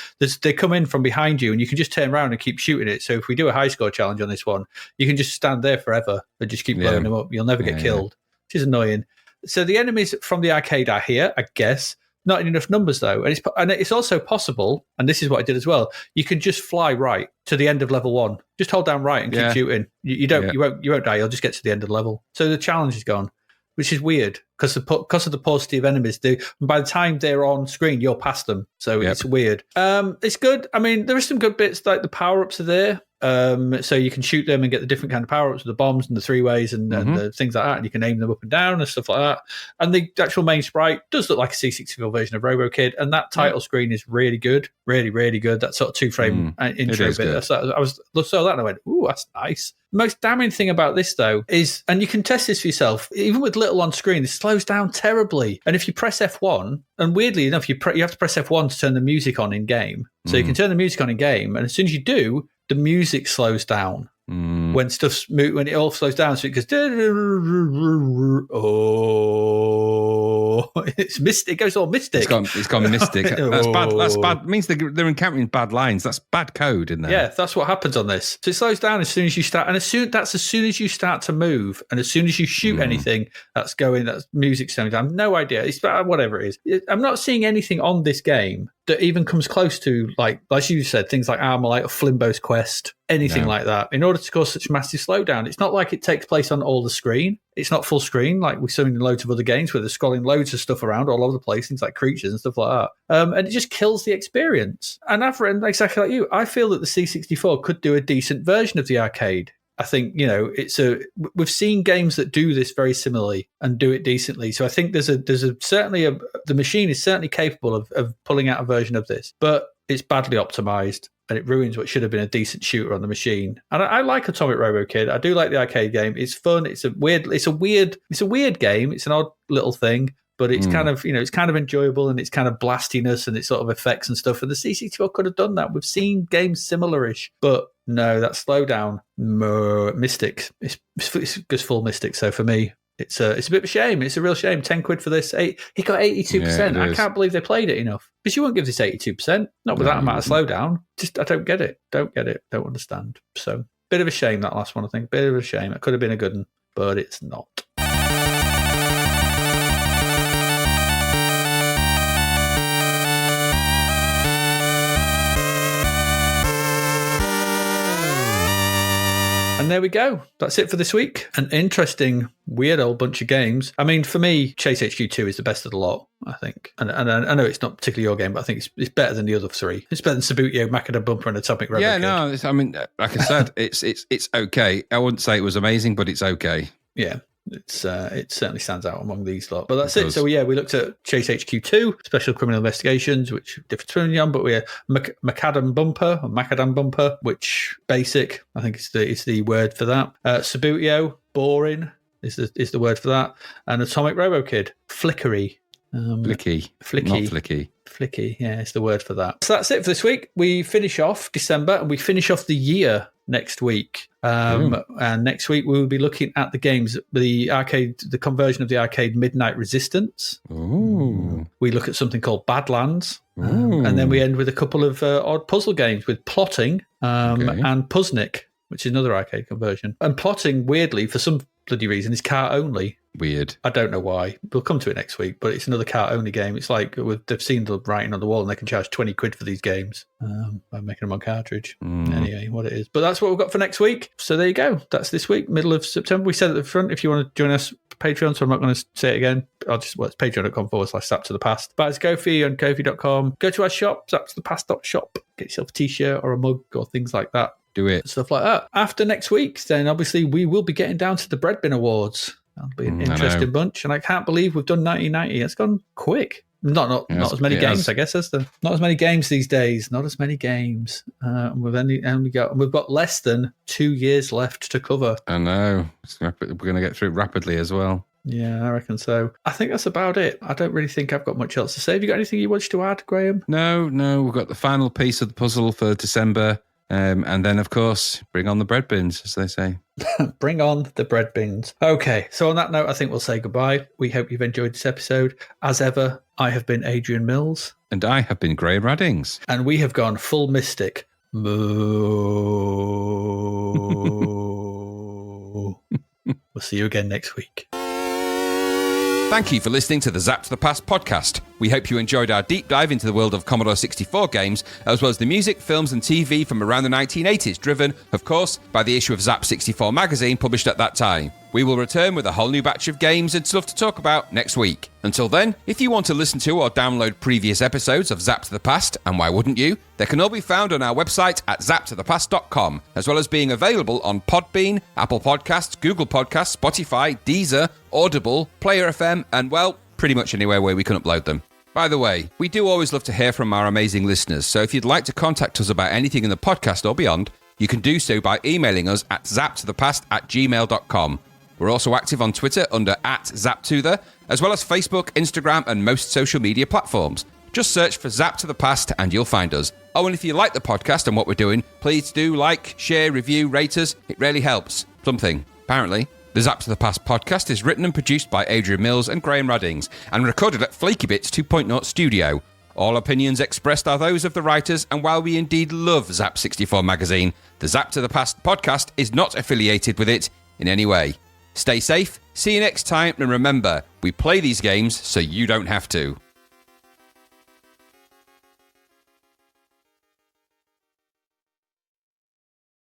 they come in from behind you and you can just turn around and keep shooting it. So if we do a high score challenge on this one, you can just stand there forever and just keep blowing them up. You'll never get killed, which is annoying. So the enemies from the arcade are here, I guess. Not in enough numbers though, and it's also possible, and this is what I did as well. You can just fly right to the end of level 1. Just hold down right and keep shooting. You won't die. You'll just get to the end of the level. So the challenge is gone, which is weird because of the paucity of enemies. And by the time they're on screen, you're past them. So it's weird. It's good. I mean, there are some good bits, like the power-ups are there. So you can shoot them and get the different kind of power-ups, the bombs and the 3-ways and the things like that, and you can aim them up and down and stuff like that. And the actual main sprite does look like a C64 version of Robo-Kid, and that title screen is really good, really, really good. That sort of 2-frame intro bit. I saw that and I went, ooh, that's nice. The most damning thing about this, though, is, and you can test this for yourself, even with little on screen, this slows down terribly. And if you press F1, and weirdly enough, you have to press F1 to turn the music on in-game. So you can turn the music on in-game, and as soon as you do, the music slows down when it all slows down. So it goes, it's mystic. It goes all mystic. It's gone mystic. That's bad. That's bad. It means they're encountering bad lines. That's bad code in there. Yeah, that's what happens on this. So it slows down as soon as you start, and as soon as you start to move, and as soon as you shoot anything, that's music slowing down. No idea. It's whatever it is. I'm not seeing anything on this game that even comes close to, like you said, things like Armalite or Flimbo's Quest, anything like that, in order to cause such massive slowdown. It's not like it takes place on all the screen. It's not full screen like we've seen in loads of other games where they're scrolling loads of stuff around all over the place, things like creatures and stuff like that. And it just kills the experience. And I've written exactly like you. I feel that the C64 could do a decent version of the arcade. I think, we've seen games that do this very similarly and do it decently. So I think the machine is certainly capable of pulling out a version of this, but it's badly optimized and it ruins what should have been a decent shooter on the machine. And I like Atomic Robo-Kid. I do like the arcade game. It's fun. It's a weird game. It's an odd little thing. But it's kind of, it's kind of enjoyable, and it's kind of blastiness and its sort of effects and stuff. And the C64 could have done that. We've seen games similar-ish, but no, that slowdown, mystic. It's just full mystic. So for me, it's a bit of a shame. It's a real shame. £10 for this. He got 82%. I can't believe they played it enough. Because you won't give this 82%. Not with that amount of slowdown. Just, I don't get it. Don't understand. So bit of a shame, that last one, I think. Bit of a shame. It could have been a good one, but it's not. And there we go. That's it for this week. An interesting, weird old bunch of games. I mean, for me, Chase HQ2 is the best of the lot, I think. And I know it's not particularly your game, but I think it's better than the other three. It's better than Subbuteo, Macadam Bumper, and Atomic Robo-Kid. Yeah, no, I mean, like I said, it's okay. I wouldn't say it was amazing, but it's okay. Yeah. It certainly stands out among these lot. But that's it. So, we looked at Chase HQ2, Special Criminal Investigations, which differs between them, but we have Macadam Bumper, which basic, I think is the word for that. Subbuteo, boring, is the word for that. And Atomic Robo-Kid, flickery. Flicky. Not flicky. Flicky, yeah, it's the word for that. So that's it for this week. We finish off December and we finish off the year next week. And next week we will be looking at the games, the conversion of the arcade Midnight Resistance. Ooh. We look at something called Badlands. And then we end with a couple of odd puzzle games with Plotting and Puzznick, which is another arcade conversion. And Plotting, weirdly, for some bloody reason, is cart only. Weird. I don't know why. We'll come to it next week, but it's another cart-only game. It's like they've seen the writing on the wall and they can charge £20 for these games by making them on cartridge. Anyway, what it is. But that's what we've got for next week. So there you go. That's this week, middle of September. We said at the front, if you want to join us, Patreon, so I'm not going to say it again. It's patreon.com/Zapped to the Past. But it's Ko-fi on Ko-fi.com. Go to our shop, zappedtothepast.shop. Get yourself a t-shirt or a mug or things like that. Do it. Stuff like that. After next week, then obviously we will be getting down to the Bread Bin Awards. That'll be an interesting bunch. And I can't believe we've done 1990. It's gone quick. Not as many games, I guess, as not as many games these days. Not as many games. We've got less than 2 years left to cover. I know. We're going to get through it rapidly as well. Yeah, I reckon so. I think that's about it. I don't really think I've got much else to say. Have you got anything you wanted to add, Graham? No, we've got the final piece of the puzzle for December. And then, of course, bring on the bread bins, as they say. Bring on the bread bins. Okay, so on that note, I think we'll say goodbye. We hope you've enjoyed this episode. As ever, I have been Adrian Mills. And I have been Graham Raddings. And we have gone full mystic. Moo. We'll see you again next week. Thank you for listening to the Zapped to the Past podcast. We hope you enjoyed our deep dive into the world of Commodore 64 games, as well as the music, films and TV from around the 1980s, driven, of course, by the issue of Zapped 64 magazine published at that time. We will return with a whole new batch of games and stuff to talk about next week. Until then, if you want to listen to or download previous episodes of Zapped to the Past, and why wouldn't you, they can all be found on our website at zappedtothepast.com, as well as being available on Podbean, Apple Podcasts, Google Podcasts, Spotify, Deezer, Audible, Player FM, and, well, pretty much anywhere where we can upload them. By the way, we do always love to hear from our amazing listeners, so if you'd like to contact us about anything in the podcast or beyond, you can do so by emailing us at zappedtothepast@gmail.com. We're also active on Twitter under @ZapTother, as well as Facebook, Instagram, and most social media platforms. Just search for Zapped to the Past and you'll find us. Oh, and if you like the podcast and what we're doing, please do like, share, review, rate us. It really helps. Something, apparently. The Zapped to the Past podcast is written and produced by Adrian Mills and Graham Raddings, and recorded at Flaky Bits 2.0 Studio. All opinions expressed are those of the writers, and while we indeed love Zapped 64 magazine, the Zapped to the Past podcast is not affiliated with it in any way. Stay safe, see you next time, and remember, we play these games so you don't have to.